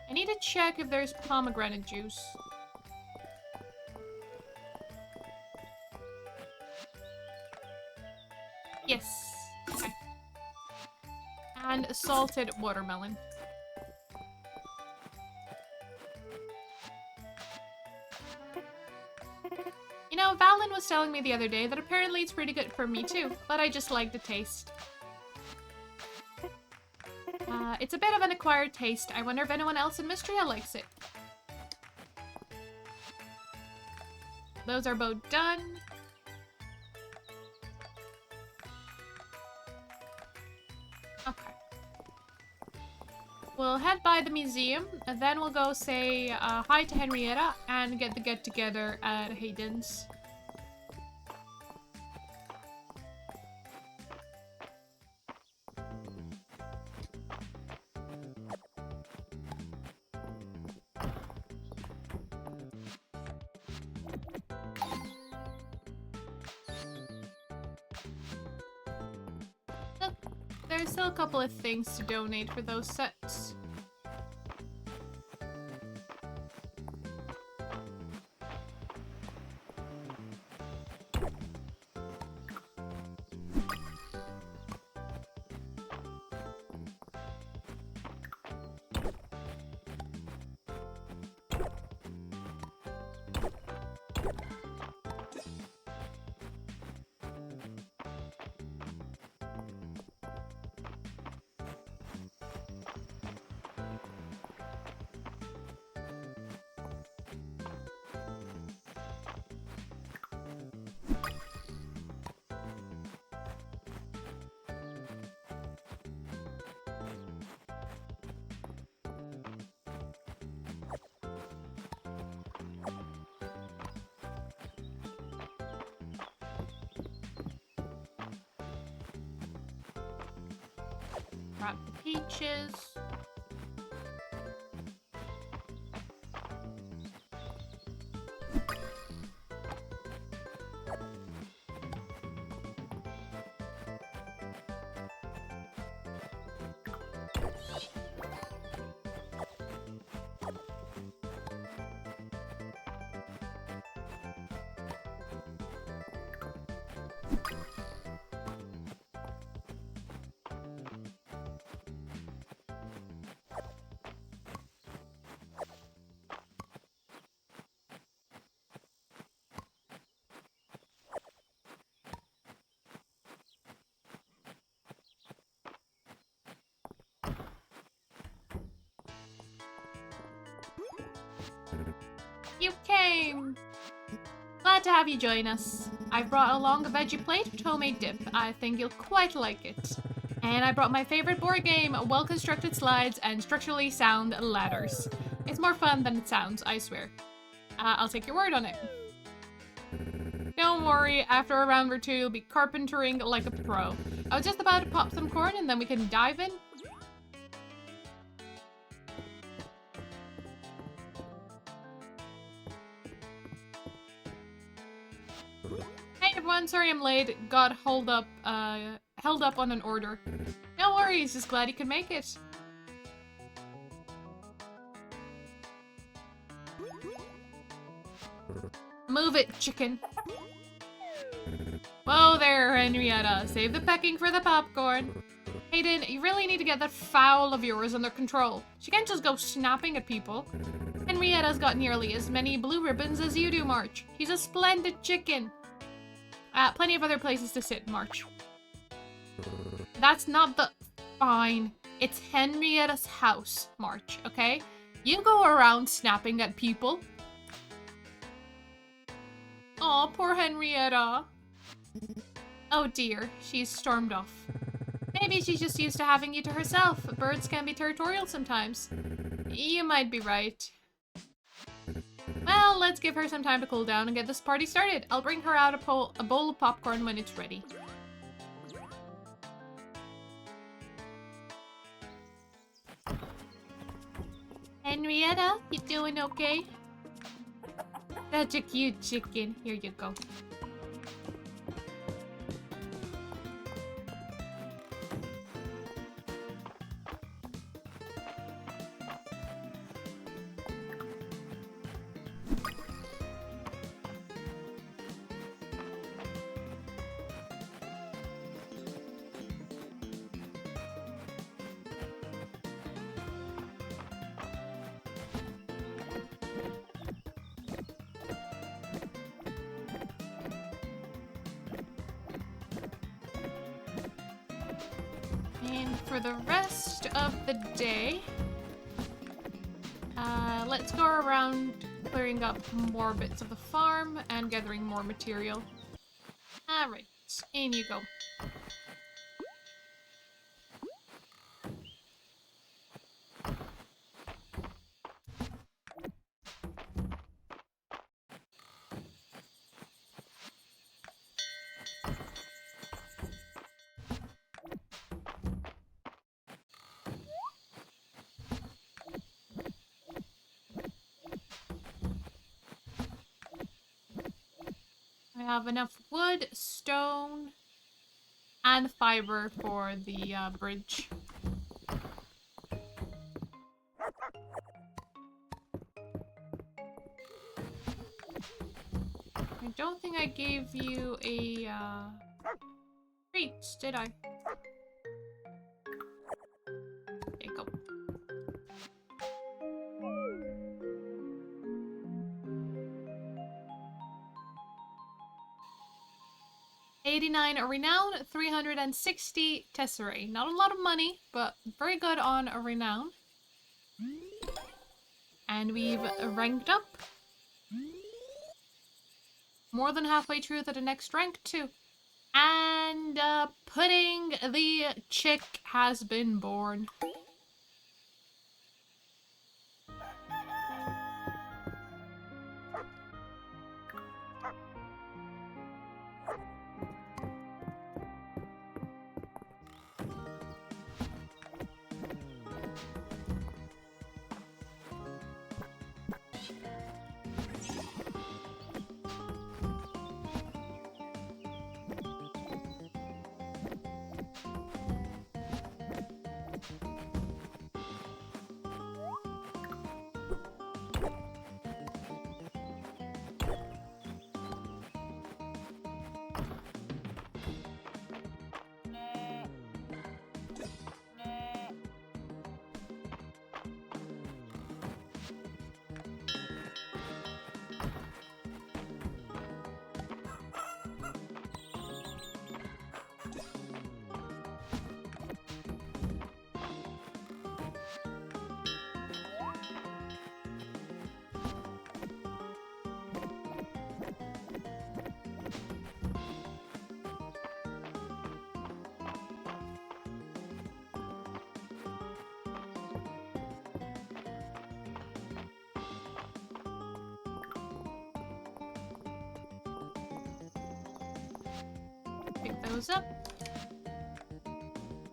I need to check if there's pomegranate juice. Yes. Okay. And salted watermelon. You know, Valen was telling me the other day that apparently it's pretty good for me too, but I just like the taste. It's a bit of an acquired taste. I wonder if anyone else in Mistria likes it. Those are both done. Okay. We'll head by the museum, and then we'll go say hi to Henrietta and get the get-together at Hayden's. There's still a couple of things to donate for those sets. Grab the peaches. You came! Glad to have you join us. I've brought along a veggie plate with homemade dip. I think you'll quite like it. And I brought my favorite board game, well-constructed slides and structurally sound ladders. It's more fun than it sounds, I swear. I'll take your word on it. Don't worry, after a round or two, you'll be carpentering like a pro. I was just about to pop some corn and then we can dive in. Hey everyone, sorry I'm late. Got held up on an order. No worries, just glad you could make it. Move it, chicken. Whoa there, Henrietta. Save the pecking for the popcorn. Hayden, you really need to get that fowl of yours under control. She can't just go snapping at people. Henrietta's got nearly as many blue ribbons as you do, March. She's a splendid chicken. Plenty of other places to sit, March. That's not the... Fine. It's Henrietta's house, March, okay? You go around snapping at people. Aw, poor Henrietta. Oh dear, she's stormed off. Maybe she's just used to having you to herself. Birds can be territorial sometimes. You might be right. Well, let's give her some time to cool down and get this party started. I'll bring her out a bowl of popcorn when it's ready. Henrietta, you doing okay? Such a cute chicken. Here you go. And for the rest of the day, let's go around clearing up more bits of the farm and gathering more material. Alright, in you go. I have enough wood, stone, and fiber for the bridge. I don't think I gave you a treat, did I? There you go. $89 a renown, 360 tesserae. Not a lot of money, but very good on a renown. And we've ranked up. More than halfway through to the next rank, too. And Pudding the chick has been born. Pick those up.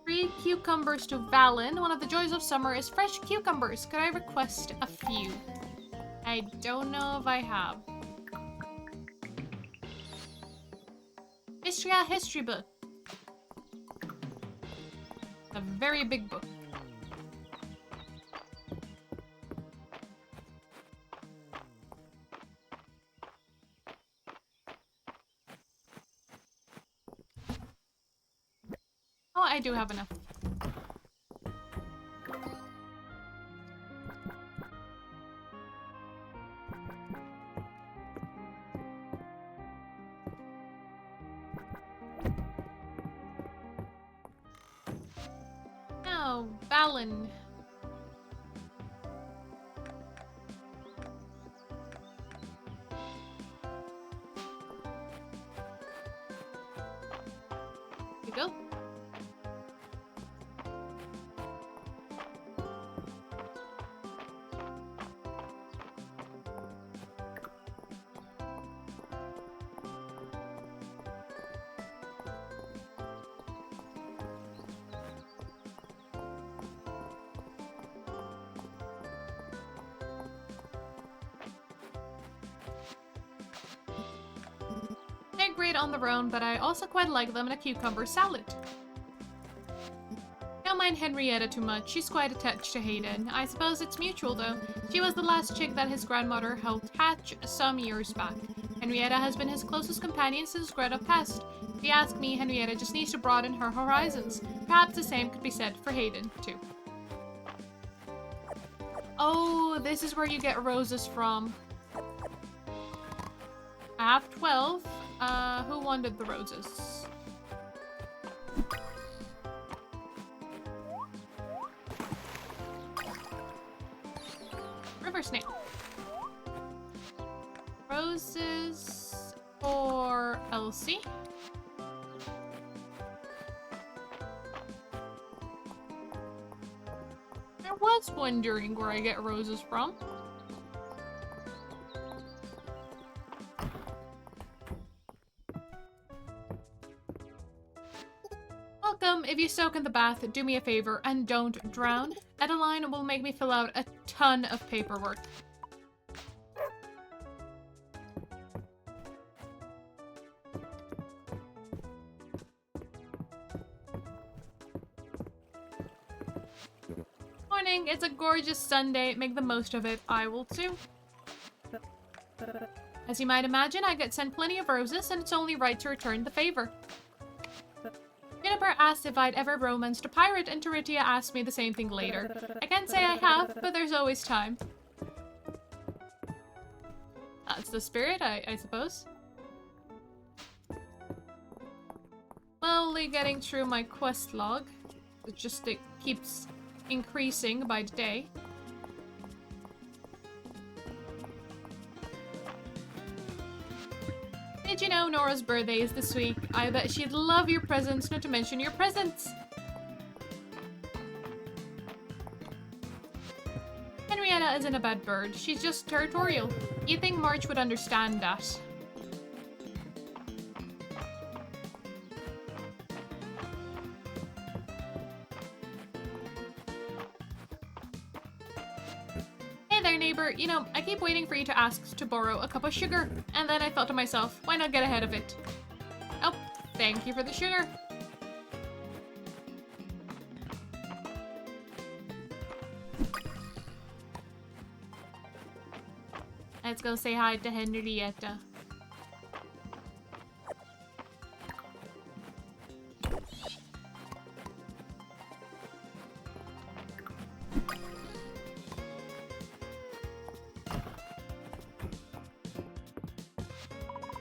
3 cucumbers to Valen. One of the joys of summer is fresh cucumbers. Could I request a few? I don't know if I have. Mistria history book. A very big book. Oh, I do have enough. Now, Valen. Here you go. They're great on their own, but I also quite like them in a cucumber salad. Don't mind Henrietta too much, she's quite attached to Hayden. I suppose it's mutual though. She was the last chick that his grandmother helped hatch some years back. Henrietta has been his closest companion since Greta passed. If you ask me, Henrietta just needs to broaden her horizons. Perhaps the same could be said for Hayden, too. Oh, this is where you get roses from. I have 12. Who wanted the roses? or snail? Roses for Elsie. I was wondering where I get roses from. Welcome. If you soak in the bath, do me a favor and don't drown. Adeline will make me fill out a ton of paperwork. Morning. It's a gorgeous Sunday. Make the most of it. I will too. As you might imagine, I get sent plenty of roses, and it's only right to return the favor. Juniper asked if I'd ever romanced a pirate, and Toritia asked me the same thing later. I can't say I have, but there's always time. That's the spirit, I suppose. Slowly getting through my quest log. It keeps increasing by the day. Did you know Nora's birthday is this week? I bet she'd love your presents, not to mention your presents. Henrietta isn't a bad bird. She's just territorial. You think March would understand that? Neighbor, you know, I keep waiting for you to ask to borrow a cup of sugar, and then I thought to myself, why not get ahead of it? Oh, thank you for the sugar. Let's go say hi to Henrietta.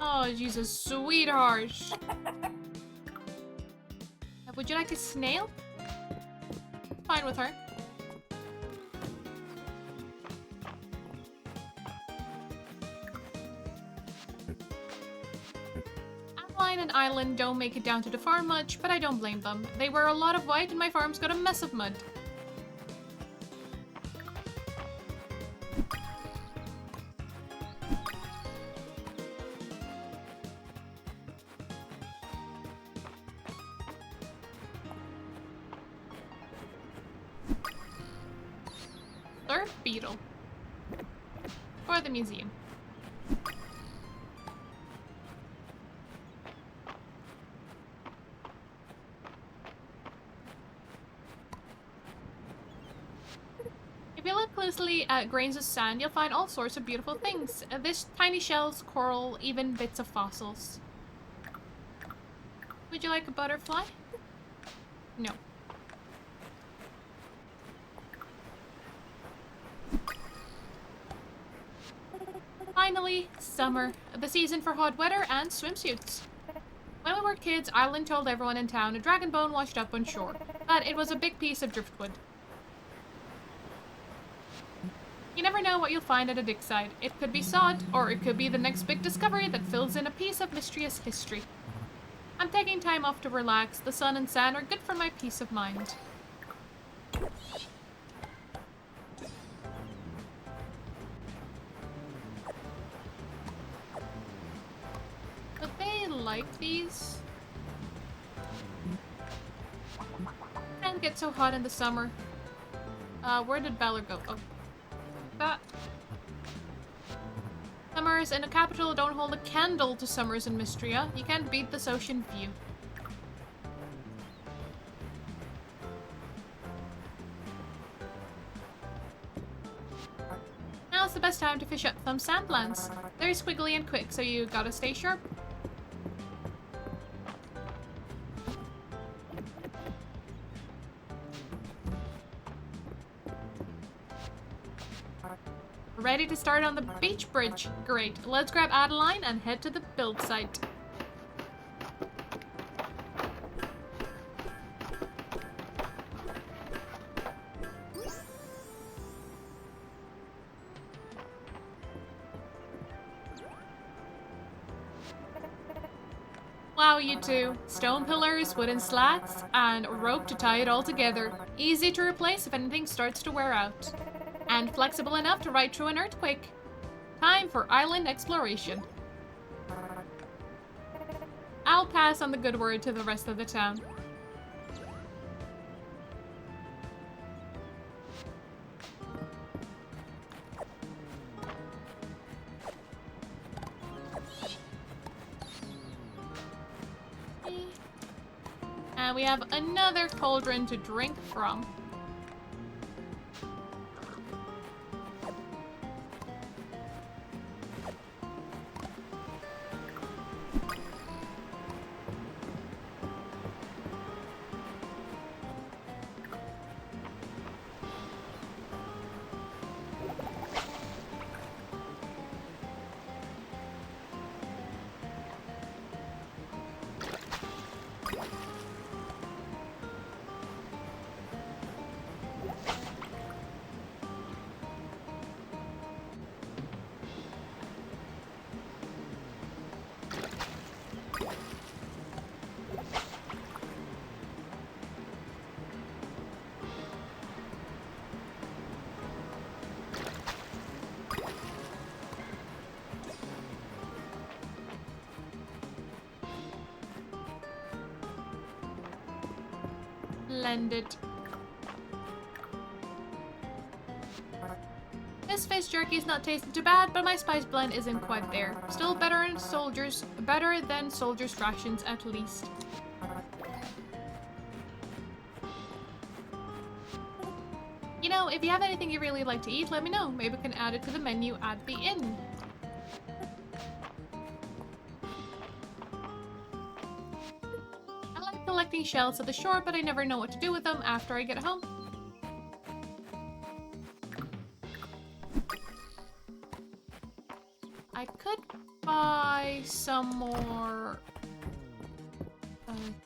Oh, she's a sweetheart. Would you like a snail? Fine with her. Adeline and Island don't make it down to the farm much, but I don't blame them. They wear a lot of white and my farm's got a mess of mud. Beetle. Or the museum. If you look closely at grains of sand, you'll find all sorts of beautiful things. This tiny shells, coral, even bits of fossils. Would you like a butterfly? No. Finally, summer. The season for hot weather and swimsuits. When we were kids, Ireland told everyone in town a dragon bone washed up on shore, but it was a big piece of driftwood. You never know what you'll find at a dig site. It could be sod, or it could be the next big discovery that fills in a piece of Mistria's history. I'm taking time off to relax. The sun and sand are good for my peace of mind. Would they like these? Can't get so hot in the summer. Where did Valor go? Oh. That. Summers in the capital don't hold a candle to summers in Mistria. You can't beat this ocean view. Now's the best time to fish up some sandlands. They're squiggly and quick, so you gotta stay sharp. Ready to start on the beach bridge? Great. Let's grab Adeline and head to the build site. Wow, you two. Stone pillars, wooden slats, and rope to tie it all together. Easy to replace if anything starts to wear out. And flexible enough to ride through an earthquake. Time for island exploration. I'll pass on the good word to the rest of the town. And we have another cauldron to drink from. Blend it. This fish jerky is not tasting too bad, but my spice blend isn't quite there. Still better than soldiers' rations at least. You know, if you have anything you really like to eat, let me know. Maybe we can add it to the menu at the inn. I like collecting shells at the shore, but I never know what to do with them after I get home. I could buy some more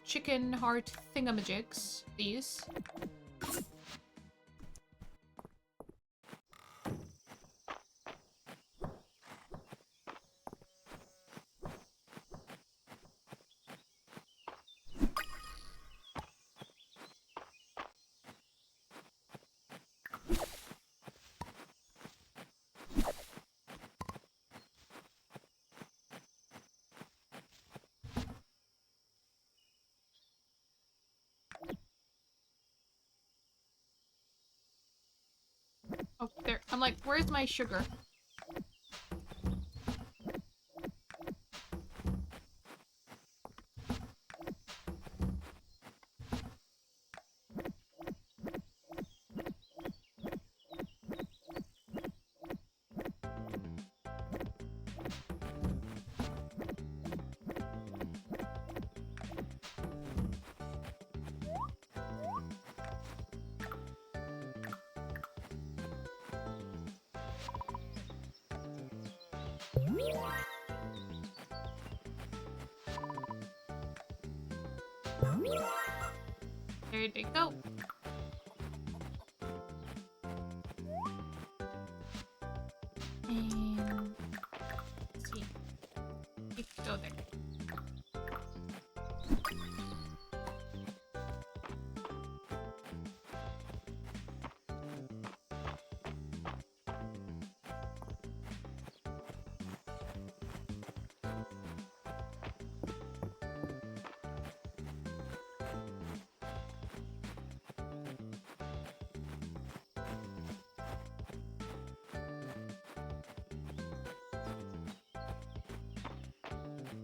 chicken heart thingamajigs. These. Oh, there. I'm like, where's my sugar? There they go. And let's see. It could go there.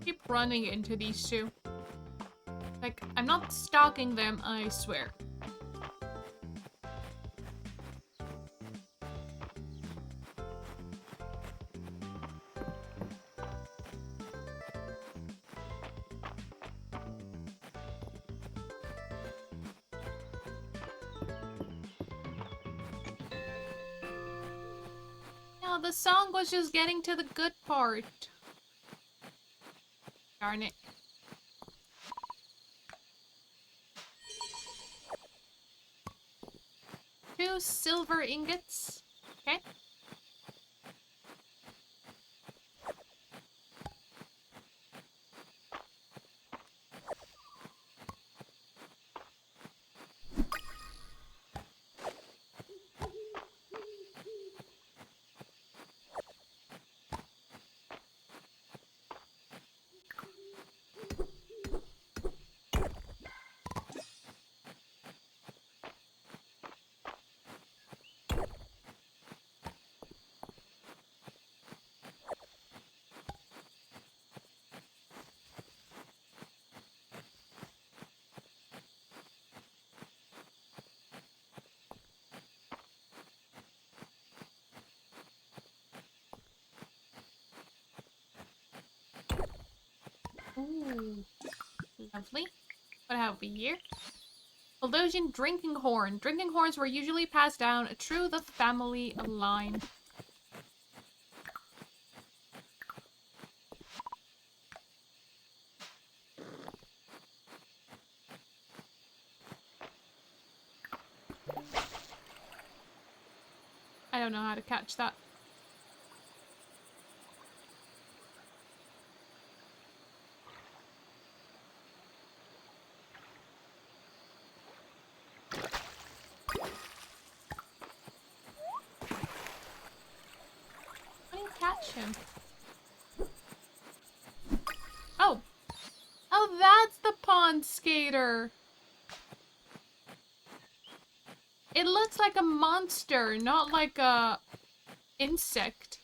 Keep running into these two. Like, I'm not stalking them, I swear. No, the song was just getting to the good part. Darn it. Two silver ingots. Okay. Lovely. What have we here? Baldosian drinking horn. Drinking horns were usually passed down through the family line. I don't know how to catch that. How do you catch him? Oh! Oh, that's the pond skater! It looks like a monster, not like a insect.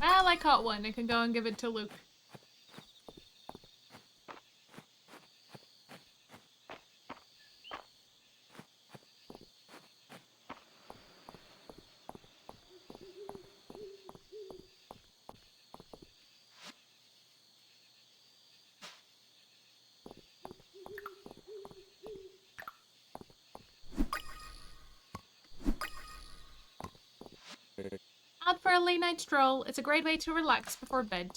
Well, I caught one. I can go and give it to Luke. Out for a late night stroll. It's a great way to relax before bed.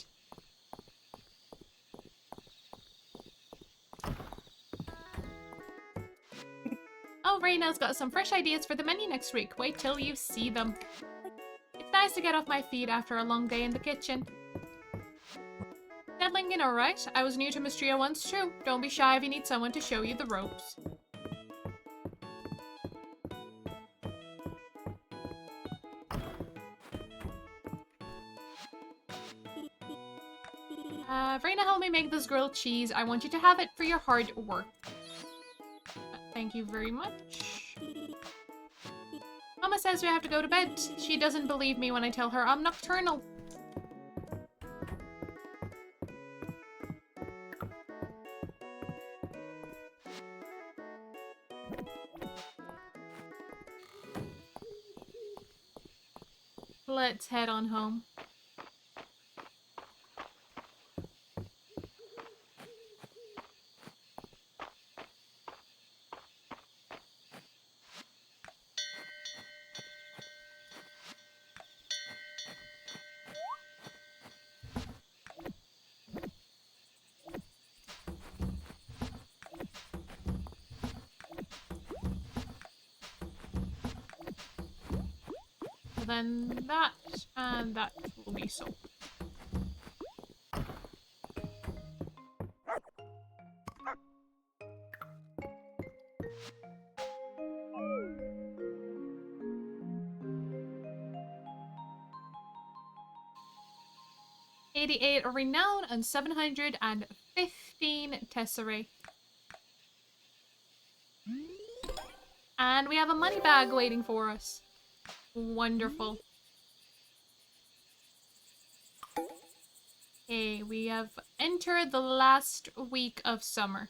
Oh, Raina's got some fresh ideas for the menu next week. Wait till you see them. It's nice to get off my feet after a long day in the kitchen. Settling in alright? I was new to Mistria once too. Don't be shy if you need someone to show you the ropes. Raina helped me make this grilled cheese. I want you to have it for your hard work. Thank you very much. Mama says we have to go to bed. She doesn't believe me when I tell her I'm nocturnal. Let's head on home. Then that and that will be sold. $88 renown and 715 tesserae. And we have a money bag waiting for us. Wonderful. Okay, we have entered the last week of summer.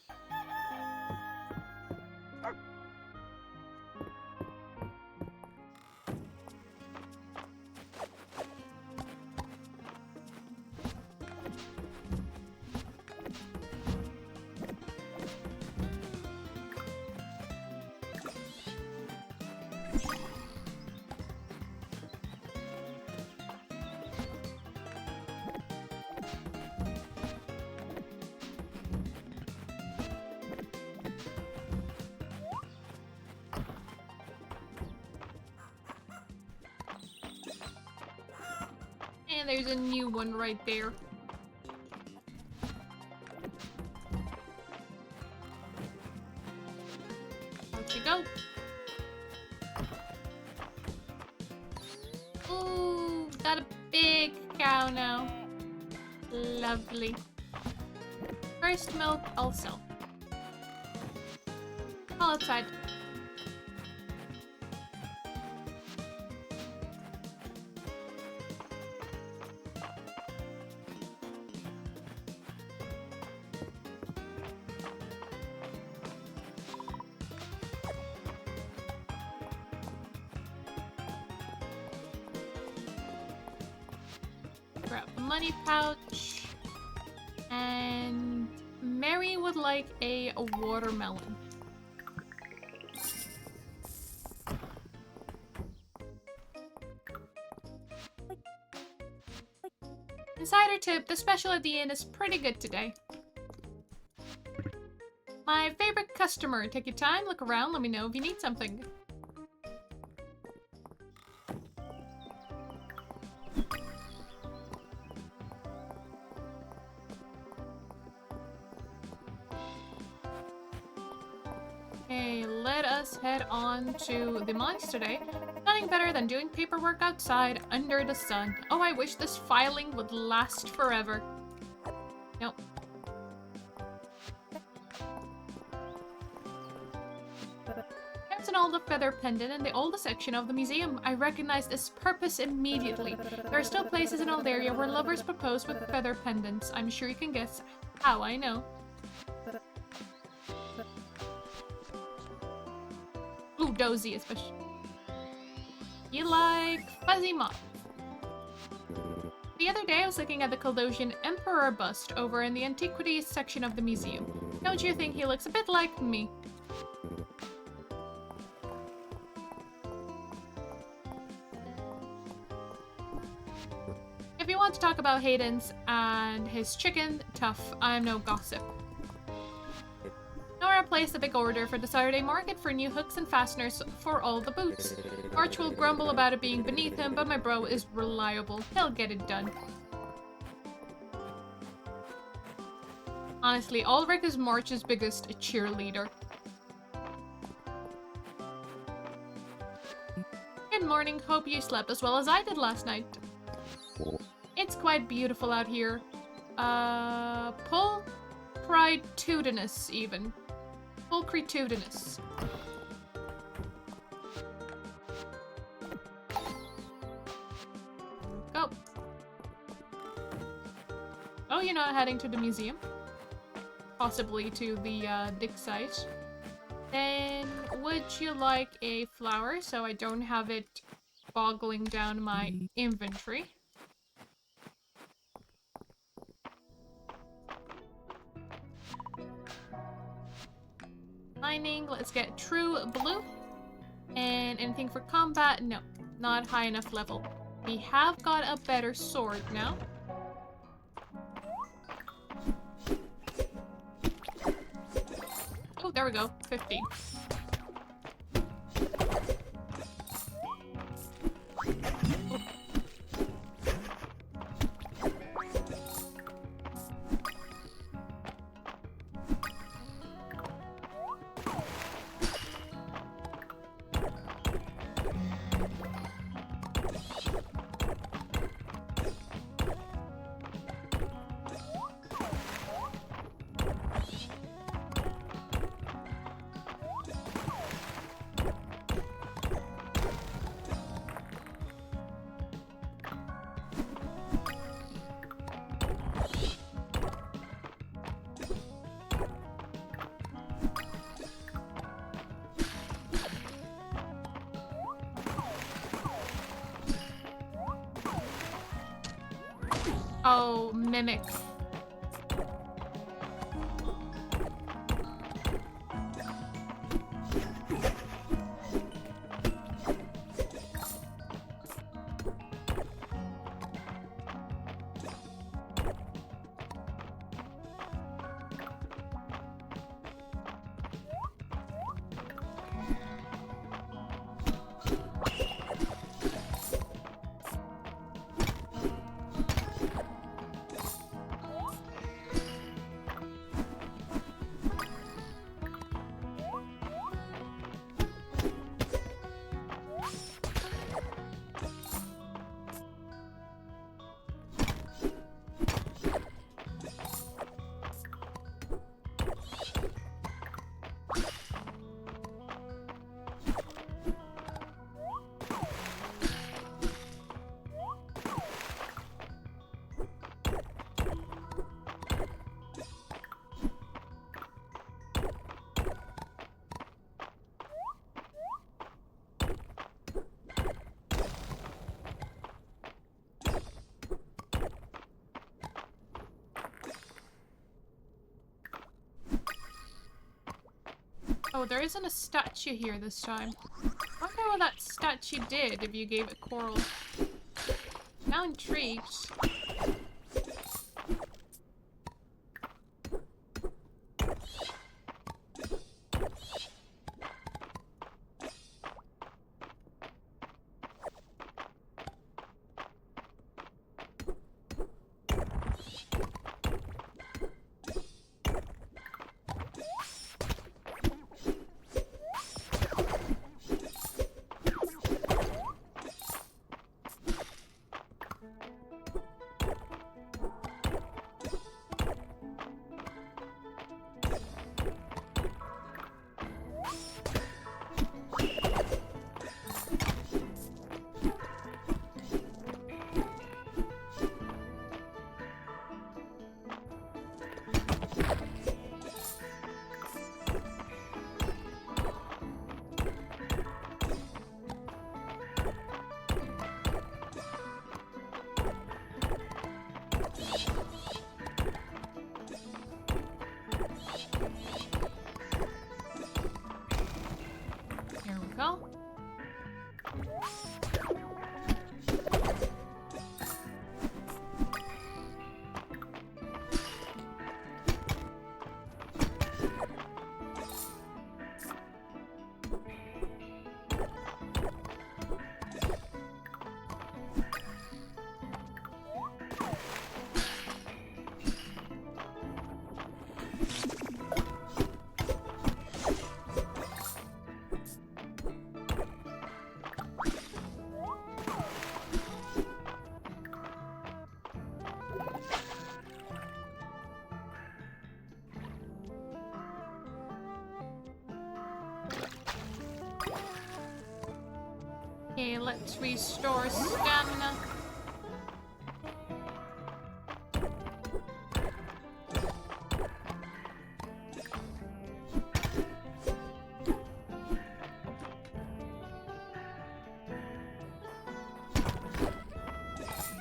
And there's a new one right there. Out you go. Ooh, got a big cow now. Lovely. First milk also. All outside. money pouch. And Mary would like a watermelon. Insider tip, the special at the inn is pretty good today. My favorite customer. Take your time, look around, let me know if you need something. Okay, let us head on to the mines today. Nothing better than doing paperwork outside under the sun. Oh, I wish this filing would last forever. Nope. There's an old feather pendant in the oldest section of the museum. I recognized its purpose immediately. There are still places in Alderia where lovers propose with feather pendants. I'm sure you can guess how I know. Ooh, dozy especially. You like fuzzy moth. The other day I was looking at the Caldosian Emperor bust over in the antiquities section of the museum. Don't you think he looks a bit like me? If you want to talk about Hayden's and his chicken, tough. I'm no gossip. Nora placed a big order for the Saturday market for new hooks and fasteners for all the boots. Arch will grumble about it being beneath him, but my bro is reliable. He'll get it done. Honestly, Ulrich is March's biggest cheerleader. Good morning, hope you slept as well as I did last night. It's quite beautiful out here. Pulchritudinous even. Pulchritudinous. Go. Oh, you're not heading to the museum? Possibly to the dig site. Then, would you like a flower so I don't have it boggling down my inventory? Mining, let's get true blue. And anything for combat? No, not high enough level. We have got a better sword now. Oh, there we go, 15. Oh, mimic. Oh, there isn't a statue here this time. I wonder what that statue did if you gave it coral. Now intrigued. Here we go. Okay, let's restore stamina.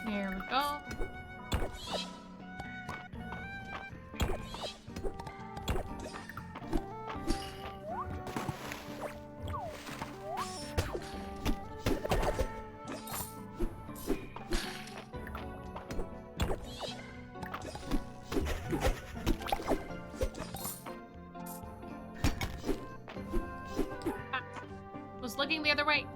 There we go. Was looking the other way.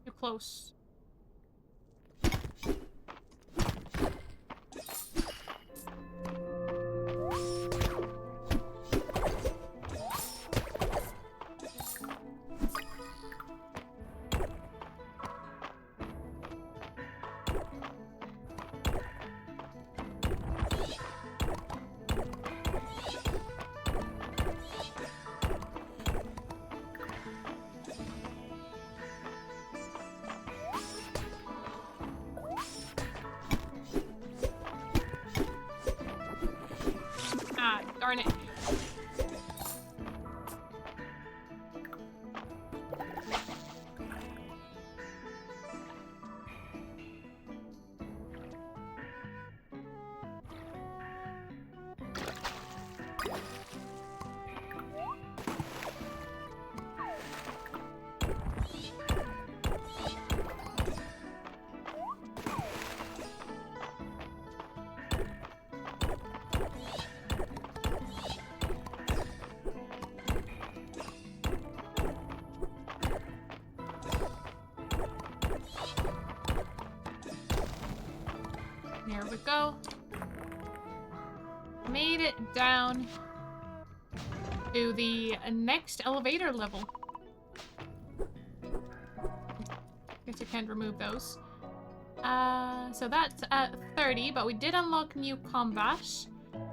Too close. Ah, darn it. There we go. made it down to the next elevator level. Guess I can't remove those. So that's at 30, but we did unlock new combat.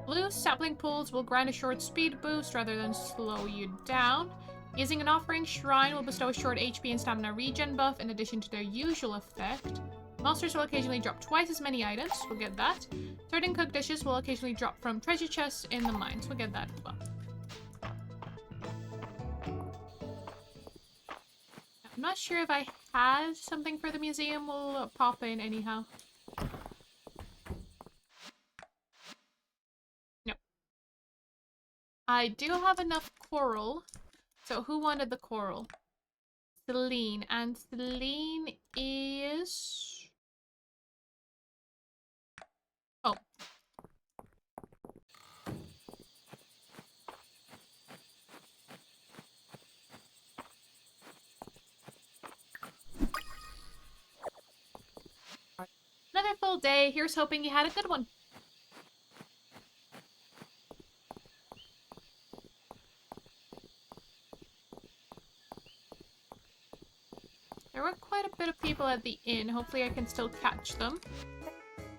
Blue sapling pulls will grant a short speed boost rather than slow you down. Using an offering shrine will bestow a short HP and stamina regen buff in addition to their usual effect. Monsters will occasionally drop twice as many items. We'll get that. Certain cooked dishes will occasionally drop from treasure chests in the mines. We'll get that as well. I'm not sure if I had something for the museum. We'll pop in anyhow. No. I do have enough coral. So who wanted the coral? Celine. And Celine is... Oh. Another full day. Here's hoping you had a good one. There were quite a bit of people at the inn. Hopefully I can still catch them.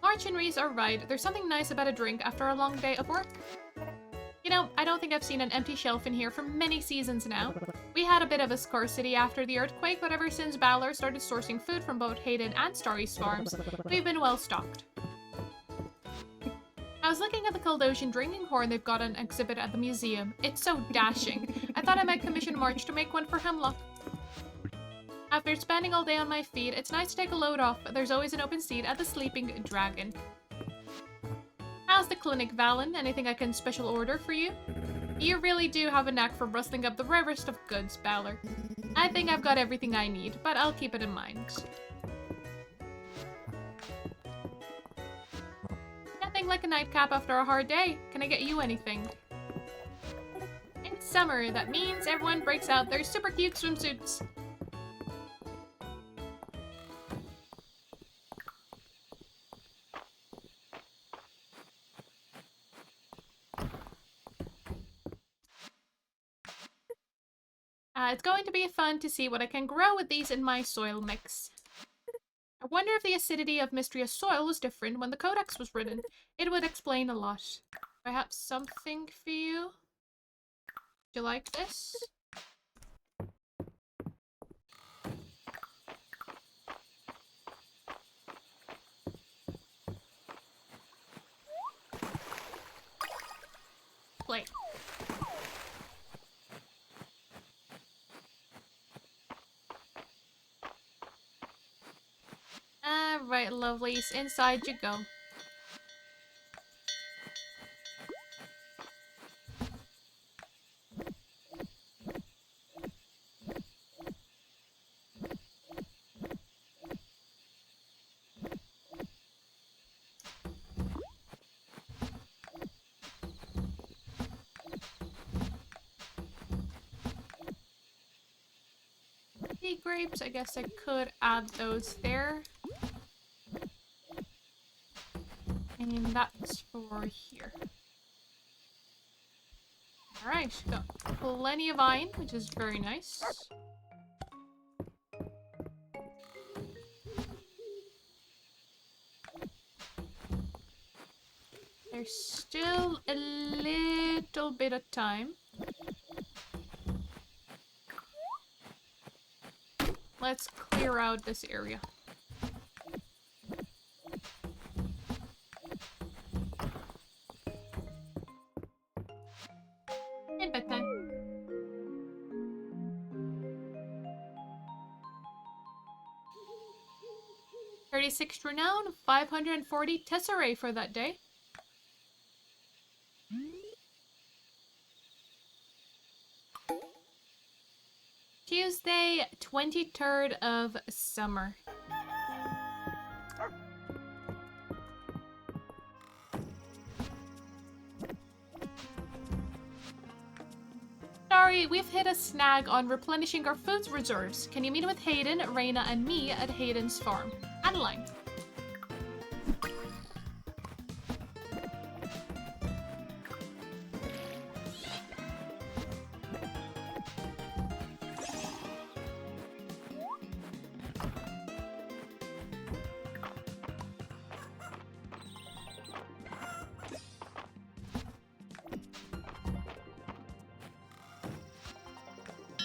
March and Reese are right. There's something nice about a drink after a long day of work. You know, I don't think I've seen an empty shelf in here for many seasons now. We had a bit of a scarcity after the earthquake, but ever since Balor started sourcing food from both Hayden and Starry's farms, we've been well stocked. I was looking at the Caldosian drinking horn they've got an exhibit at the museum. It's so dashing. I thought I might commission March to make one for Hemlock. After spending all day on my feet, it's nice to take a load off. There's always an open seat at the Sleeping Dragon. How's the clinic, Valen? Anything I can special order for you? You really do have a knack for rustling up the rarest of goods, Balor. I think I've got everything I need, but I'll keep it in mind. Nothing like a nightcap after a hard day. Can I get you anything? It's summer. That means everyone breaks out their super cute swimsuits. It's going to be fun to see what I can grow with these in my soil mix. I wonder if the acidity of Mistria's soil was different when the codex was written. It would explain a lot. Perhaps something for you? Do you like this? Play. Alright, lovelies. Inside you go. Sea grapes, I guess I could add those there. And that's for here. Alright, got plenty of iron, which is very nice. There's still a little bit of time. Let's clear out this area. And bedtime. $36 renown, 540 tesserae for that day. Tuesday, 23rd of summer. Sorry, we've hit a snag on replenishing our food reserves. Can you meet with Hayden, Reyna, and me at Hayden's farm? Adeline.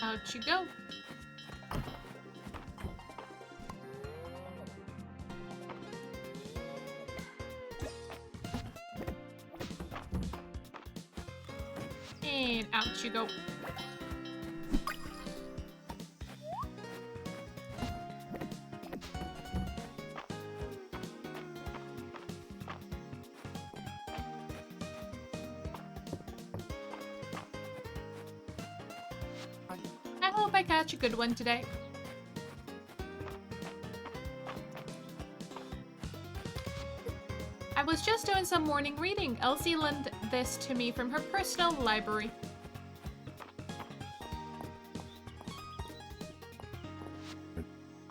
Out you go. And out you go. I hope I catch a good one today. I was just doing some morning reading. Elsie lent this to me from her personal library.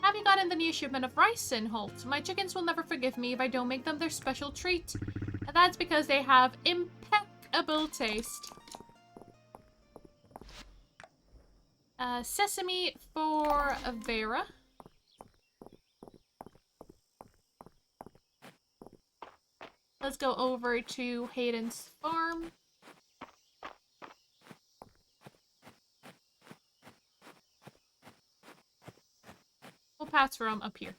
Have you gotten the new shipment of rice in, Holt? My chickens will never forgive me if I don't make them their special treat. And that's because they have impeccable taste. Sesame for Vera. Let's go over to Hayden's farm. We'll pass from up here.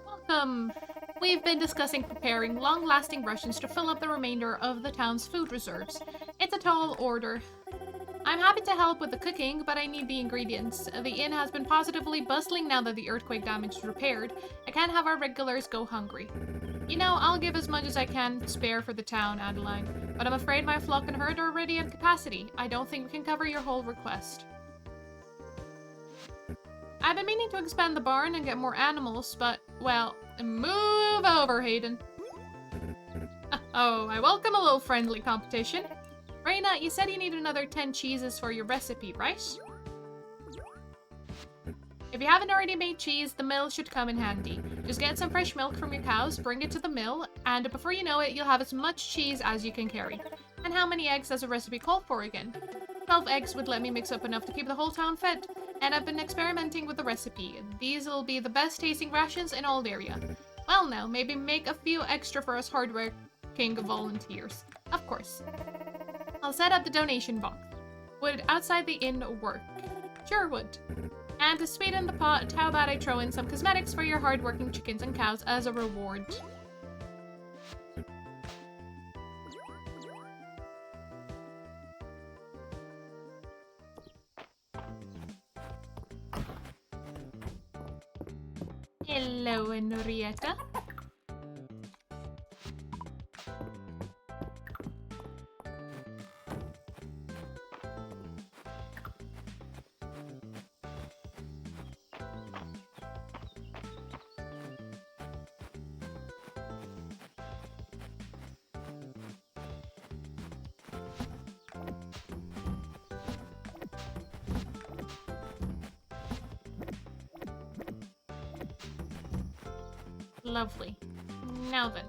Welcome! We've been discussing preparing long-lasting rations to fill up the remainder of the town's food reserves. It's a tall order. I'm happy to help with the cooking, but I need the ingredients. The inn has been positively bustling now that the earthquake damage is repaired. I can't have our regulars go hungry. You know, I'll give as much as I can spare for the town, Adeline, but I'm afraid my flock and herd are already at capacity. I don't think we can cover your whole request. I've been meaning to expand the barn and get more animals, but, well, move over, Hayden. Oh, I welcome a little friendly competition. Raina, you said you need another 10 cheeses for your recipe, right? If you haven't already made cheese, the mill should come in handy. Just get some fresh milk from your cows, bring it to the mill, and before you know it, you'll have as much cheese as you can carry. And how many eggs does a recipe call for again? 12 eggs would let me mix up enough to keep the whole town fed. And I've been experimenting with the recipe. These will be the best tasting rations in all the area. Well now, maybe make a few extra for us hardworking volunteers. Of course. I'll set up the donation box. Would outside the inn work? Sure would. And to sweeten the pot, how about I throw in some cosmetics for your hardworking chickens and cows as a reward? Hello, Henrietta. Lovely. Now then.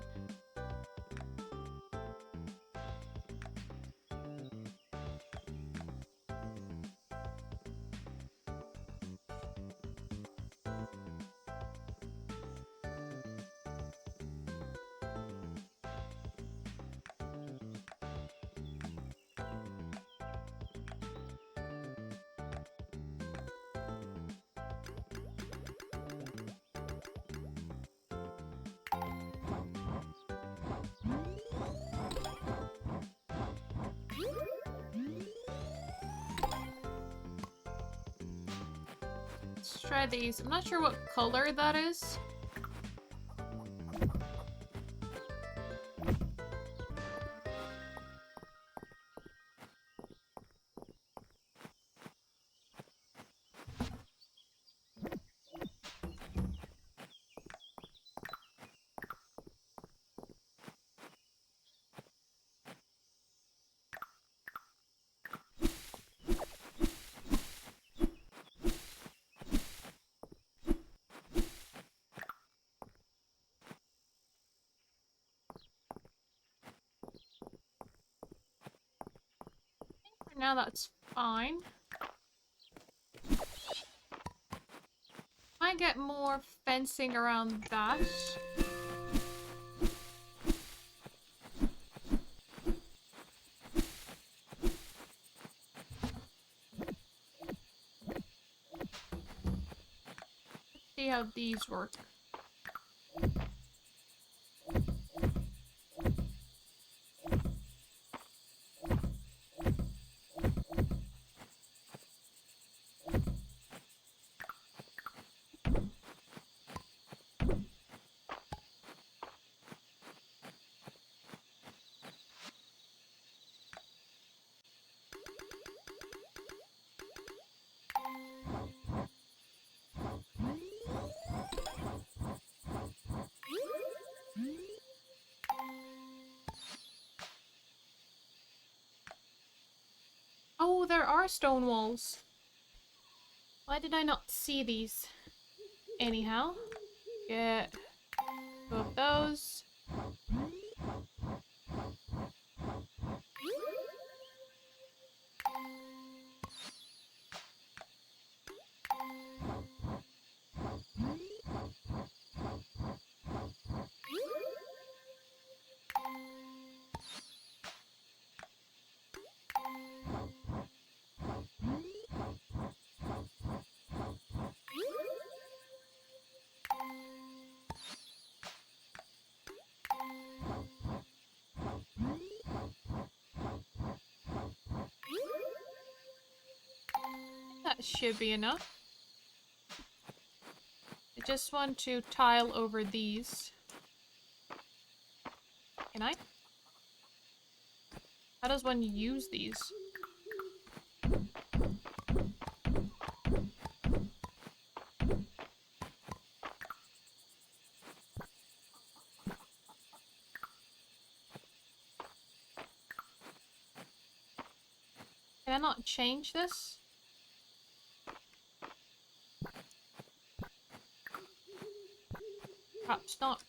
Let's try these. I'm not sure what color that is. For now, that's fine. Might get more fencing around that. Let's see how these work. Oh, there are stone walls. Why did I not see these? Anyhow, get two of those. That should be enough. I just want to tile over these. Can I? How does one use these? Can I not change this? Perhaps not.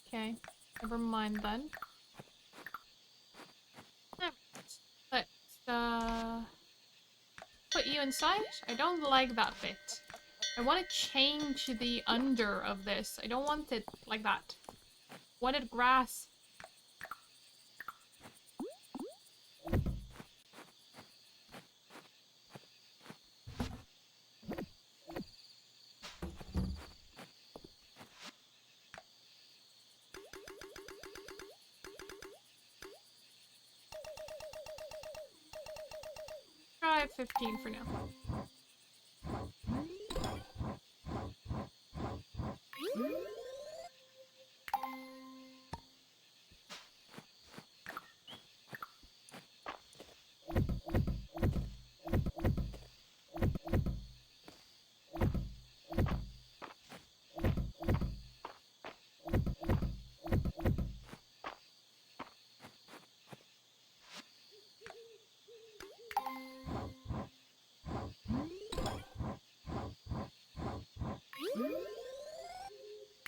Okay, never mind then. Let's put you inside. I don't like that bit. I want to change the under of this. I don't want it like that. I want it grass. Try 15 for now.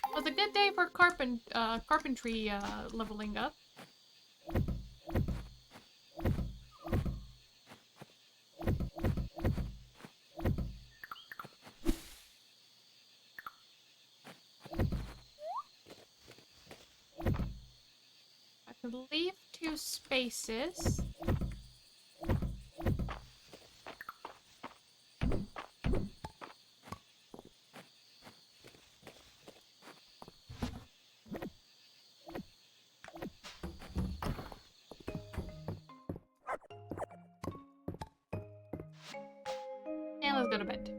It was a good day for carpentry leveling up. I can leave 2 spaces. go to bed.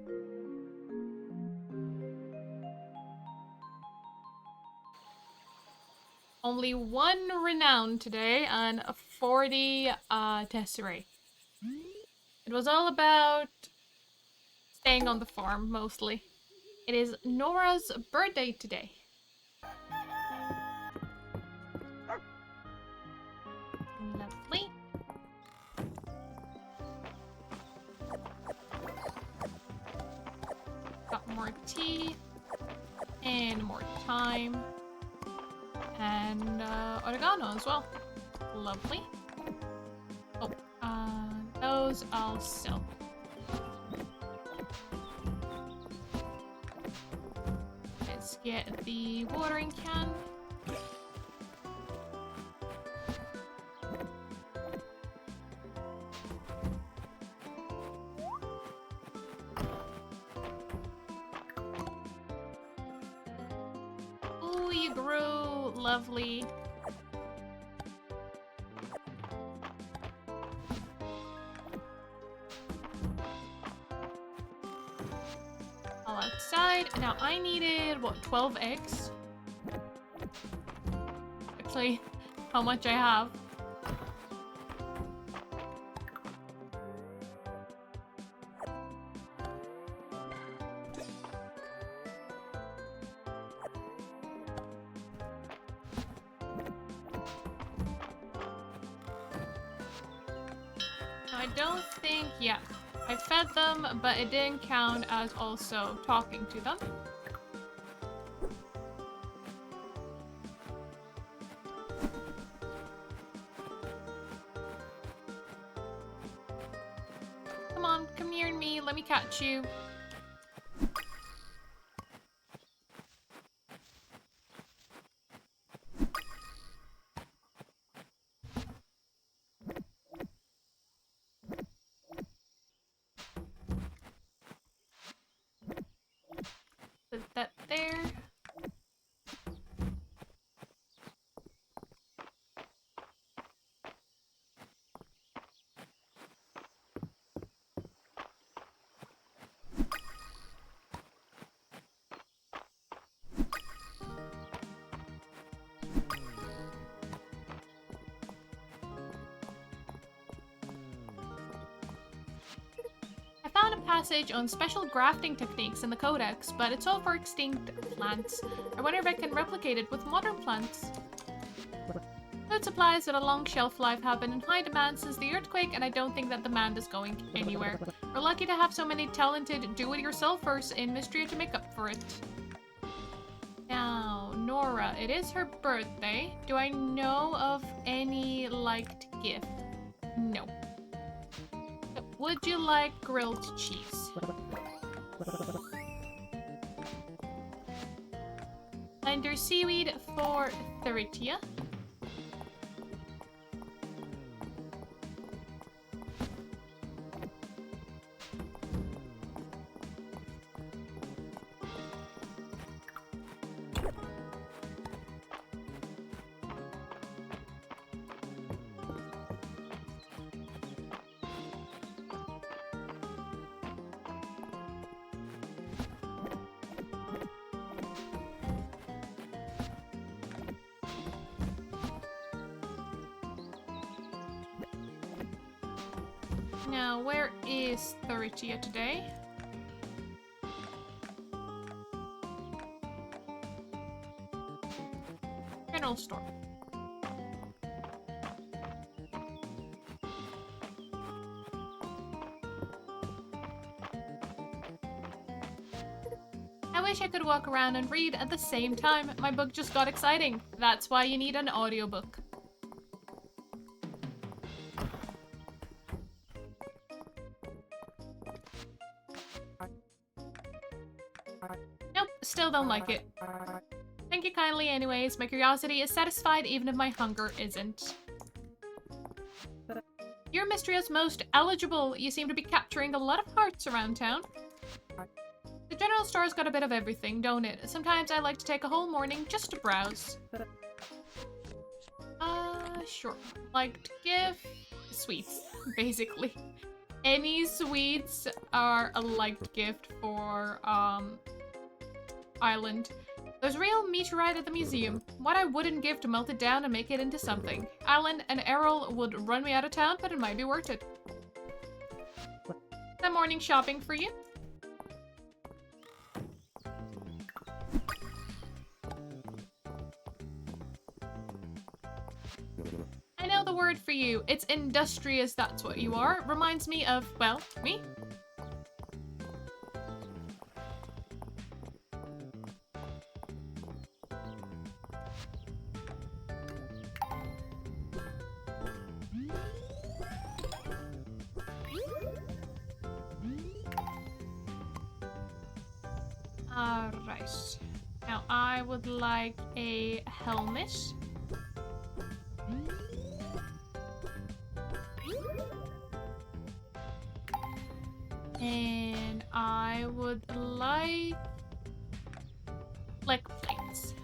Only 1 renown today and 40 tesserae. It was all about staying on the farm, mostly. It is Nora's birthday today. Lovely. Got more tea. And more thyme. And oregano as well. Lovely. Oh, those I'll sell. Let's get the watering can. Ooh, you grew. Lovely. All outside. Now I needed, what, 12 eggs? Actually, how much I have. I don't think, yeah. I fed them, but it didn't count as also talking to them. Come on, come near me, let me catch you. Put that there. A passage on special grafting techniques in the codex, but it's all for extinct plants. I wonder if I can replicate it with modern plants. Food supplies at a long shelf life have been in high demand since the earthquake, and I don't think that demand is going anywhere. We're lucky to have so many talented do-it-yourselfers in Mistria to make up for it. Now, Nora, it is her birthday. Do I know of any liked gift? No. Would you like grilled cheese? And there's seaweed for Theritia. Now, where is Theritia today? General store. I wish I could walk around and read at the same time. My book just got exciting. That's why you need an audiobook. Nope, still don't like it. Thank you kindly anyways. My curiosity is satisfied even if my hunger isn't. You're Mistria's most eligible. You seem to be capturing a lot of hearts around town. The general store's got a bit of everything, don't it? Sometimes I like to take a whole morning just to browse. Sure. Like to give sweets, basically. Any sweets are a liked gift for, Island. There's real meteorite at the museum. What I wouldn't give to melt it down and make it into something. Alan and Errol would run me out of town, but it might be worth it. That morning shopping for you. I know the word for you. It's industrious, that's what you are. Reminds me of, well, me. Alright. Now I would like a helmet. And I would like plates.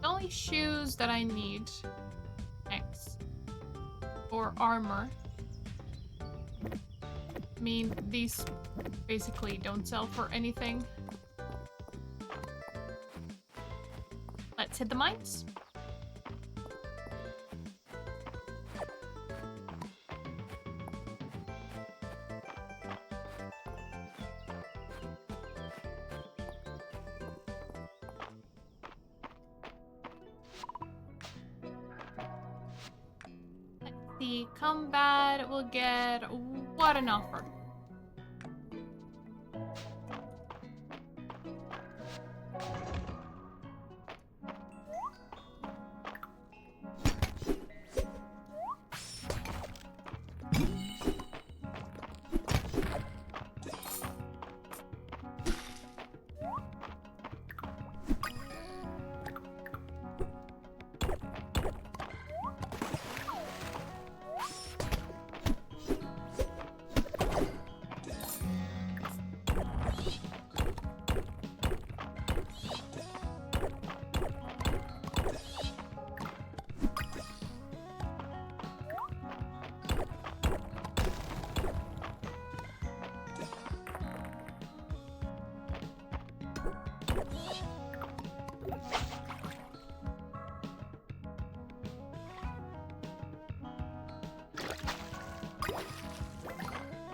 The only shoes that I need X or armor. I mean, these basically don't sell for anything. Let's hit the mines. The combat will get what an offer.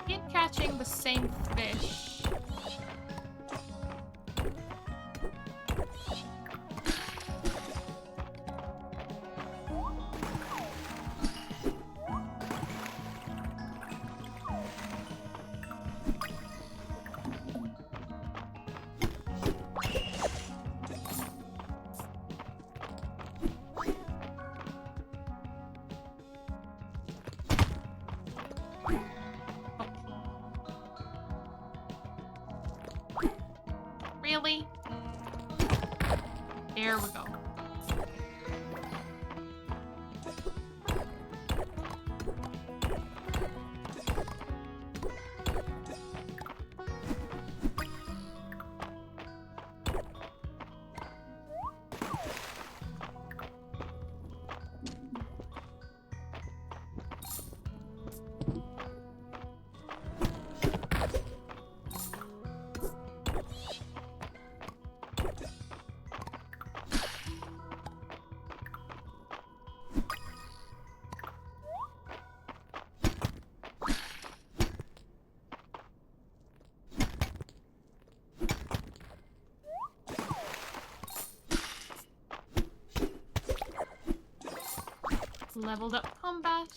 Keep catching the same fish. Really? There we go. Leveled up combat.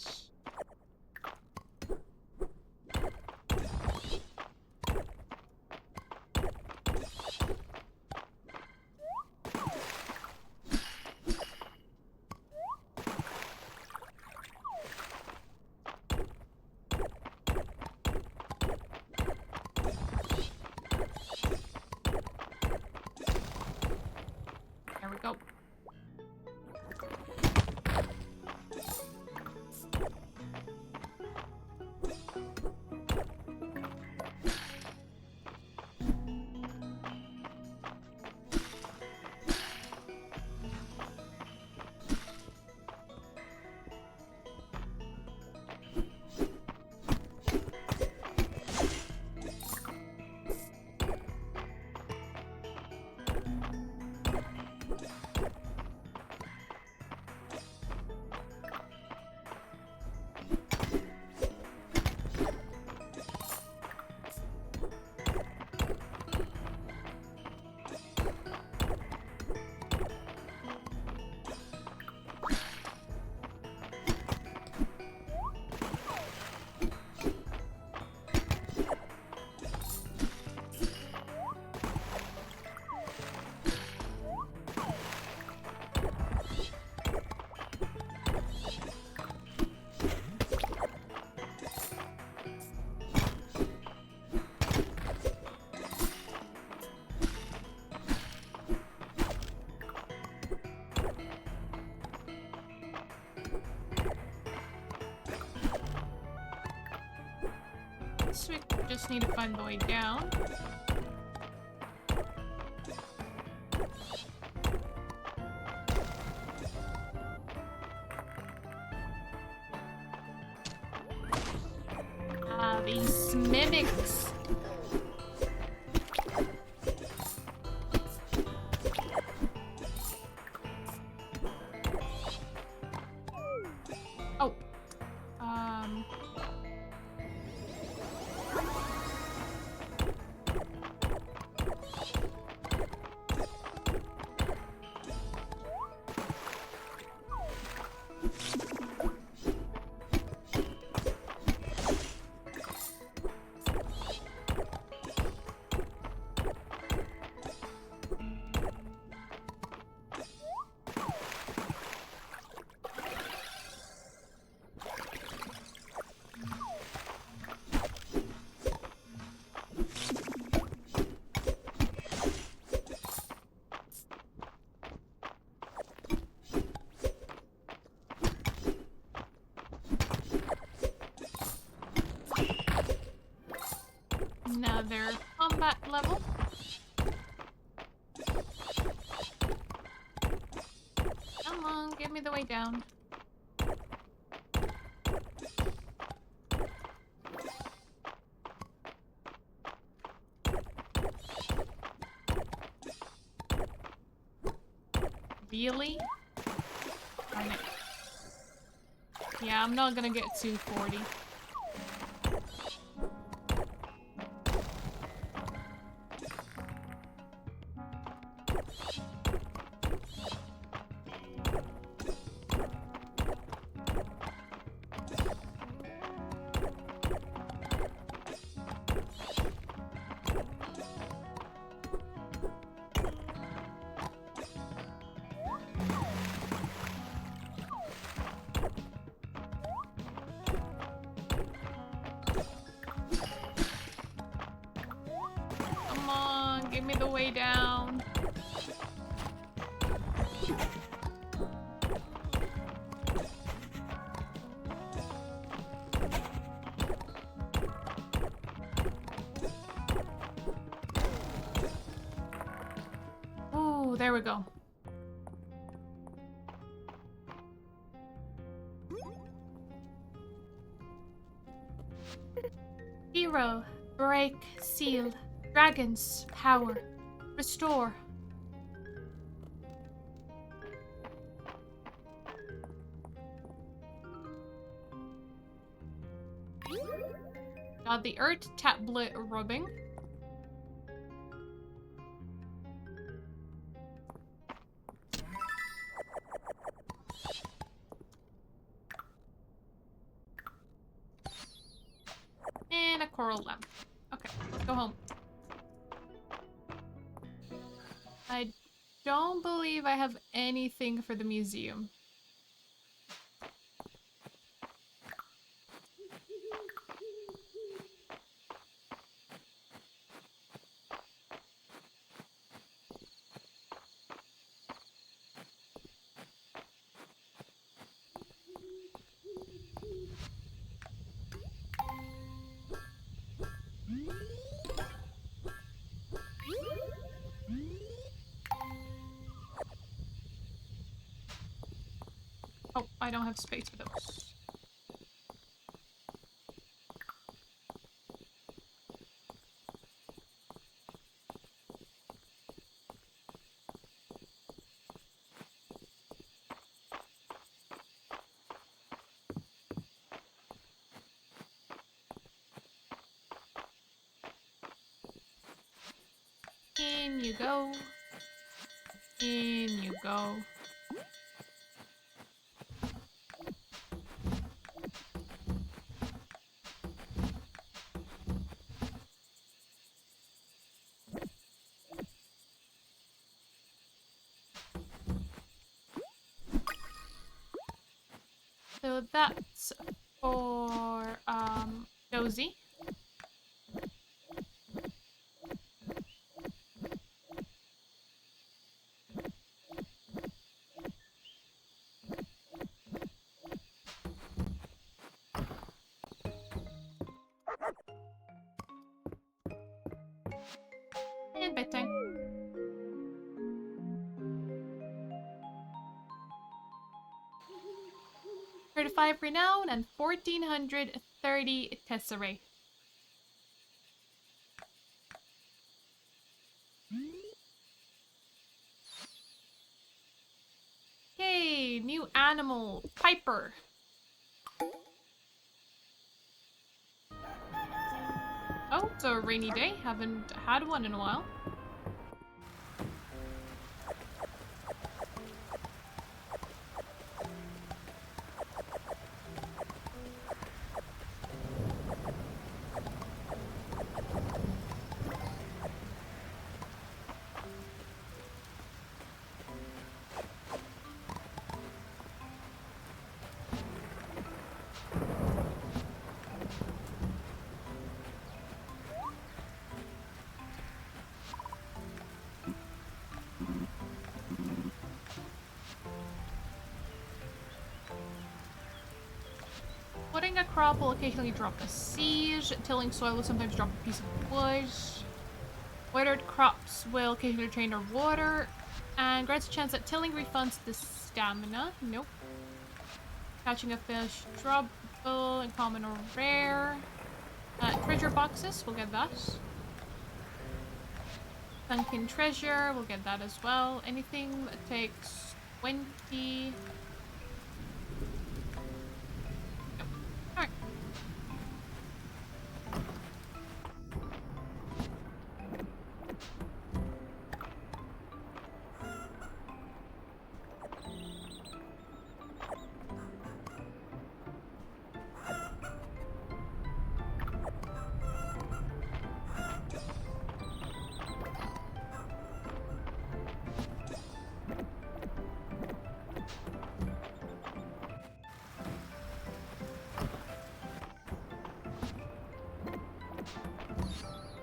There we go. just need to find the way down. Ah, these mimics. Oh. Another combat level. Come on, give me the way down. Really? Darn it. Yeah, I'm not gonna get 240. Come on, give me the way down. Oh, there we go. Hero, break, seal, dragons, power, restore. Got the earth tablet rubbing. And a coral lamp. Okay, let's go home. I don't believe I have anything for the museum. Oh, I don't have space for those. In you go. In you go. So that's for Josie. 25 renown and 1430 tesserae. Yay, new animal, Piper. Oh, it's a rainy day. Haven't had one in a while. Putting a crop will occasionally drop a seed. Tilling soil will sometimes drop a piece of wood. Weathered crops will occasionally drain our water. And grants a chance that tilling refunds the stamina. Nope. Catching a fish, trouble, uncommon or rare. Treasure boxes, we'll get that. Sunken treasure, we'll get that as well. Anything that takes 20...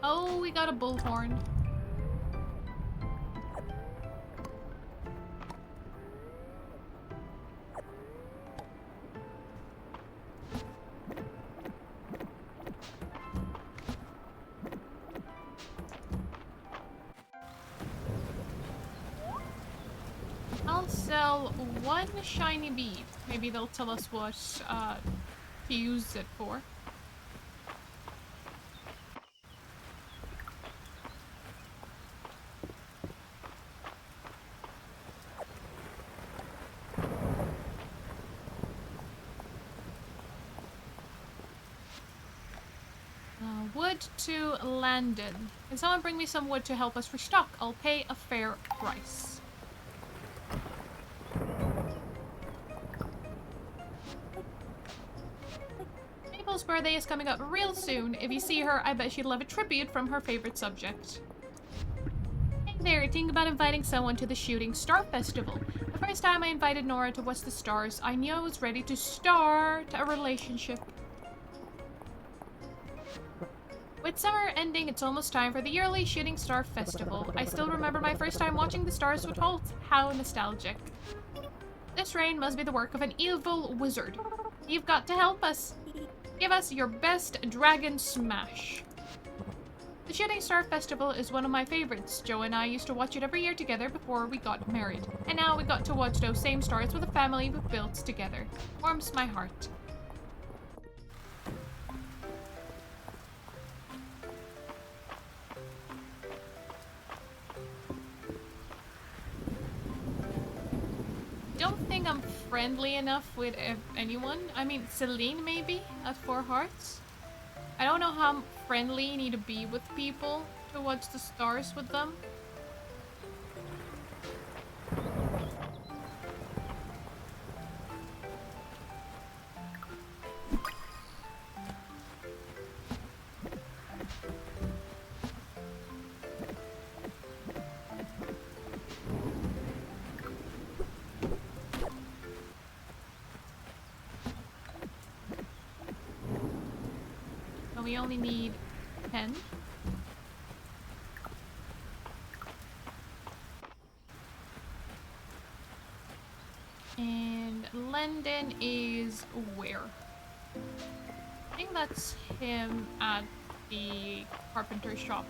Oh, we got a bullhorn. I'll sell one shiny bead. Maybe they'll tell us what to use it for. Wood to Landon. Can someone bring me some wood to help us restock? I'll pay a fair price. Mabel's birthday is coming up real soon. If you see her, I bet she'd love a tribute from her favorite subject. Hey there, think about inviting someone to the Shooting Star Festival. The first time I invited Nora to watch the stars, I knew I was ready to start a relationship. With summer ending, it's almost time for the yearly Shooting Star Festival. I still remember my first time watching the stars with Holt. How nostalgic. This rain must be the work of an evil wizard. You've got to help us. Give us your best dragon smash. The Shooting Star Festival is one of my favorites. Joe and I used to watch it every year together before we got married. And now we got to watch those same stars with a family we've built together. Warms my heart. Don't think I'm friendly enough with anyone. I mean, Celine maybe at 4 hearts. I don't know how friendly you need to be with people to watch the stars with them. We only need 10. And London is where? I think that's him at the carpenter shop.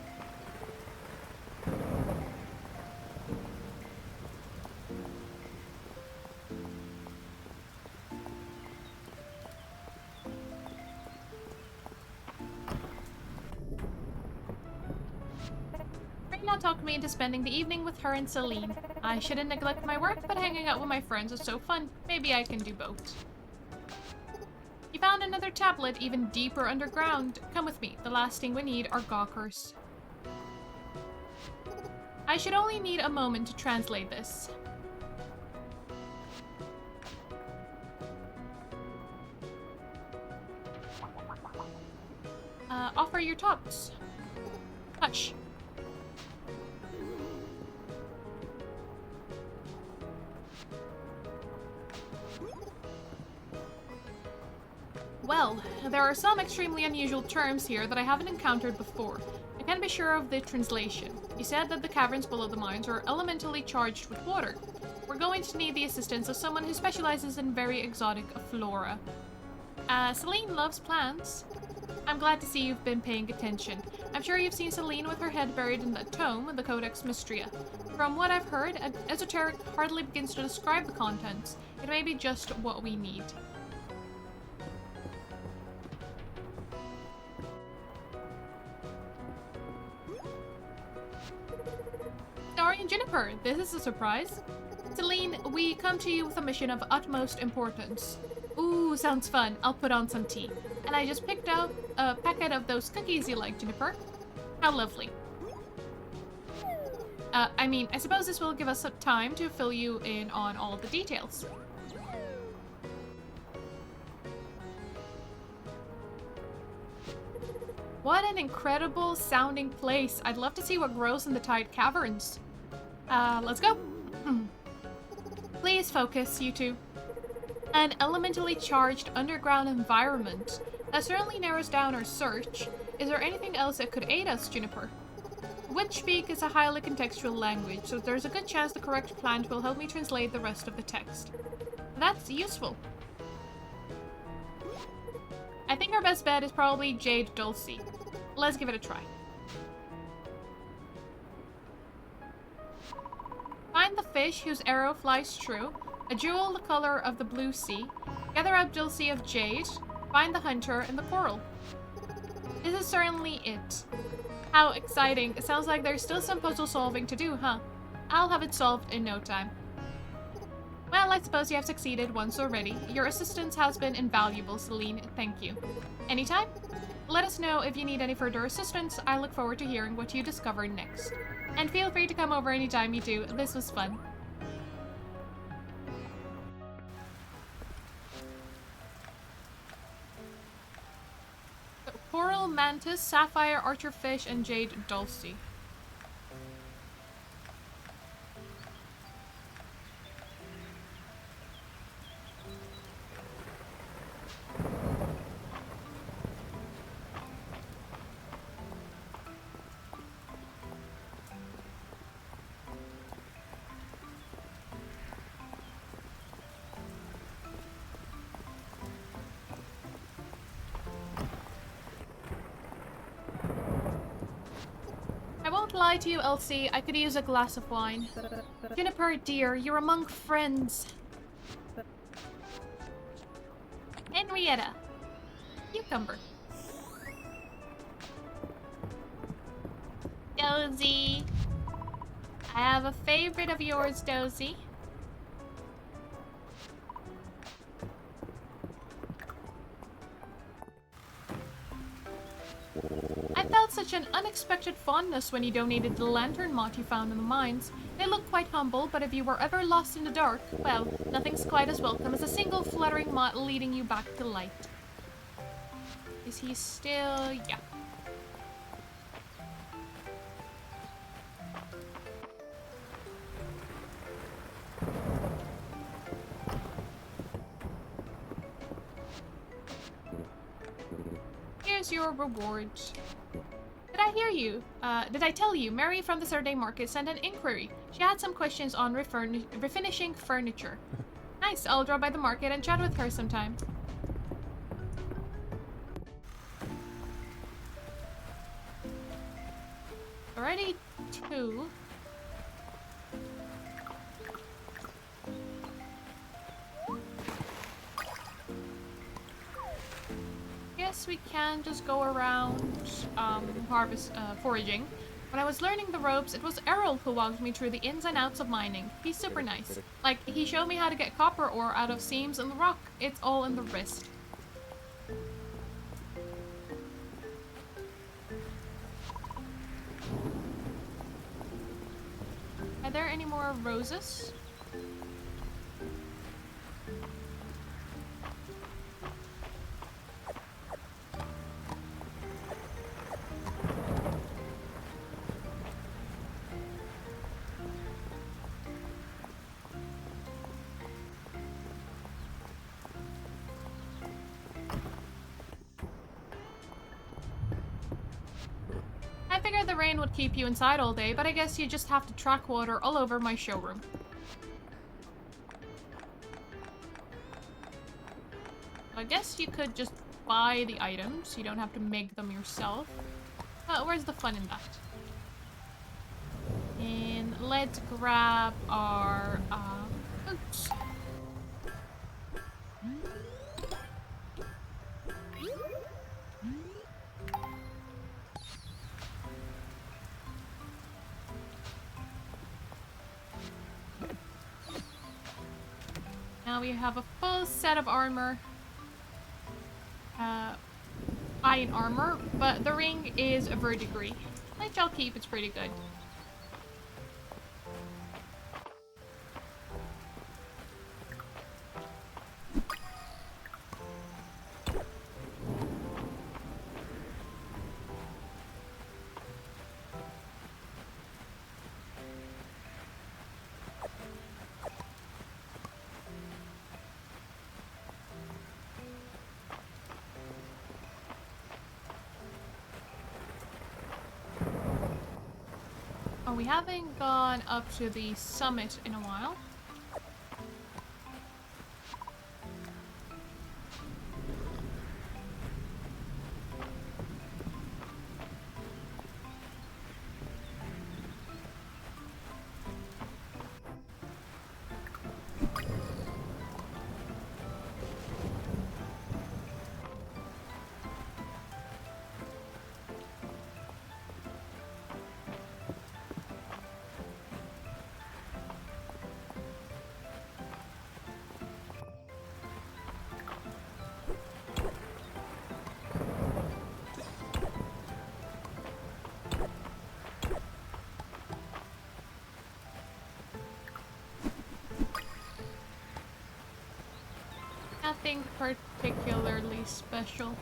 Grandma talked me into spending the evening with her and Celine. I shouldn't neglect my work, but hanging out with my friends is so fun. Maybe I can do both. You found another tablet even deeper underground. Come with me. The last thing we need are gawkers. I should only need a moment to translate this. Offer your talks. Hush. Well, there are some extremely unusual terms here that I haven't encountered before. I can't be sure of the translation. You said that the caverns below the mines are elementally charged with water. We're going to need the assistance of someone who specializes in very exotic flora. Celine loves plants. I'm glad to see you've been paying attention. I'm sure you've seen Celine with her head buried in that tome, the Codex Mistria. From what I've heard, esoteric hardly begins to describe the contents. It may be just what we need. Dorian Juniper, this is a surprise. Celine, we come to you with a mission of utmost importance. Ooh, sounds fun. I'll put on some tea. And I just picked out a packet of those cookies you like, Juniper. How lovely. I suppose this will give us some time to fill you in on all the details. What an incredible sounding place. I'd love to see what grows in the Tide Caverns. Let's go. Please focus, you two. An elementally charged underground environment. That certainly narrows down our search. Is there anything else that could aid us, Juniper? Witchspeak is a highly contextual language, so there's a good chance the correct plant will help me translate the rest of the text. That's useful. I think our best bet is probably Jade Dulcie. Let's give it a try. Find the fish whose arrow flies true, a jewel the color of the blue sea, gather up Dulcie of Jade, find the hunter and the coral. This is certainly it. How exciting. It sounds like there's still some puzzle solving to do, huh? I'll have it solved in no time. Well, I suppose you have succeeded once already. Your assistance has been invaluable, Celine. Thank you. Anytime? Let us know if you need any further assistance. I look forward to hearing what you discover next. And feel free to come over anytime you do. This was fun. Coral mantis, sapphire archerfish, and jade dulcie. Lie to you, Elsie. I could use a glass of wine. Juniper, dear, you're among friends. Henrietta. Cucumber. Dozy. I have a favorite of yours, Dozy. I felt such an unexpected fondness when you donated the lantern moth you found in the mines. They look quite humble, but if you were ever lost in the dark, well, nothing's quite as welcome as a single fluttering moth leading you back to light. Is he still... yeah. Here's your reward. Did I hear you? Did I tell you? Mary from the Saturday Market sent an inquiry. She had some questions on refinishing furniture. Nice, I'll drop by the market and chat with her sometime. Already 2. Guess we can just go around foraging. When I was learning the ropes, it was Errol who walked me through the ins and outs of mining. He's super nice. Like, he showed me how to get copper ore out of seams in the rock. It's all in the wrist. Are there any more roses? I figured the rain would keep you inside all day, but I guess you just have to track water all over my showroom. I guess you could just buy the items. You don't have to make them yourself. Where's the fun in that? And let's grab our boots. Now we have a full set of armor. Iron armor, but the ring is a verdigris, which I'll keep. It's pretty good. We haven't gone up to the summit in a while. Nothing particularly special.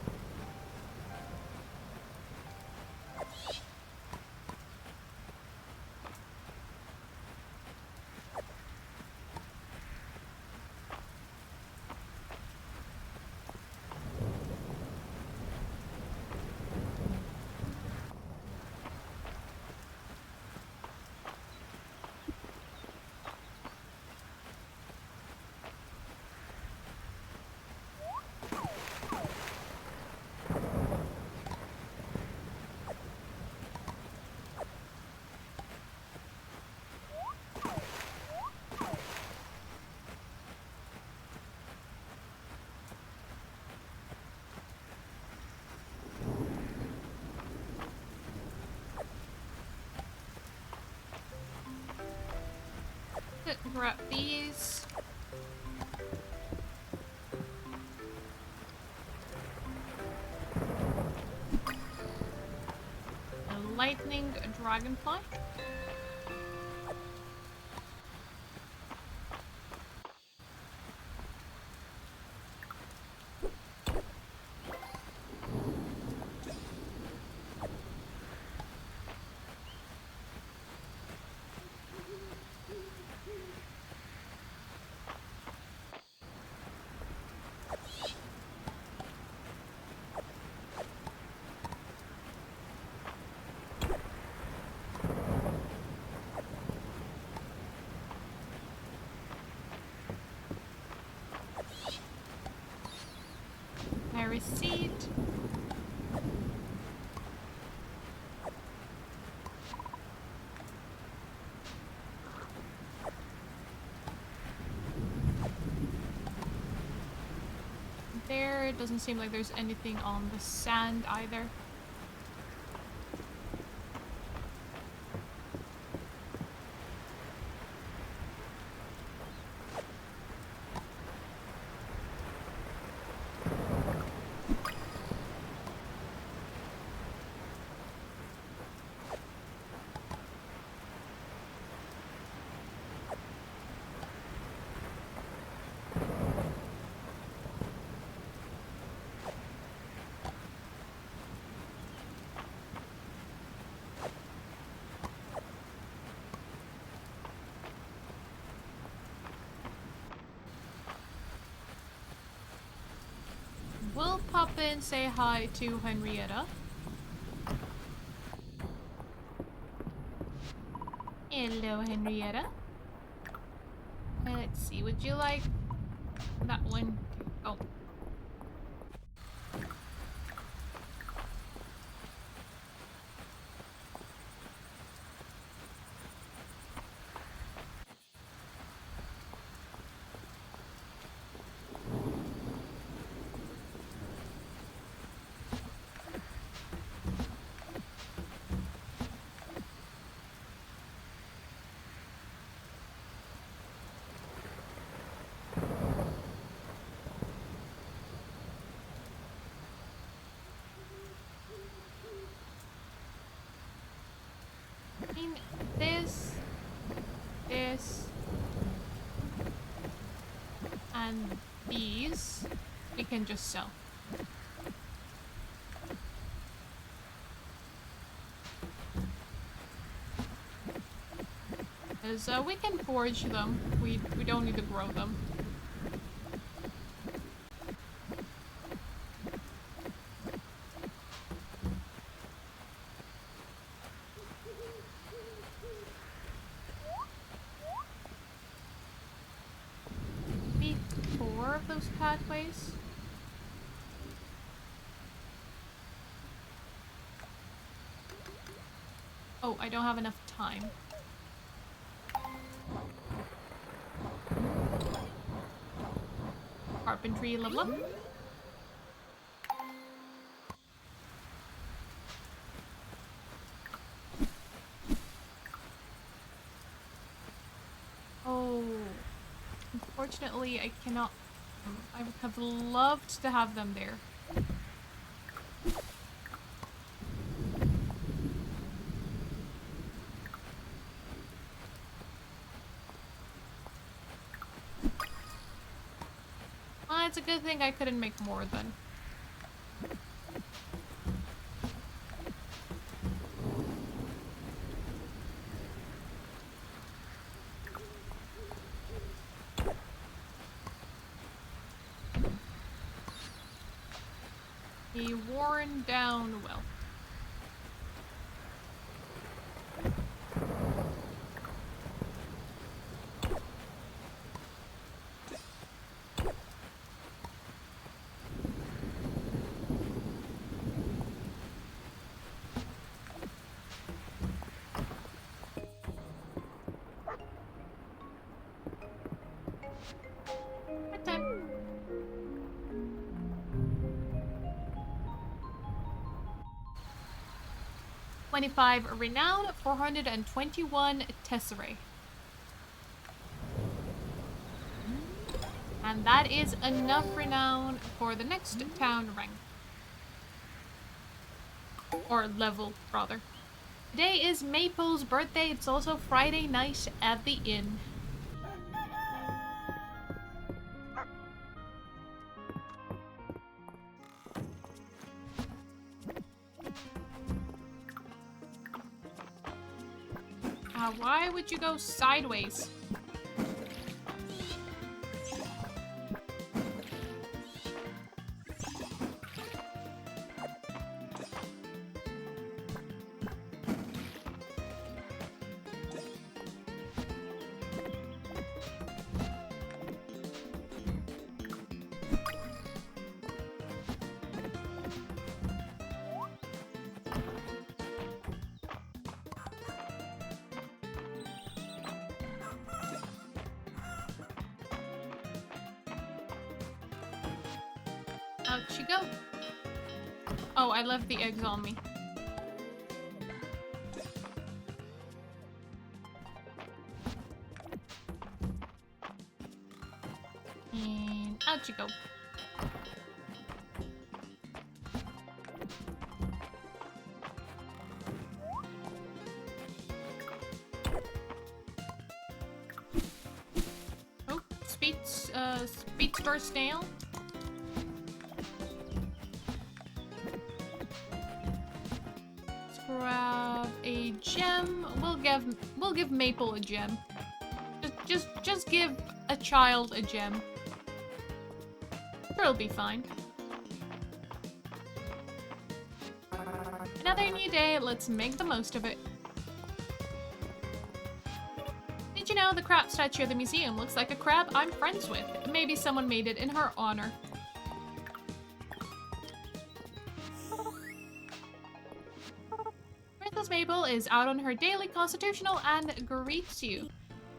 Grab these. A lightning dragonfly. My receipt. There, it doesn't seem like there's anything on the sand either. pop in, say hi to Henrietta. Hello, Henrietta. Let's see, would you like that one? Oh. I mean, this, and these, we can just sell. Because we can forage them. We don't need to grow them. Maybe 4 of those pathways. Oh, I don't have enough time. Carpentry level up. Oh, unfortunately I cannot. I would have loved to have them there. It's a good thing I couldn't make more then. A worn down well. Good time. $25 renown, 421 tesserae. And that is enough renown for the next town rank. Or level, rather. Today is Maple's birthday. It's also Friday night at the inn. Why would you go sideways? Out you go. Oh, I left the eggs on me. And out you go. Oh, speedster snail. Grab a gem. We'll give Maple a gem. Just give a child a gem. It'll be fine. Another new day, let's make the most of it. Did you know the crab statue at the museum looks like a crab I'm friends with? Maybe someone made it in her honor. Princess Mabel is out on her daily constitutional and greets you.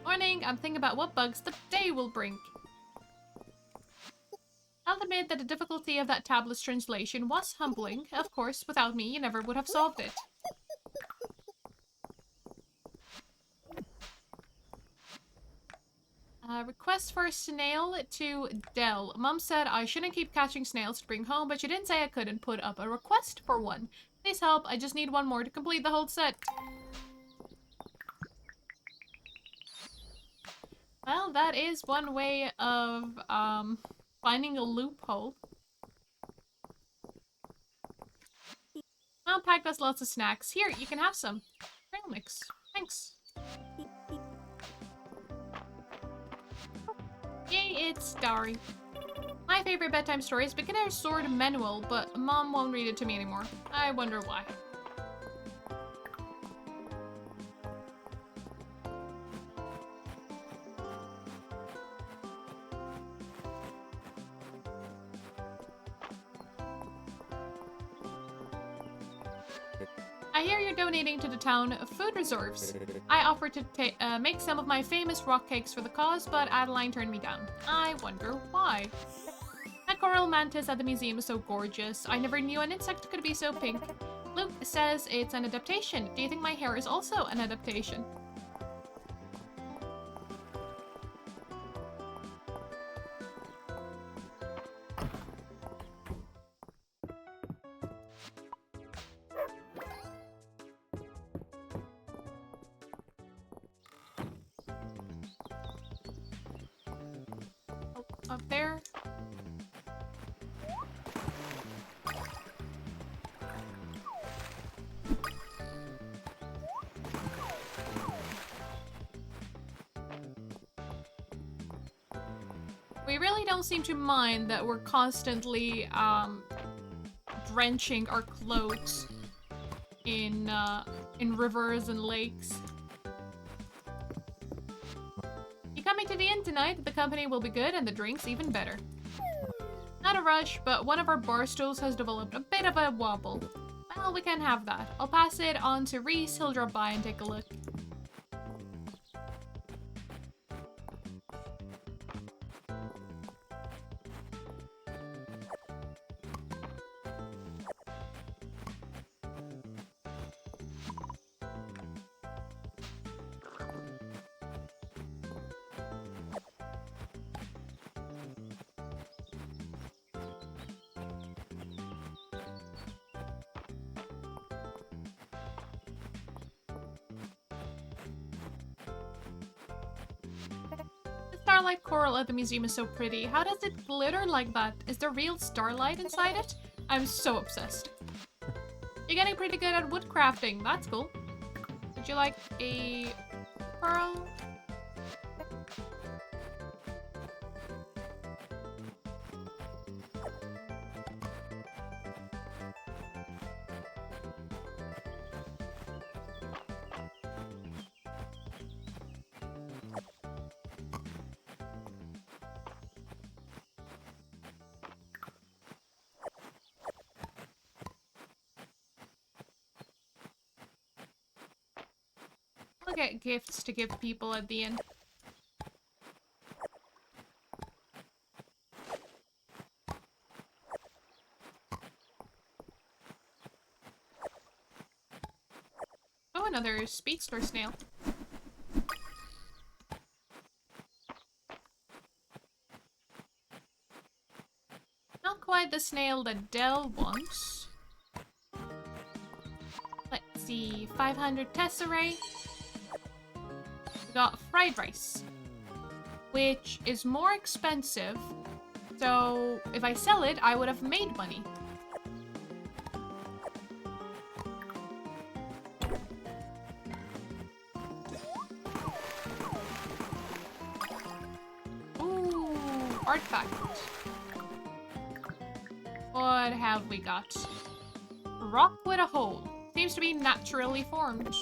Morning, I'm thinking about what bugs the day will bring. I'll admit that the difficulty of that tablet's translation was humbling. Of course, without me, you never would have solved it. Request for a snail to Dell. Mom said I shouldn't keep catching snails to bring home, but she didn't say I couldn't put up a request for one. Please help, I just need one more to complete the whole set. Well, that is one way of, finding a loophole. Mom packed us lots of snacks. Here, you can have some. Trail mix. Thanks. Yay, it's Starry. My favorite bedtime story is Beginner's Sword Manual, but Mom won't read it to me anymore. I wonder why. I hear you're donating to the town food reserves. I offered to make some of my famous rock cakes for the cause, but Adeline turned me down. I wonder why. That coral mantis at the museum is so gorgeous. I never knew an insect could be so pink. Luke says it's an adaptation. Do you think my hair is also an adaptation? Up there. We really don't seem to mind that we're constantly drenching our clothes in rivers and lakes. Coming to the inn tonight, the company will be good and the drinks even better. Not a rush, but one of our bar stools has developed a bit of a wobble. Well, we can have that. I'll pass it on to Reese, he'll drop by and take a look. Starlight coral at the museum is so pretty. How does it glitter like that? Is there real starlight inside it? I'm so obsessed. You're getting pretty good at wood crafting. That's cool. Would you like a pearl? I'll get gifts to give people at the end. Oh, another speedster snail. Not quite the snail that Dell wants. Let's see, 500 tesserae. We got fried rice, which is more expensive, so if I sell it, I would have made money. Ooh, artifact. What have we got? Rock with a hole. Seems to be naturally formed.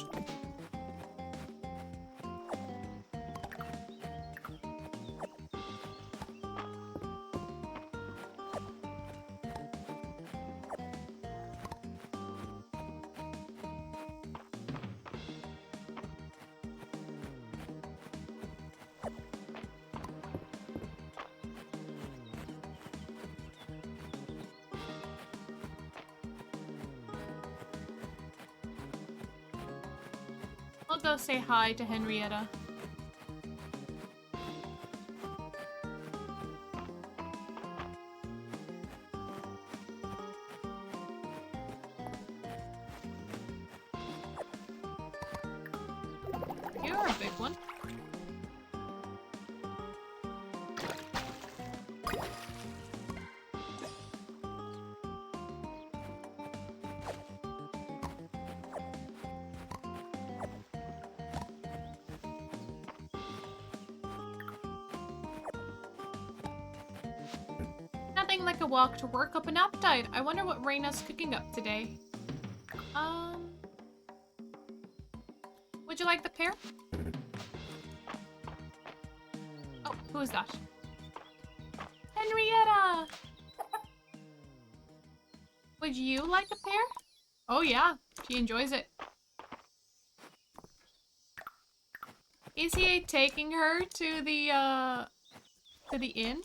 I'll go say hi to Henrietta. You're a big one. Nothing like a walk to work up an appetite. I wonder what Raina's cooking up today. Would you like the pear? Oh, who is that? Henrietta! Would you like a pear? Oh yeah, she enjoys it. Is he taking her to the inn?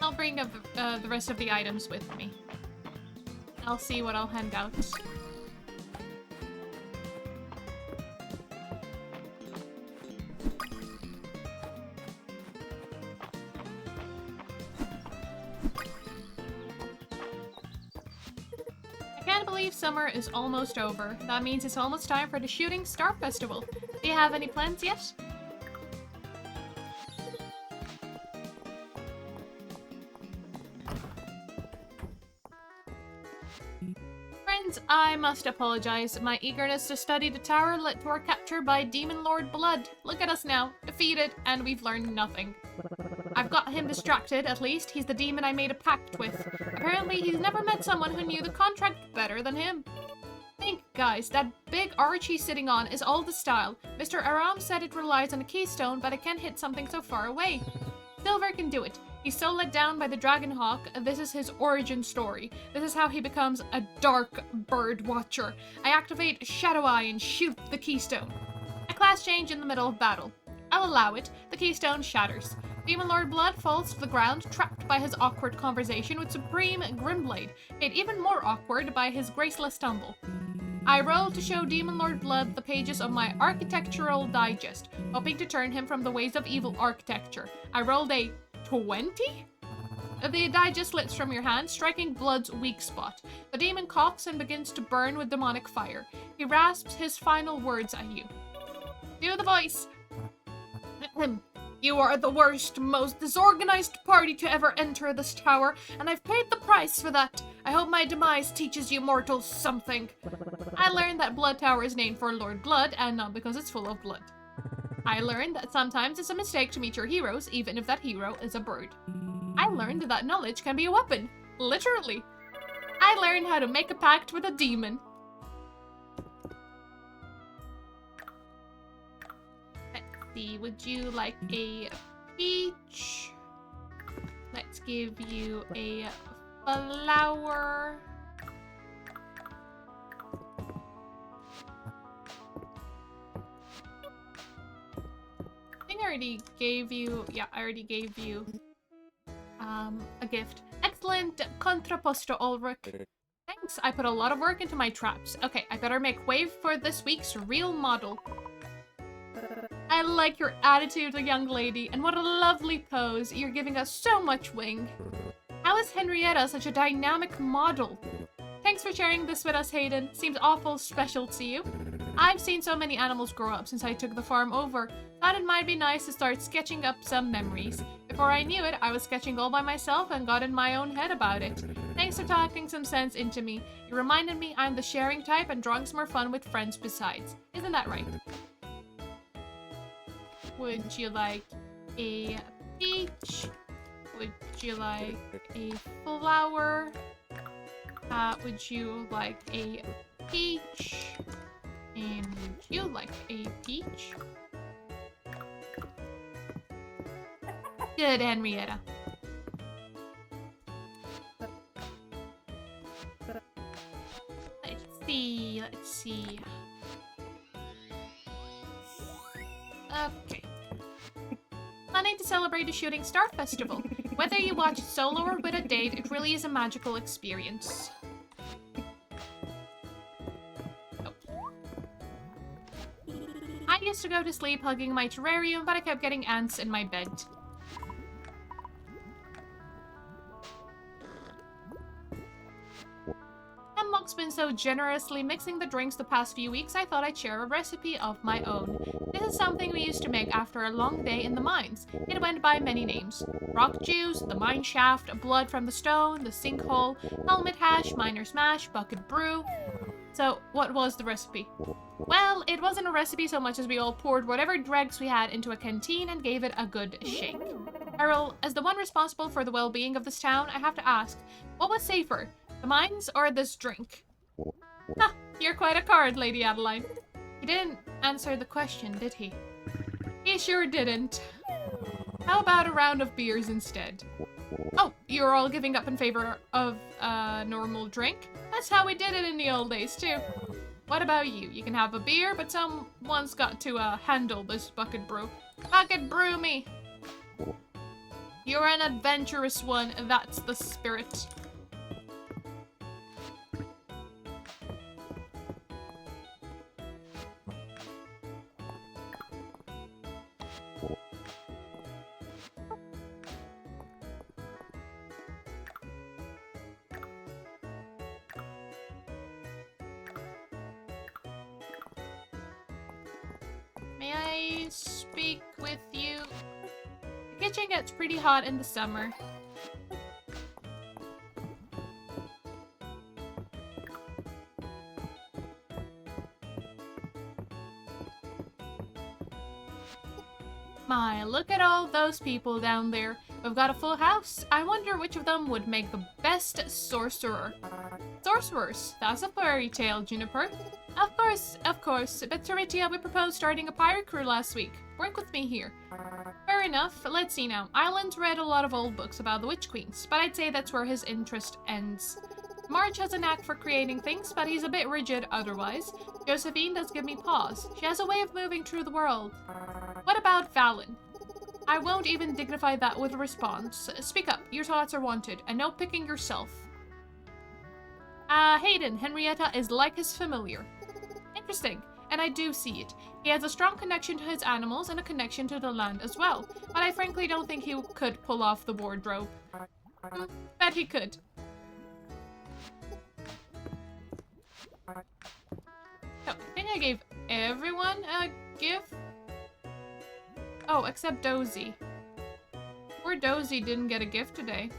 I'll bring up the rest of the items with me. I'll see what I'll hand out. I can't believe summer is almost over. That means it's almost time for the Shooting Star Festival. Do you have any plans yet? I must apologize. My eagerness to study the tower led to our capture by Demon Lord Blood. Look at us now, defeated, and we've learned nothing. I've got him distracted, at least. He's the demon I made a pact with. Apparently, he's never met someone who knew the contract better than him. Think, guys, that big arch he's sitting on is all the style. Mr. Aram said it relies on a keystone, but it can't hit something so far away. Silver can do it. He's so let down by the Dragonhawk, this is his origin story. This is how he becomes a dark bird watcher. I activate Shadow Eye and shoot the keystone. A class change in the middle of battle. I'll allow it. The keystone shatters. Demon Lord Blood falls to the ground, trapped by his awkward conversation with Supreme Grimblade, made even more awkward by his graceless tumble. I rolled to show Demon Lord Blood the pages of my architectural digest, hoping to turn him from the ways of evil architecture. I rolled a 20? The digest slips from your hand, striking Blood's weak spot. The demon coughs and begins to burn with demonic fire. He rasps his final words at you. Do the voice. You are the worst, most disorganized party to ever enter this tower, and I've paid the price for that. I hope my demise teaches you mortals something. I learned that Blood Tower is named for Lord Blood, and not because it's full of blood. I learned that sometimes it's a mistake to meet your heroes, even if that hero is a bird. I learned that knowledge can be a weapon. Literally. I learned how to make a pact with a demon. Let's see, would you like a peach? Let's give you a flower. I already gave you, yeah, I already gave you A gift. Excellent contrapposto, Ulrich. Thanks, I put a lot of work into my traps. Okay, I better make way for this week's real model. I like your attitude, young lady, and what a lovely pose. You're giving us so much wing. How is Henrietta such a dynamic model? Thanks for sharing this with us, Hayden. Seems awful special to you. I've seen so many animals grow up since I took the farm over. Thought it might be nice to start sketching up some memories. Before I knew it, I was sketching all by myself and got in my own head about it. Thanks for talking some sense into me. You reminded me I'm the sharing type and drawing's more fun with friends besides. Isn't that right? Would you like a peach? Would you like a flower? Would you like a peach? And would you like a peach? Good, Henrietta. Let's see. Okay. Planning to celebrate the Shooting Star Festival. Whether you watch it solo or with a date, it really is a magical experience. I used to go to sleep hugging my terrarium, but I kept getting ants in my bed. Hemlock's been so generously mixing the drinks the past few weeks, I thought I'd share a recipe of my own. This is something we used to make after a long day in the mines. It went by many names. Rock juice, the mine shaft, blood from the stone, the sinkhole, helmet hash, miner's mash, bucket brew. So, what was the recipe? Well, it wasn't a recipe so much as we all poured whatever dregs we had into a canteen and gave it a good shake. Errol, as the one responsible for the well-being of this town, I have to ask, what was safer, the mines or this drink? Huh, you're quite a card, Lady Adeline. He didn't answer the question, did he? He sure didn't. How about a round of beers instead? Oh, you're all giving up in favor of a normal drink? That's how we did it in the old days, too. What about you? You can have a beer, but someone's got to handle this bucket brew. Bucket brew me! You're an adventurous one, that's the spirit. May I speak with you? The kitchen gets pretty hot in the summer. My, look at all those people down there. We've got a full house. I wonder which of them would make the best sorcerer. Sorcerers? That's a fairy tale, Juniper. Of course. But Teritia, we proposed starting a pirate crew last week. Work with me here. Fair enough. Let's see now. Island's read a lot of old books about the Witch Queens, but I'd say that's where his interest ends. Marge has a knack for creating things, but he's a bit rigid otherwise. Josephine does give me pause. She has a way of moving through the world. What about Fallon? I won't even dignify that with a response. Speak up. Your thoughts are wanted, and no picking yourself. Hayden, Henrietta is like his familiar. Interesting, and I do see it. He has a strong connection to his animals and a connection to the land as well, but I frankly don't think he could pull off the wardrobe. Bet he could. So, I think I gave everyone a gift. Oh, except Dozy. Poor Dozy didn't get a gift today.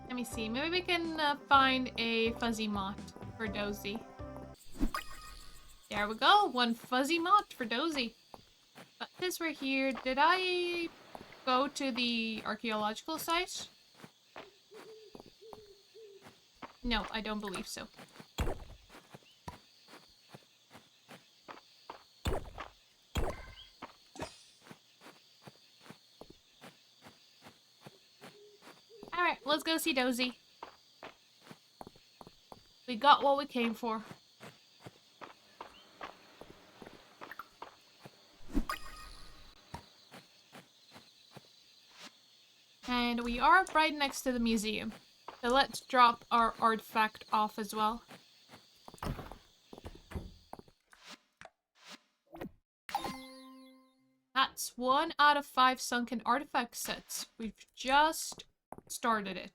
Let me see. Maybe we can find a fuzzy mott for Dozy. There we go. One fuzzy mott for Dozy. But since we're here, did I go to the archaeological site? No, I don't believe so. Alright, let's go see Dozy. We got what we came for. And we are right next to the museum. So let's drop our artifact off as well. That's 1 out of 5 sunken artifact sets. We've just started it.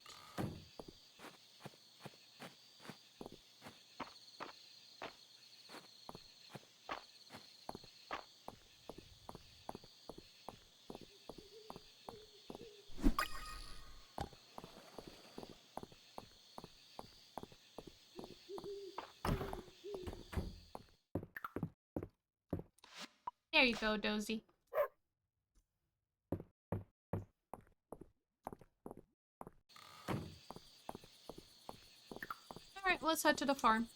There you go, Dozy. Alright, let's head to the farm.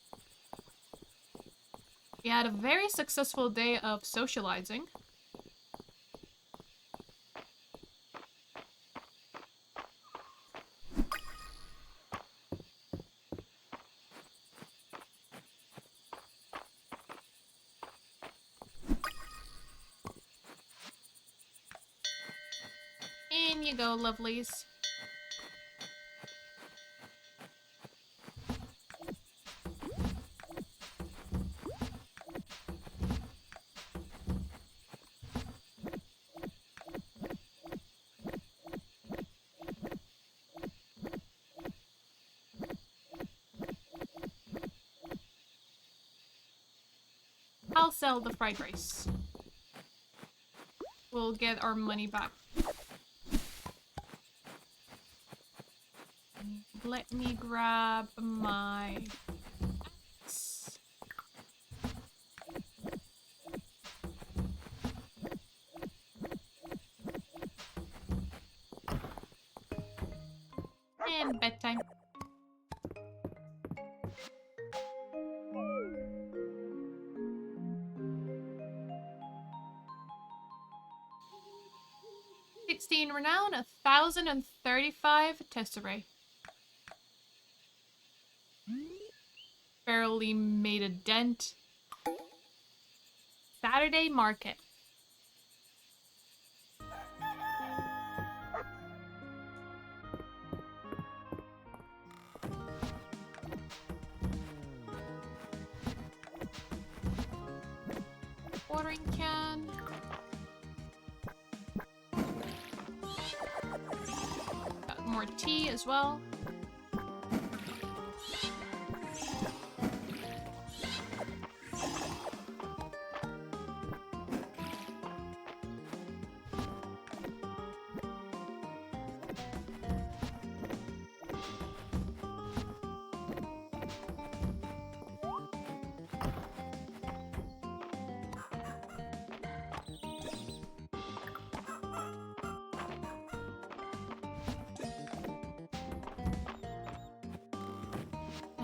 We had a very successful day of socializing. In you go, lovelies. I'll sell the fried rice. We'll get our money back. Let me grab my axe. And bedtime. Renown, 1,035 tesserae. Barely made a dent. Saturday market. Watering can. Got more tea as well.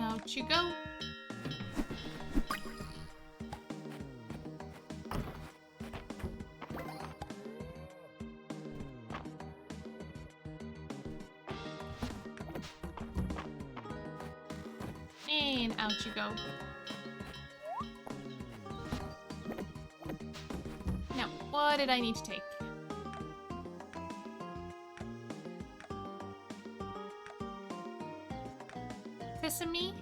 Out you go. And out you go. Now, what did I need to take? Sesame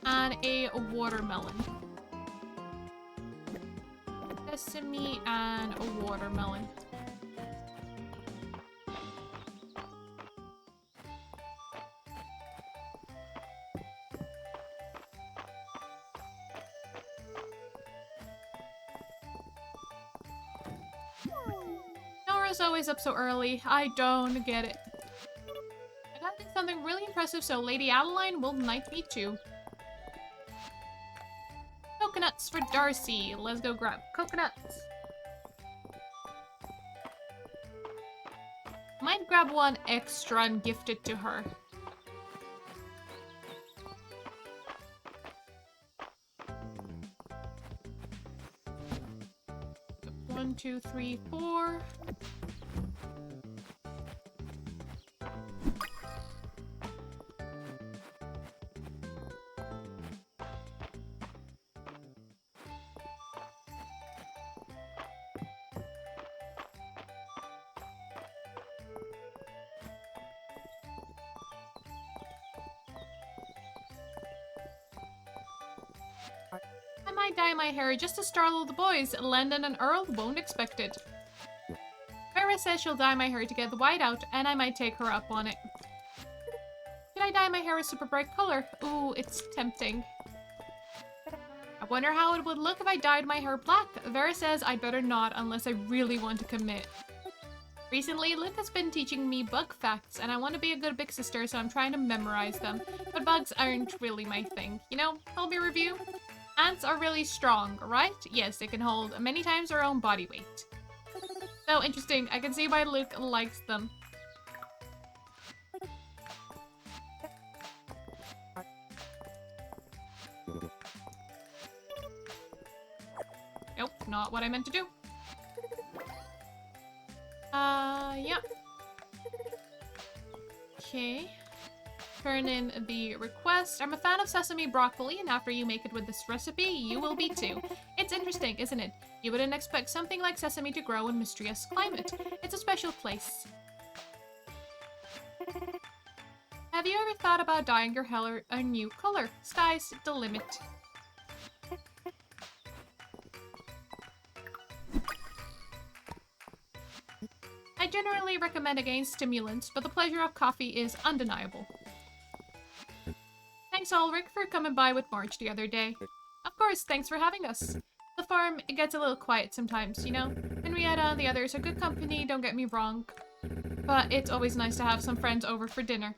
and a watermelon. Sesame and a watermelon. Nora's always up so early. I don't get it. I gotta do something really impressive so Lady Adeline will knight me too. Coconuts for Darcy. Let's go grab coconuts. Might grab one extra and gift it to her. One, two, three, four. I dye my hair just to startle the boys. Landon and Earl won't expect it. Vera says she'll dye my hair to get the white out, and I might take her up on it. Should I dye my hair a super bright color? Ooh, it's tempting. I wonder how it would look if I dyed my hair black. Vera says I'd better not unless I really want to commit. Recently, Luke has been teaching me bug facts, and I want to be a good big sister, so I'm trying to memorize them. But bugs aren't really my thing. You know, hobby review? Ants are really strong, right? Yes, they can hold many times their own body weight. So interesting. I can see why Luke likes them. Nope, not what I meant to do. Yeah. Okay. Turn in the request. I'm a fan of sesame broccoli, and after you make it with this recipe, you will be too. It's interesting, isn't it? You wouldn't expect something like sesame to grow in Mistria's climate. It's a special place. Have you ever thought about dyeing your hair a new color? Sky's the limit. I generally recommend against stimulants, but the pleasure of coffee is undeniable. Thanks, Ulrich, for coming by with Marge the other day. Of course, thanks for having us. The farm, it gets a little quiet sometimes, you know? Henrietta and the others are good company, don't get me wrong. But it's always nice to have some friends over for dinner.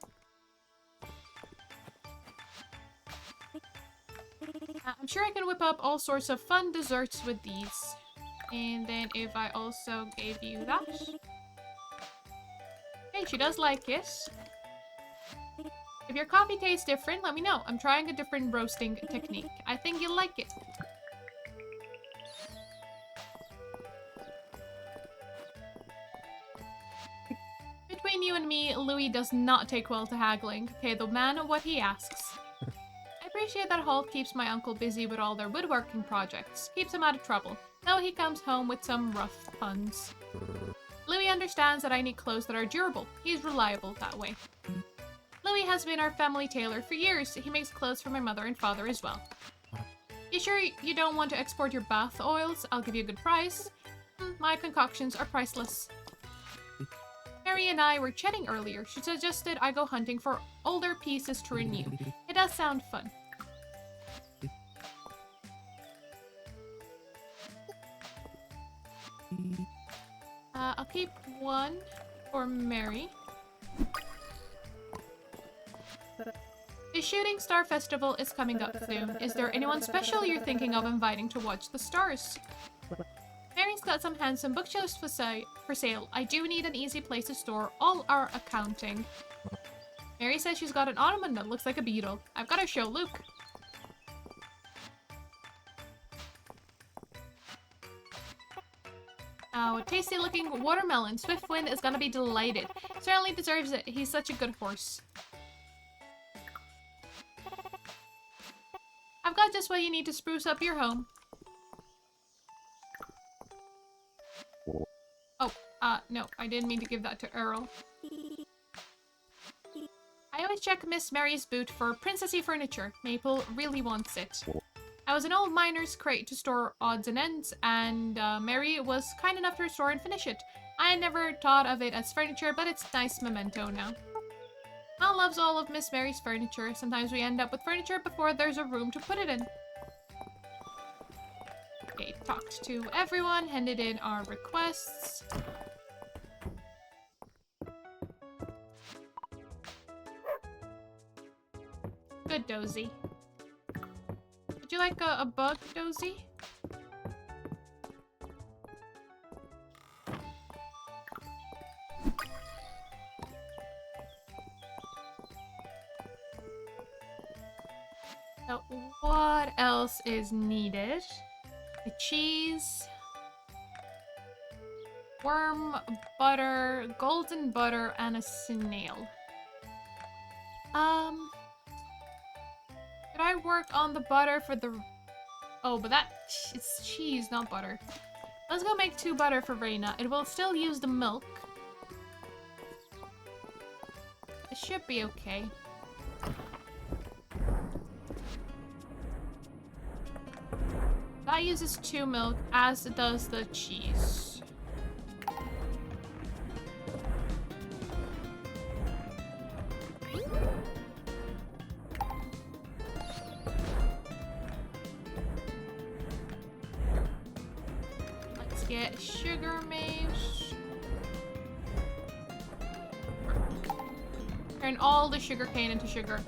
I'm sure I can whip up all sorts of fun desserts with these. And then if I also gave you that. Hey, she does like it. If your coffee tastes different, let me know. I'm trying a different roasting technique. I think you'll like it. Between you and me, Louis does not take well to haggling. Okay, the man what he asks. I appreciate that Holt keeps my uncle busy with all their woodworking projects. Keeps him out of trouble. Though he comes home with some rough puns. Louis understands that I need clothes that are durable. He's reliable that way. Louis has been our family tailor for years. He makes clothes for my mother and father as well. You sure you don't want to export your bath oils? I'll give you a good price. My concoctions are priceless. Mary and I were chatting earlier. She suggested I go hunting for older pieces to renew. It does sound fun. I'll keep one for Mary. The Shooting Star Festival is coming up soon. Is there anyone special you're thinking of inviting to watch the stars? Mary's got some handsome bookshelves for sale. I do need an easy place to store all our accounting. Mary says she's got an ottoman that looks like a beetle. I've got to show Luke. Oh, a tasty looking watermelon. Swiftwind is gonna be delighted. Certainly deserves it. He's such a good horse. I've got just what you need to spruce up your home. Oh, no, I didn't mean to give that to Earl. I always check Miss Mary's boot for princessy furniture. Maple really wants it. I was an old miner's crate to store odds and ends, and Mary was kind enough to restore and finish it. I had never thought of it as furniture, but it's a nice memento now. Mal loves all of Miss Mary's furniture. Sometimes we end up with furniture before there's a room to put it in. Okay, talked to everyone, handed in our requests. Good, Dozy. Would you like a bug, Dozy? So, what else is needed? The cheese, worm, butter, golden butter, and a snail. Could I work on the butter for the... Oh, but it's cheese, not butter. Let's go make 2 butter for Reina. It will still use the milk. It should be okay. That uses 2 milk, as does the cheese. Let's get sugar mace. Turn all the sugar cane into sugar.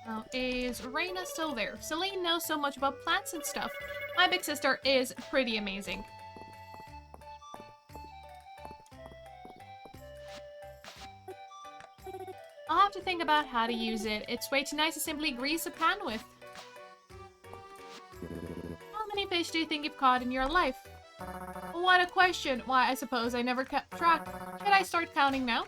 Now, is Reina still there? Celine knows so much about plants and stuff. My big sister is pretty amazing. I'll have to think about how to use it. It's way too nice to simply grease a pan with. How many fish do you think you've caught in your life? What a question. Why, I suppose I never kept track. Should I start counting now?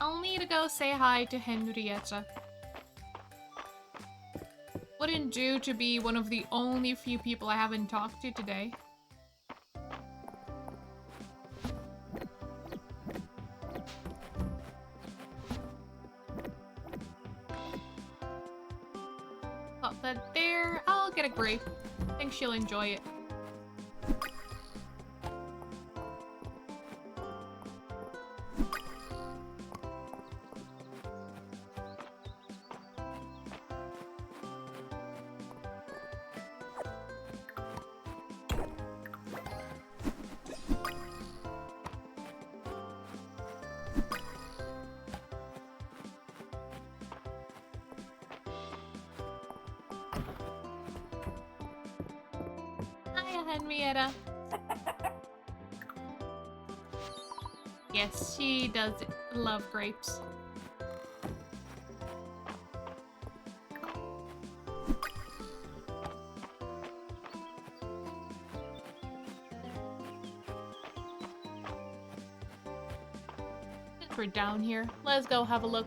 I'll need to go say hi to Henrietta. Wouldn't do to be one of the only few people I haven't talked to today. Pop that there. I'll get a grape. I think she'll enjoy it. Henrietta. Yes, she does love grapes. Since we're down here, let's go have a look.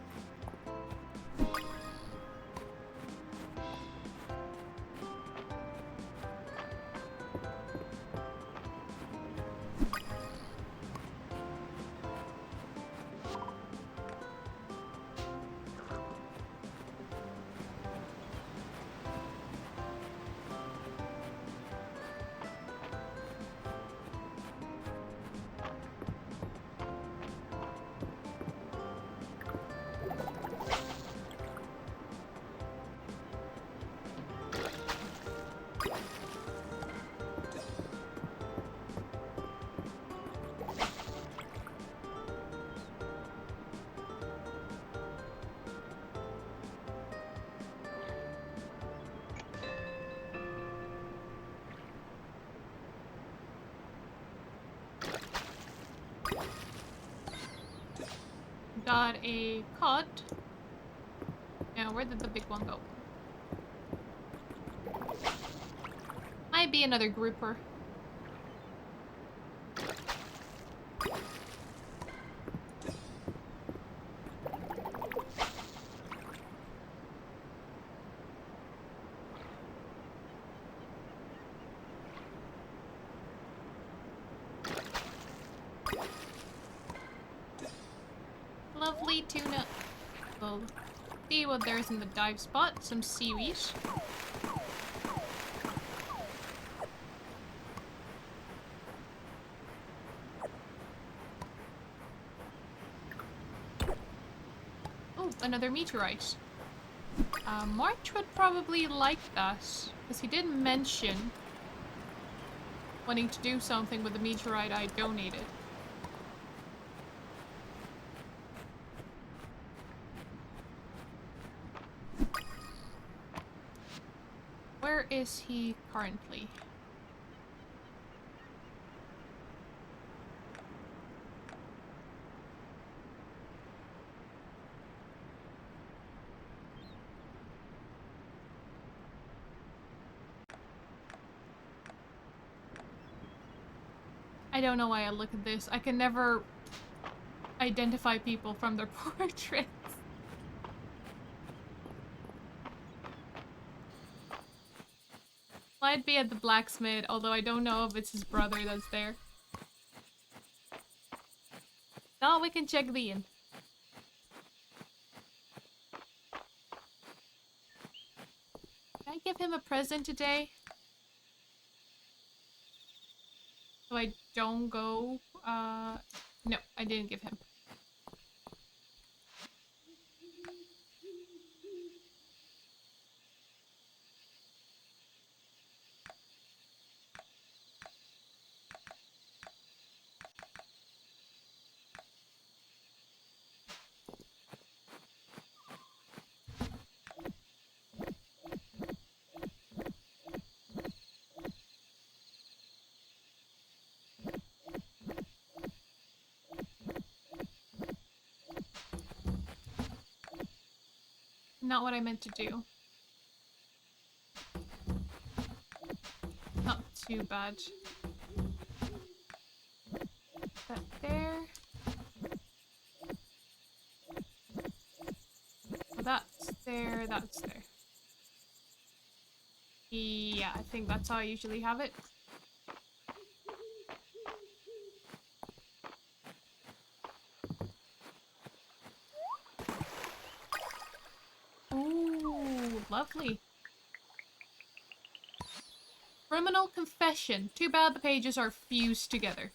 Got a cod. Now, where did the big one go? Might be another grouper. Lovely tuna. We'll see what there's in the dive spot. Some seaweed. Oh, another meteorite. March would probably like that, because he did mention wanting to do something with the meteorite I donated. Where is he currently? I don't know why I look at this. I can never identify people from their portraits. Might be at the blacksmith, although I don't know if it's his brother that's there. No, we can check the inn. Can I give him a present today? So I don't go, no, I didn't give him. Not what I meant to do. Not too bad. That there. Oh, that's there, that's there. Yeah, I think that's how I usually have it. Ooh, lovely. Criminal confession. Too bad the pages are fused together.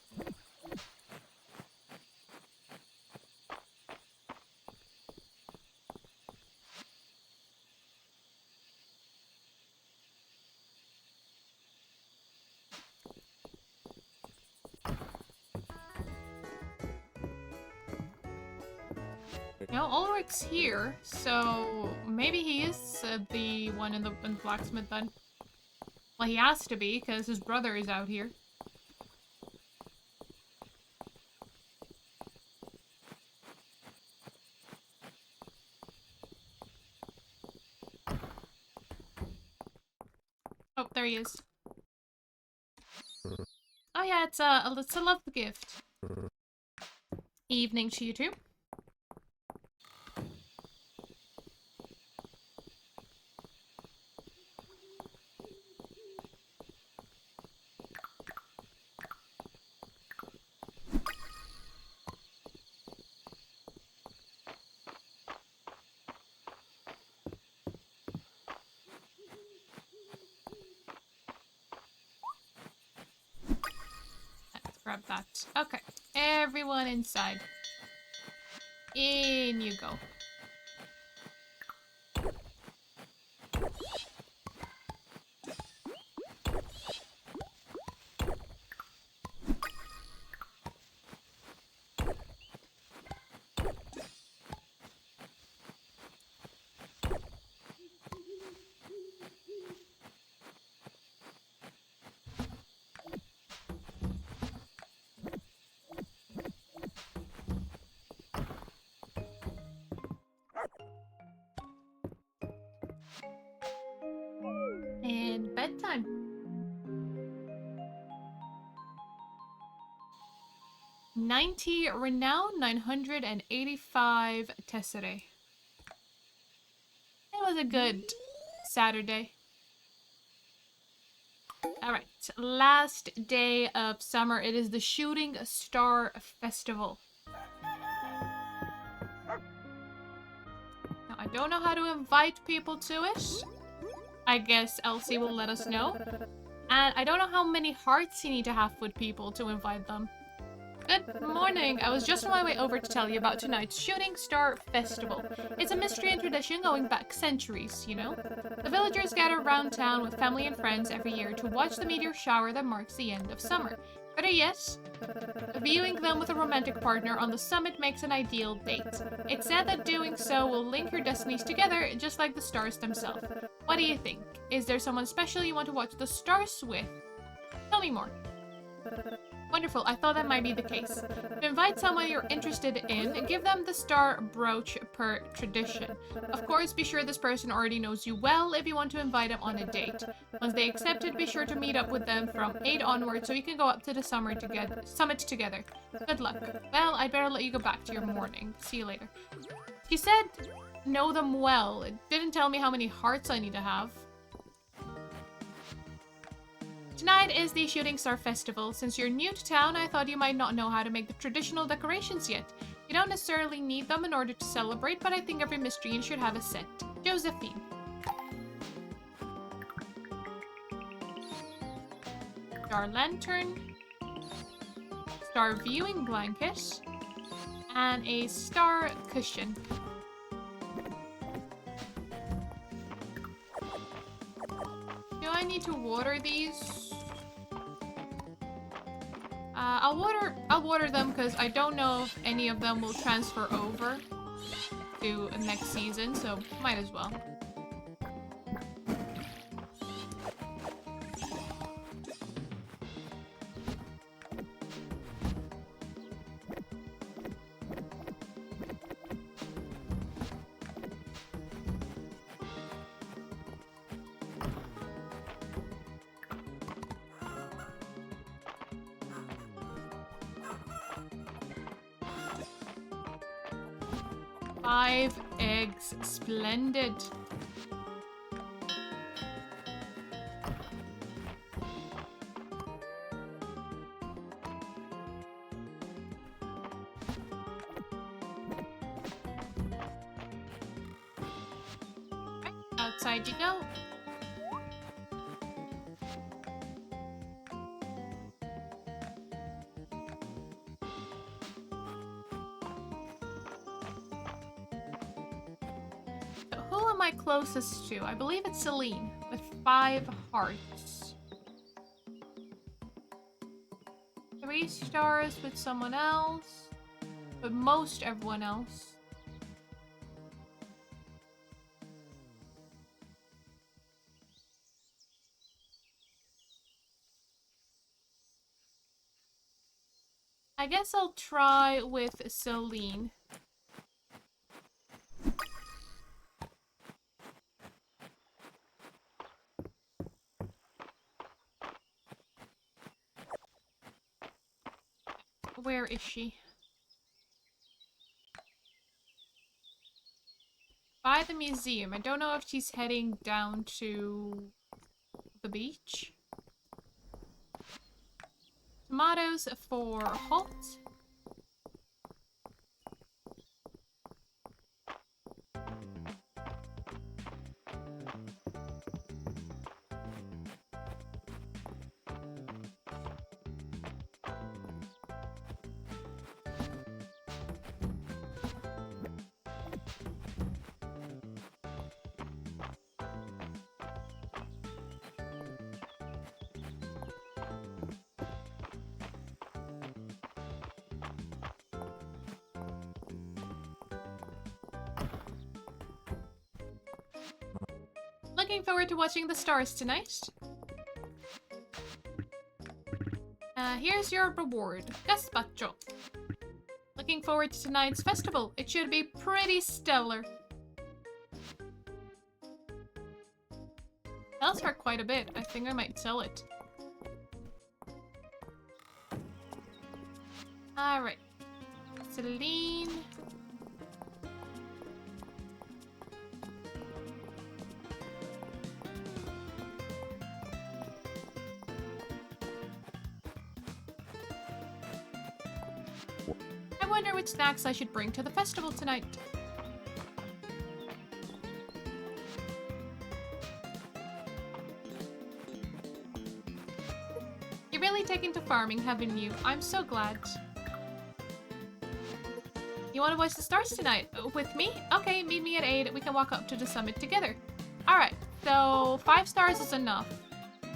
No, Ulrich's here, so maybe he is the one in the blacksmith then. Well, he has to be, because his brother is out here. Oh, there he is. Oh yeah, it's a love gift. Evening to you too. Let's grab that. Okay, everyone inside. In you go. And bedtime. $90 renown, 985 tesserae. It was a good Saturday. Alright, last day of summer. It is the Shooting Star Festival. Now, I don't know how to invite people to it. I guess Elsie will let us know. And I don't know how many hearts you need to have with people to invite them. Good morning. I was just on my way over to tell you about tonight's Shooting Star Festival. It's a Mistrian tradition going back centuries, you know? The villagers gather around town with family and friends every year to watch the meteor shower that marks the end of summer. Better yet, viewing them with a romantic partner on the summit makes an ideal date. It's said that doing so will link your destinies together, just like the stars themselves. What do you think? Is there someone special you want to watch the stars with? Tell me more. Wonderful, I thought that might be the case. To invite someone you're interested in, give them the star brooch per tradition. Of course, be sure this person already knows you well if you want to invite them on a date. Once they accept it, be sure to meet up with them from 8 onwards so you can go up to the summit together. Good luck. Well, I'd better let you go back to your morning. See you later. She said, know them well. It didn't tell me how many hearts I need to have. Tonight is the Shooting Star Festival. Since you're new to town, I thought you might not know how to make the traditional decorations yet. You don't necessarily need them in order to celebrate, but I think every Mistrian should have a set. Josephine. Star Lantern. Star Viewing Blanket. And a star cushion. Do I need to water these? I'll water them because I don't know if any of them will transfer over to next season, so might as well. Five eggs. Splendid. Right, outside you go. Who am I closest to? I believe it's Celine with 5 hearts. 3 stars with someone else, but most everyone else. I guess I'll try with Celine. Where is she? By the museum. I don't know if she's heading down to the beach. Tomatoes for hot. Looking forward to watching the stars tonight. Here's your reward. Gazpacho. Looking forward to tonight's festival. It should be pretty stellar. Sells for quite a bit. I think I might sell it. Alright. Celine. I wonder which snacks I should bring to the festival tonight. You're really taking to farming, haven't you? I'm so glad. You want to watch the stars tonight? With me? Okay, meet me at 8. We can walk up to the summit together. Alright, so 5 stars is enough.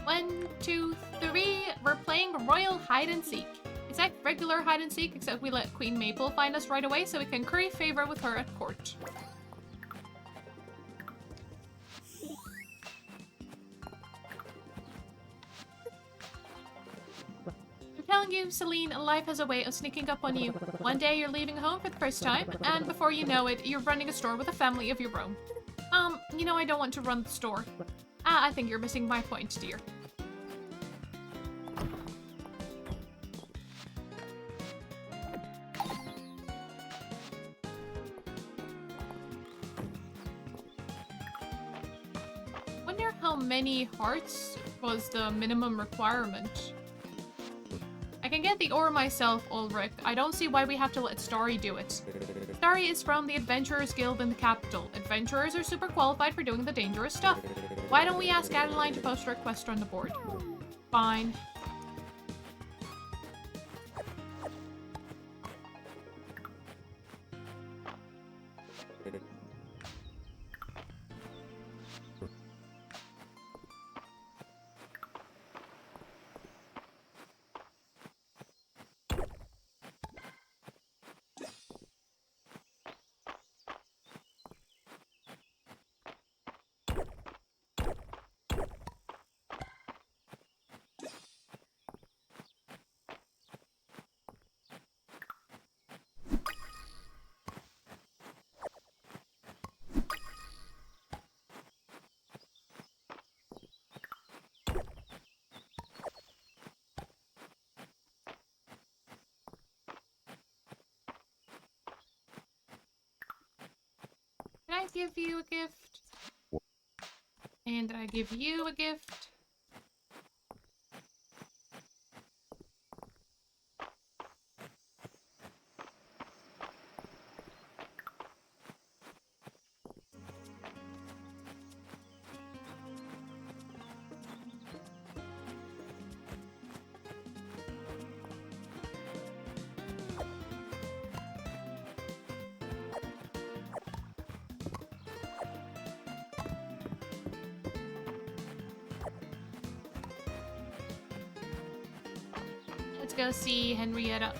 1, 2, 3. We're playing Royal Hide and Seek. It's like regular hide and seek, except we let Queen Maple find us right away so we can curry favor with her at court. You're telling you, Celine, life has a way of sneaking up on you. One day you're leaving home for the first time, and before you know it, you're running a store with a family of your own. You know I don't want to run the store. I think you're missing my point, dear. Wonder how many hearts was the minimum requirement. I can get the ore myself, Ulrich. I don't see why we have to let Starry do it. Starry is from the Adventurers Guild in the capital. Adventurers are super qualified for doing the dangerous stuff. Why don't we ask Adeline to post a request on the board? Fine. Can I give you a gift? And I give you a gift? Let's go see Henrietta.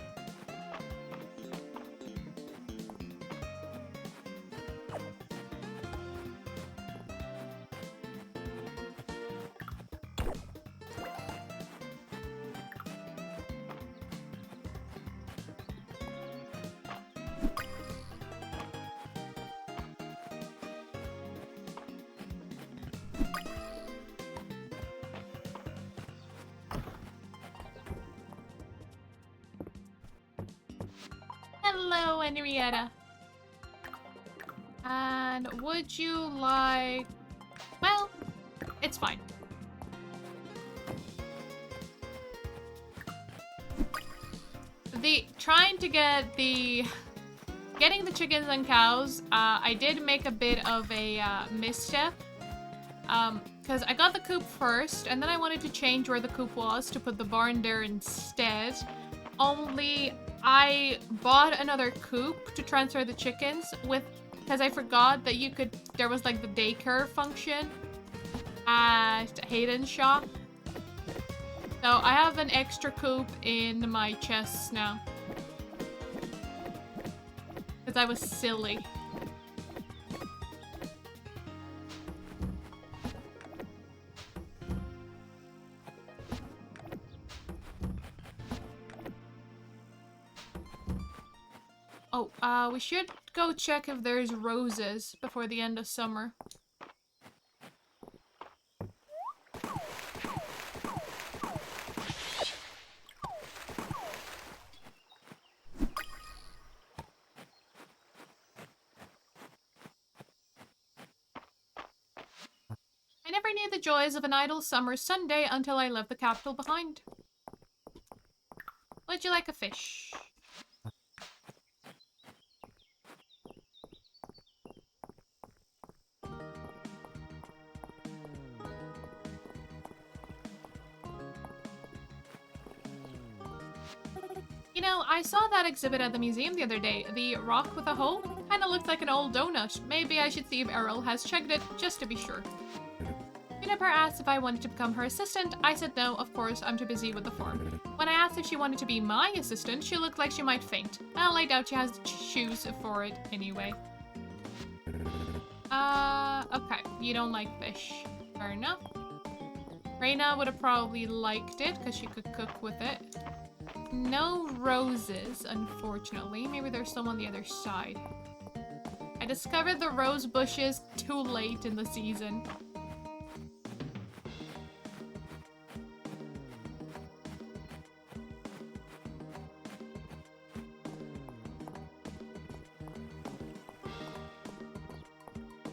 Hello, Henrietta. And would you like... Well, it's fine. Trying to get the... Getting the chickens and cows, I did make a bit of a misstep. Because I got the coop first, and then I wanted to change where the coop was to put the barn there instead. Only I bought another coop to transfer the chickens with, because I forgot that you could, there was like the daycare function at Hayden's shop. So I have an extra coop in my chests now. Because I was silly. Oh, we should go check if there's roses before the end of summer. I never knew the joys of an idle summer Sunday until I left the capital behind. Would you like a fish? You know, I saw that exhibit at the museum the other day. The rock with a hole? Kinda looked like an old donut. Maybe I should see if Errol has checked it, just to be sure. Juniper asked if I wanted to become her assistant. I said no, of course, I'm too busy with the farm. When I asked if she wanted to be my assistant, she looked like she might faint. Well, I doubt she has the shoes for it anyway. Okay. You don't like fish. Fair enough. Reina would have probably liked it, because she could cook with it. No roses, unfortunately. Maybe there's some on the other side. I discovered the rose bushes too late in the season.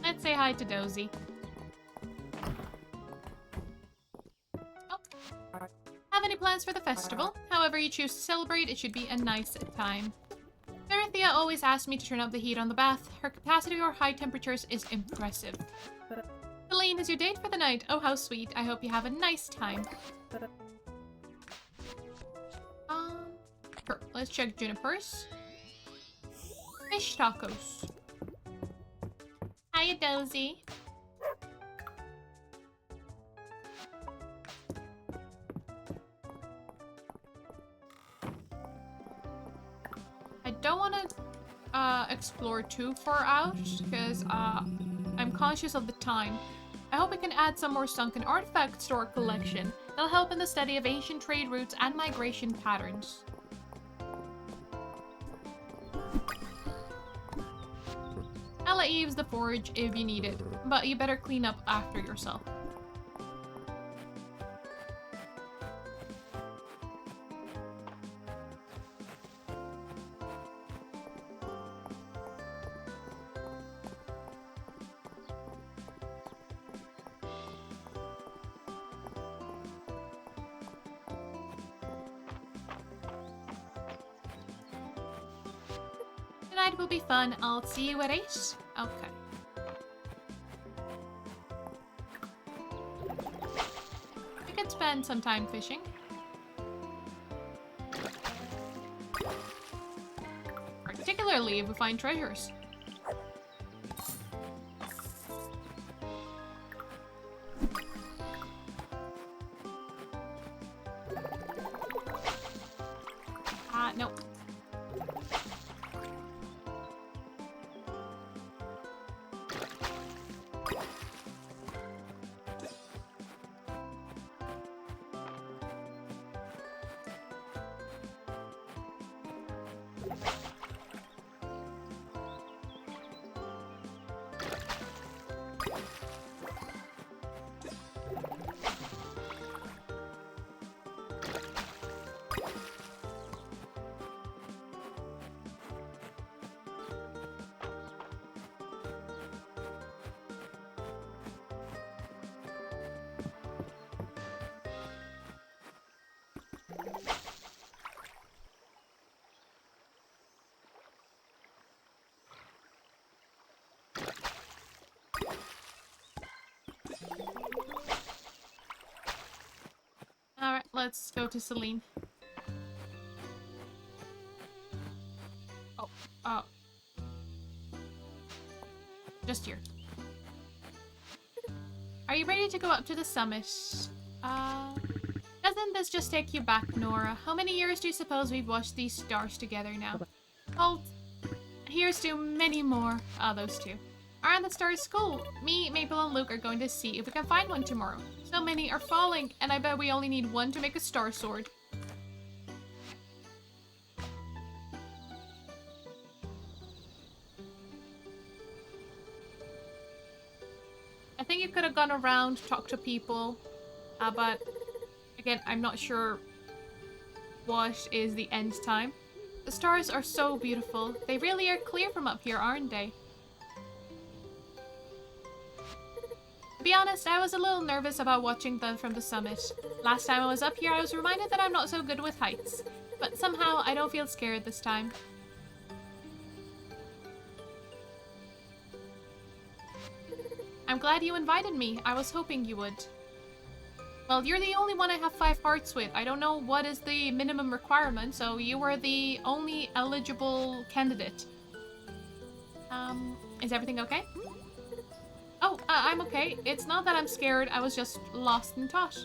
Let's say hi to Dozy. Oh. Have any plans for the festival? However you choose to celebrate, it should be a nice time. Dorothea always asks me to turn up the heat on the bath. Her capacity for high temperatures is impressive. Celine is your date for the night. Oh, how sweet. I hope you have a nice time. Sure. Let's check Juniper's. Fish tacos. Hiya, Dozy. I don't want to explore too far out because I'm conscious of the time. I hope I can add some more sunken artifacts to our collection. They'll help in the study of ancient trade routes and migration patterns. I'll let you use the forge if you need it, but you better clean up after yourself. Tonight will be fun. I'll see you at 8. Okay. We could spend some time fishing. Particularly if we find treasures. No. Alright, let's go to Celine. Oh, just here. Are you ready to go up to the summit? Doesn't this just take you back, Nora? How many years do you suppose we've watched these stars together now? Well, here's to many more. Those two. Aren't the stars cool? Me, Maple, and Luke are going to see if we can find one tomorrow. So many are falling, and I bet we only need one to make a star sword. I think you could have gone around, talked to people, but again, I'm not sure what is the end time. The stars are so beautiful. They really are clear from up here, aren't they? To be honest, I was a little nervous about watching them from the summit. Last time I was up here, I was reminded that I'm not so good with heights. But somehow, I don't feel scared this time. I'm glad you invited me. I was hoping you would. Well, you're the only one I have 5 hearts with. I don't know what is the minimum requirement, so you were the only eligible candidate. Is everything okay? Oh, I'm okay. It's not that I'm scared, I was just lost in thought.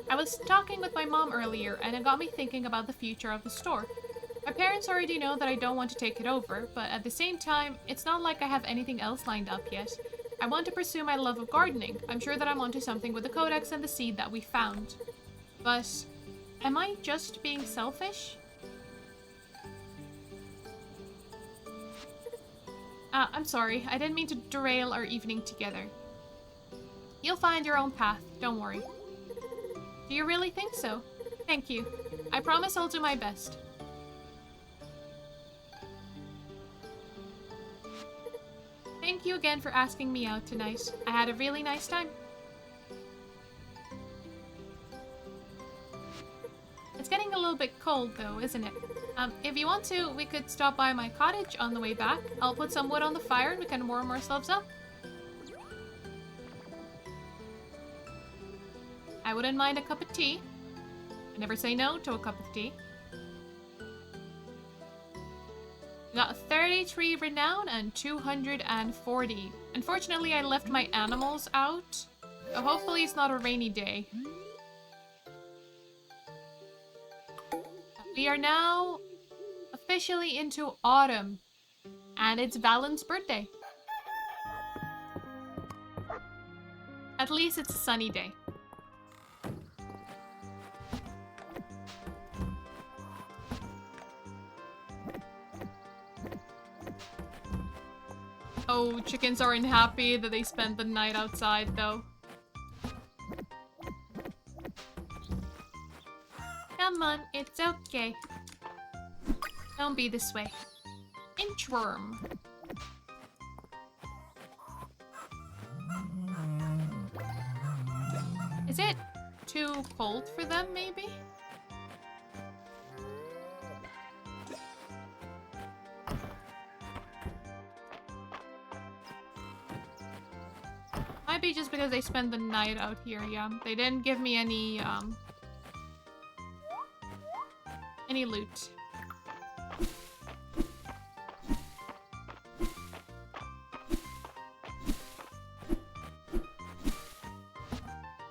I was talking with my mom earlier, and it got me thinking about the future of the store. My parents already know that I don't want to take it over, but at the same time, it's not like I have anything else lined up yet. I want to pursue my love of gardening. I'm sure that I'm onto something with the codex and the seed that we found. But am I just being selfish? I'm sorry. I didn't mean to derail our evening together. You'll find your own path. Don't worry. Do you really think so? Thank you. I promise I'll do my best. Thank you again for asking me out tonight. I had a really nice time. It's getting a little bit cold though, isn't it? If you want to, we could stop by my cottage on the way back. I'll put some wood on the fire and we can warm ourselves up. I wouldn't mind a cup of tea. I never say no to a cup of tea. We got 33 renown and 240. Unfortunately, I left my animals out. So hopefully it's not a rainy day. We are now officially into autumn. And it's Valen's birthday. At least it's a sunny day. Oh, chickens aren't happy that they spent the night outside, though. Come on, it's okay. Don't be this way. Inchworm. Is it too cold for them, maybe? Might be just because they spend the night out here, yeah. They didn't give me any loot.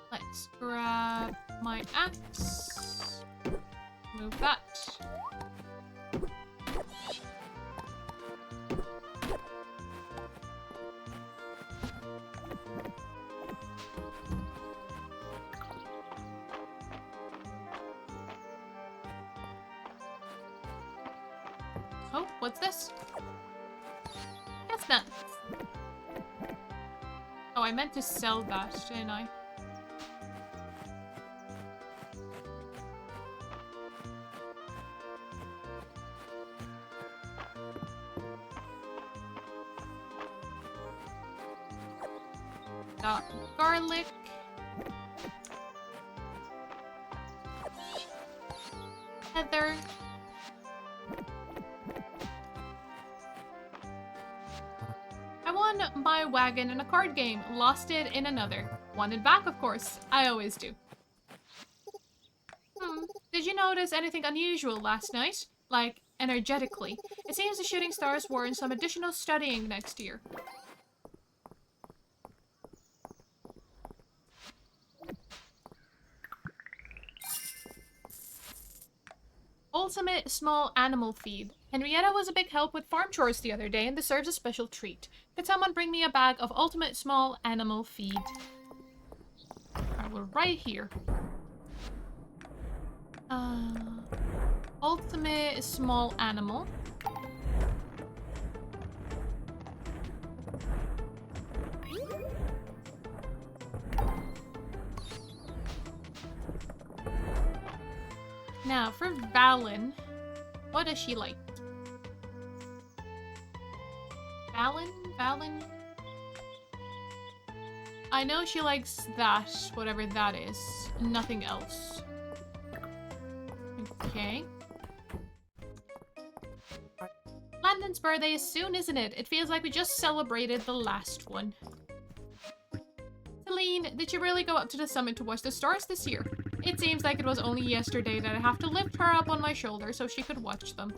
Let's grab my axe. Move that. Oh, what's this? That's nuts. Oh, I meant to sell that, didn't I? Got garlic. Heather. I won my wagon in a card game, lost it in another. Won it back, of course. I always do. Did you notice anything unusual last night? Like, energetically? It seems the shooting stars warrant some additional studying next year. Ultimate small animal feed. Henrietta was a big help with farm chores the other day and deserves a special treat. Could someone bring me a bag of ultimate small animal feed? Alright, we're right here. Ultimate small animal. Now, for Valen, what does she like? Valen? I know she likes that, whatever that is. Nothing else. Okay. Landon's birthday is soon, isn't it? It feels like we just celebrated the last one. Celine, did you really go up to the summit to watch the stars this year? It seems like it was only yesterday that I have to lift her up on my shoulder so she could watch them.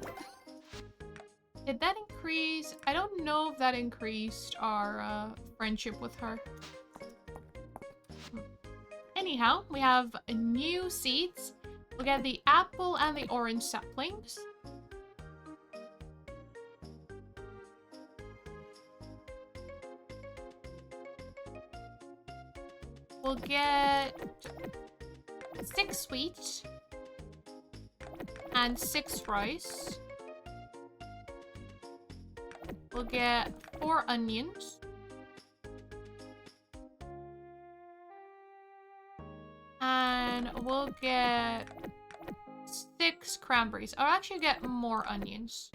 Did that increase? I don't know if that increased our friendship with her. Anyhow, we have new seeds. We'll get the apple and the orange saplings. We'll get 6 wheat and 6 rice. We'll get 4 onions. And we'll get 6 cranberries. I'll actually get more onions.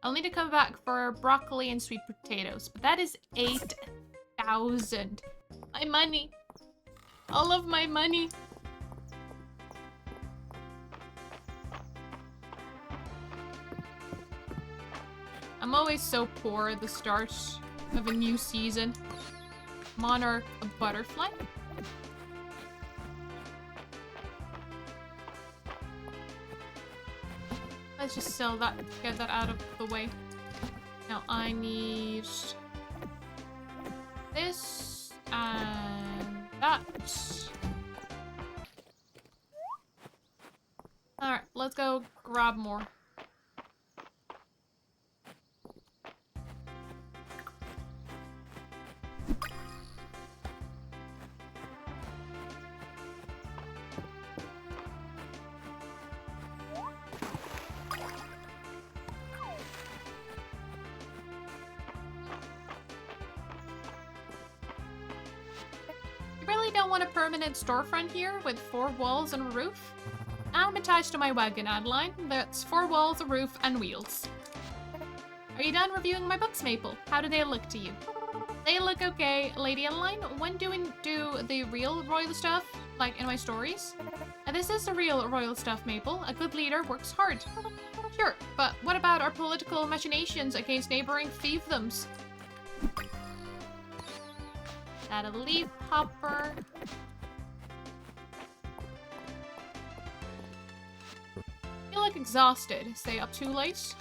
I'll need to come back for broccoli and sweet potatoes. But that is 8,000. My money. All of my money. I'm always so poor at the start of a new season. Monarch, a butterfly. Let's just sell that, get that out of the way. Now I need this and that. Alright, let's go grab more. Don't want a permanent storefront here with 4 walls and a roof? I'm attached to my wagon, Adeline. That's 4 walls, a roof, and wheels. Are you done reviewing my books, Maple? How do they look to you? They look okay, Lady Adeline. When do we do the real royal stuff, like in my stories? This is the real royal stuff, Maple. A good leader works hard. Sure, but what about our political machinations against neighboring fiefdoms? Got a leaf hopper. I feel like exhausted. Stay up too late.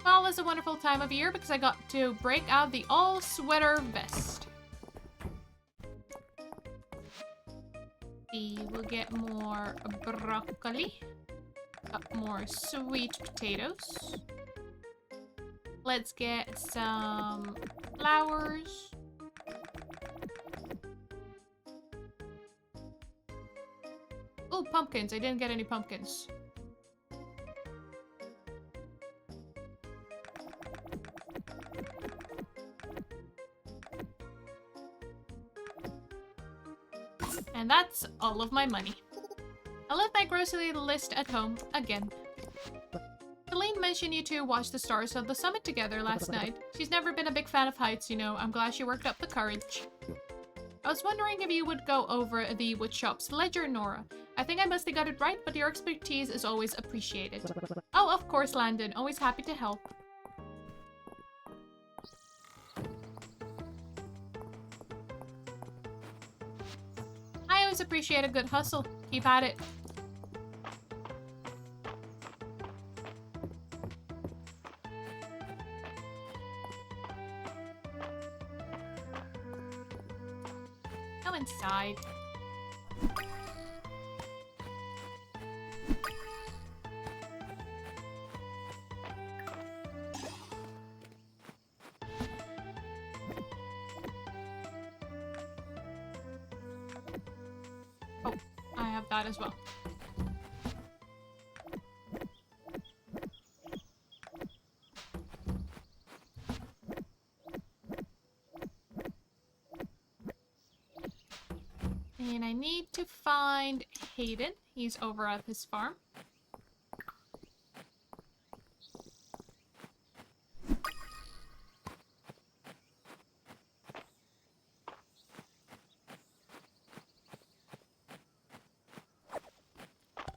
Fall is a wonderful time of year because I got to break out the all-sweater vest. We'll get more broccoli. Got more sweet potatoes. Let's get some flowers. Oh, pumpkins. I didn't get any pumpkins. And that's all of my money. I left my grocery list at home again. Celine mentioned you two watched the stars of the summit together last night. She's never been a big fan of heights, you know. I'm glad she worked up the courage. I was wondering if you would go over the woodshop's ledger, Nora. I think I mostly got it right, but your expertise is always appreciated. Oh, of course, Landon. Always happy to help. I always appreciate a good hustle. Keep at it. Go inside. Oh, I have that as well. And I need to find Hayden. He's over at his farm.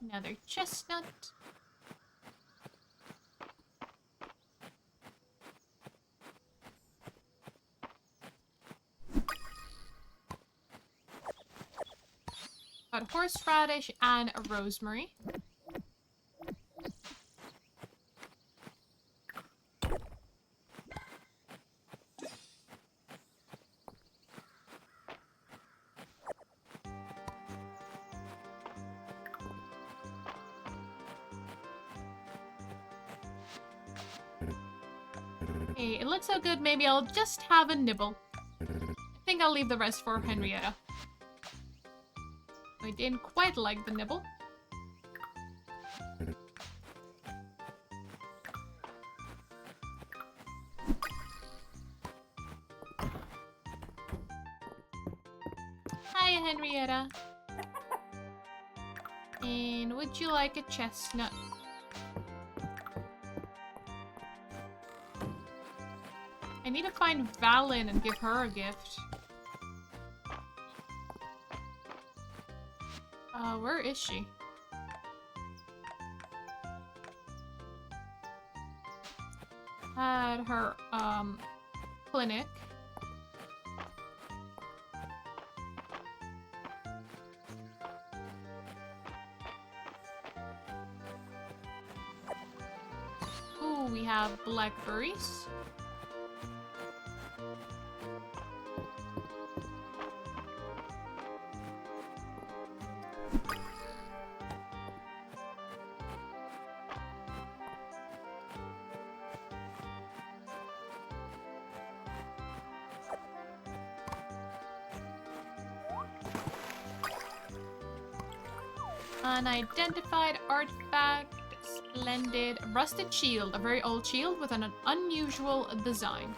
Another chestnut. Got horseradish and a rosemary. Hey, it looks so good, maybe I'll just have a nibble. I think I'll leave the rest for Henrietta. I didn't quite like the nibble. Hi, Henrietta. And would you like a chestnut? I need to find Valen and give her a gift. Where is she? At her, clinic. Ooh, we have blackberries. Unidentified artifact, splendid. Rusted shield, a very old shield with an unusual design.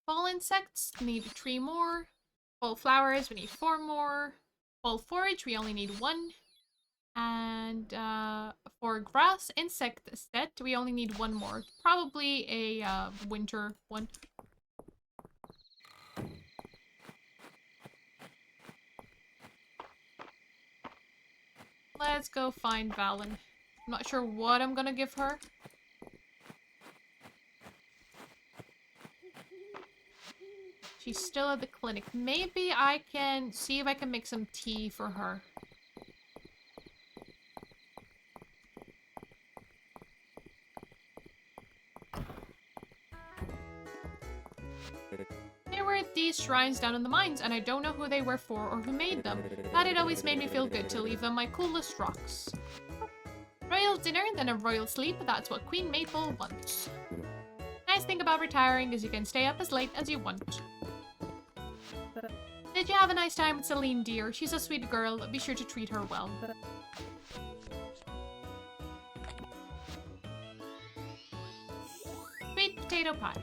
Fall insects, need 3 more. Fall flowers, we need 4 more. Fall forage, we only need 1. And for grass insect set, we only need 1 more. Probably a winter one. Let's go find Valen. I'm not sure what I'm gonna give her. She's still at the clinic. Maybe I can see if I can make some tea for her. There were these shrines down in the mines, and I don't know who they were for or who made them, but it always made me feel good to leave them my coolest rocks. Royal dinner, then a royal sleep, that's what Queen Maple wants. Nice thing about retiring is you can stay up as late as you want. Did you have a nice time with Celine, dear? She's a sweet girl. Be sure to treat her well. Sweet potato pie.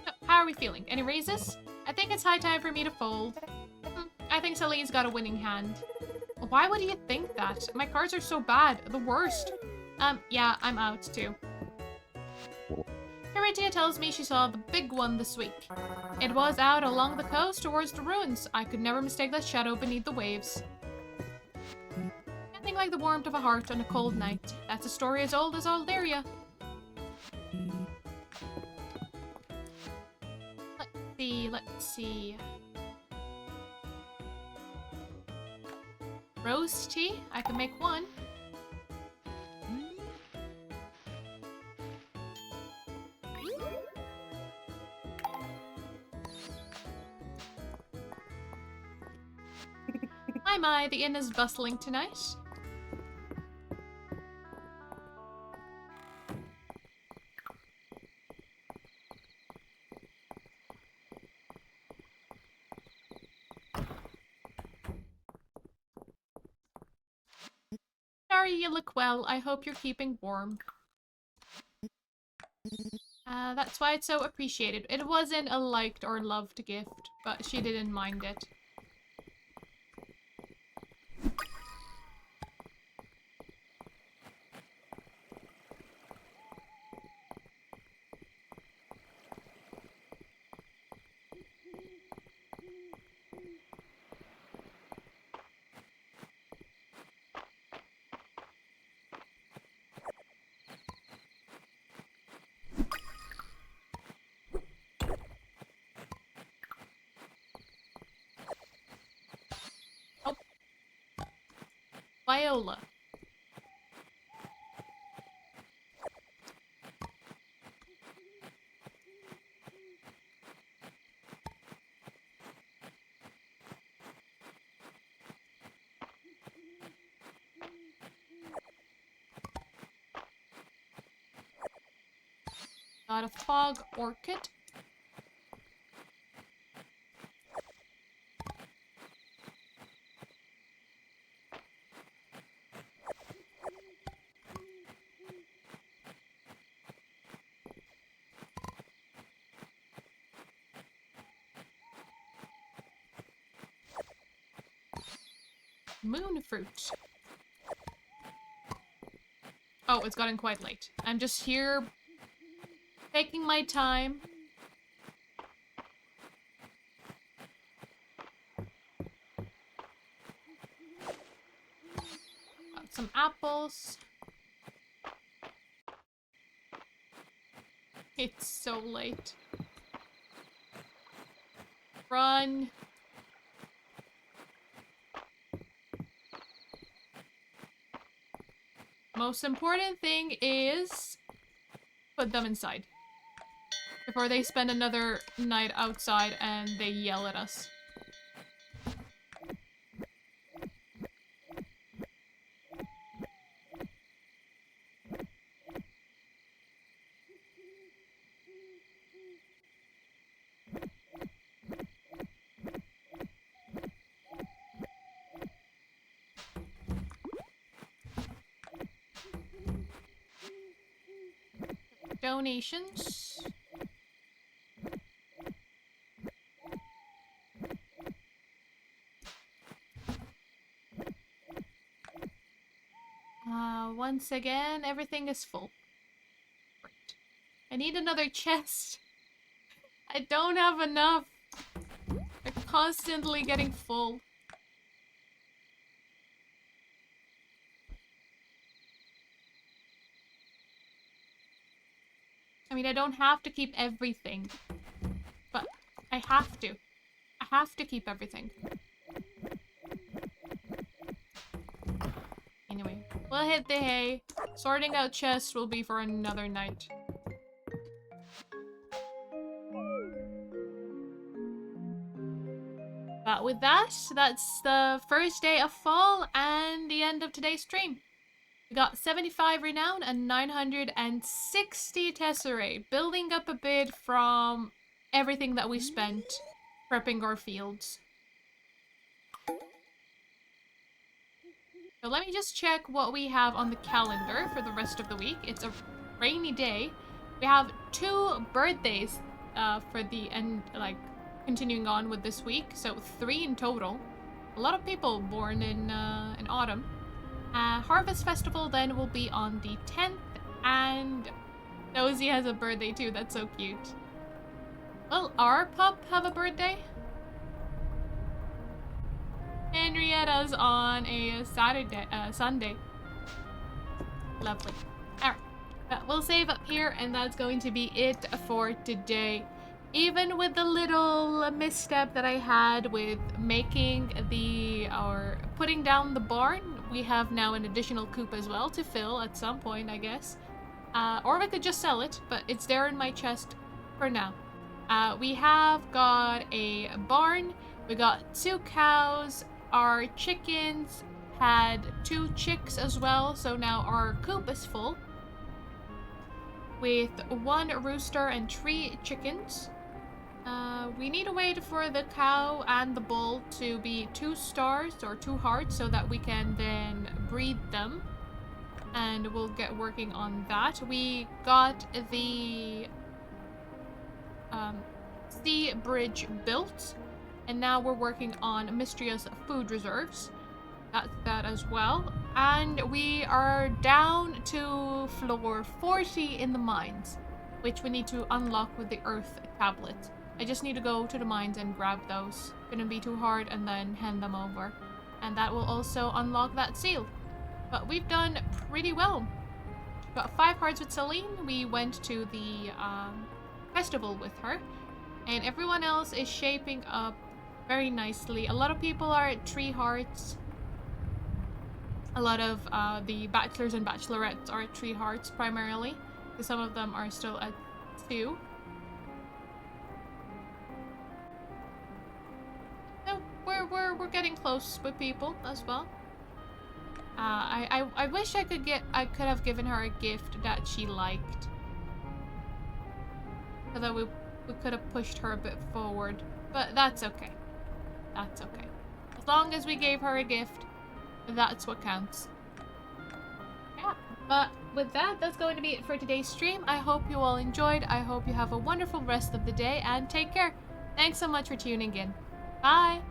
So, how are we feeling? Any raises? I think it's high time for me to fold. I think Celine's got a winning hand. Why would you think that? My cards are so bad. The worst. Yeah, I'm out too. Heritia tells me she saw the big one this week. It was out along the coast towards the ruins. I could never mistake that shadow beneath the waves. Nothing like the warmth of a heart on a cold night. That's a story as old as Alderia. Let's see. Rose tea? I can make 1. My, the inn is bustling tonight. Sorry, you look well. I hope you're keeping warm. That's why it's so appreciated. It wasn't a liked or loved gift, but she didn't mind it. Viola. Got a fog orchid. Moon fruit. Oh, it's gotten quite late. I'm just here taking my time. Got some apples. It's so late. Run. Most important thing is put them inside before they spend another night outside and they yell at us. Donations. Once again, everything is full. Great. I need another chest. I don't have enough. They're constantly getting full. I mean, I don't have to keep everything, but I have to. I have to keep everything. Anyway, we'll hit the hay. Sorting out chests will be for another night. But with that, that's the first day of fall and the end of today's stream. We got 75 renown and 960 tesserae, building up a bit from everything that we spent prepping our fields. So let me just check what we have on the calendar for the rest of the week. It's a rainy day. We have 2 birthdays for the end, like, continuing on with this week. So 3 in total. A lot of people born in autumn. Harvest Festival then will be on the 10th, and Nosy has a birthday too. That's so cute. Will our pup have a birthday? Henrietta's on a Sunday. Lovely. Alright, but we'll save up here, and that's going to be it for today. Even with the little misstep that I had with making putting down the barn, we have now an additional coop as well to fill at some point, I guess. Or we could just sell it, but it's there in my chest for now. We have got a barn, we got 2 cows, our chickens had 2 chicks as well, so now our coop is full. With 1 rooster and 3 chickens. We need to wait for the cow and the bull to be 2 stars or 2 hearts so that we can then breed them. And we'll get working on that. We got the sea bridge built, and now we're working on Mistria's food reserves. That's that as well. And we are down to floor 40 in the mines, which we need to unlock with the earth tablet. I just need to go to the mines and grab those. Shouldn't be too hard, and then hand them over. And that will also unlock that seal. But we've done pretty well. Got 5 hearts with Celine. We went to the festival with her. And everyone else is shaping up very nicely. A lot of people are at 3 hearts. A lot of the bachelors and bachelorettes are at 3 hearts primarily. Some of them are still at 2. So we're getting close with people as well. I wish I could have given her a gift that she liked, so that we could have pushed her a bit forward. But that's okay. That's okay. As long as we gave her a gift, that's what counts. Yeah. But with that, that's going to be it for today's stream. I hope you all enjoyed. I hope you have a wonderful rest of the day and take care. Thanks so much for tuning in. Bye!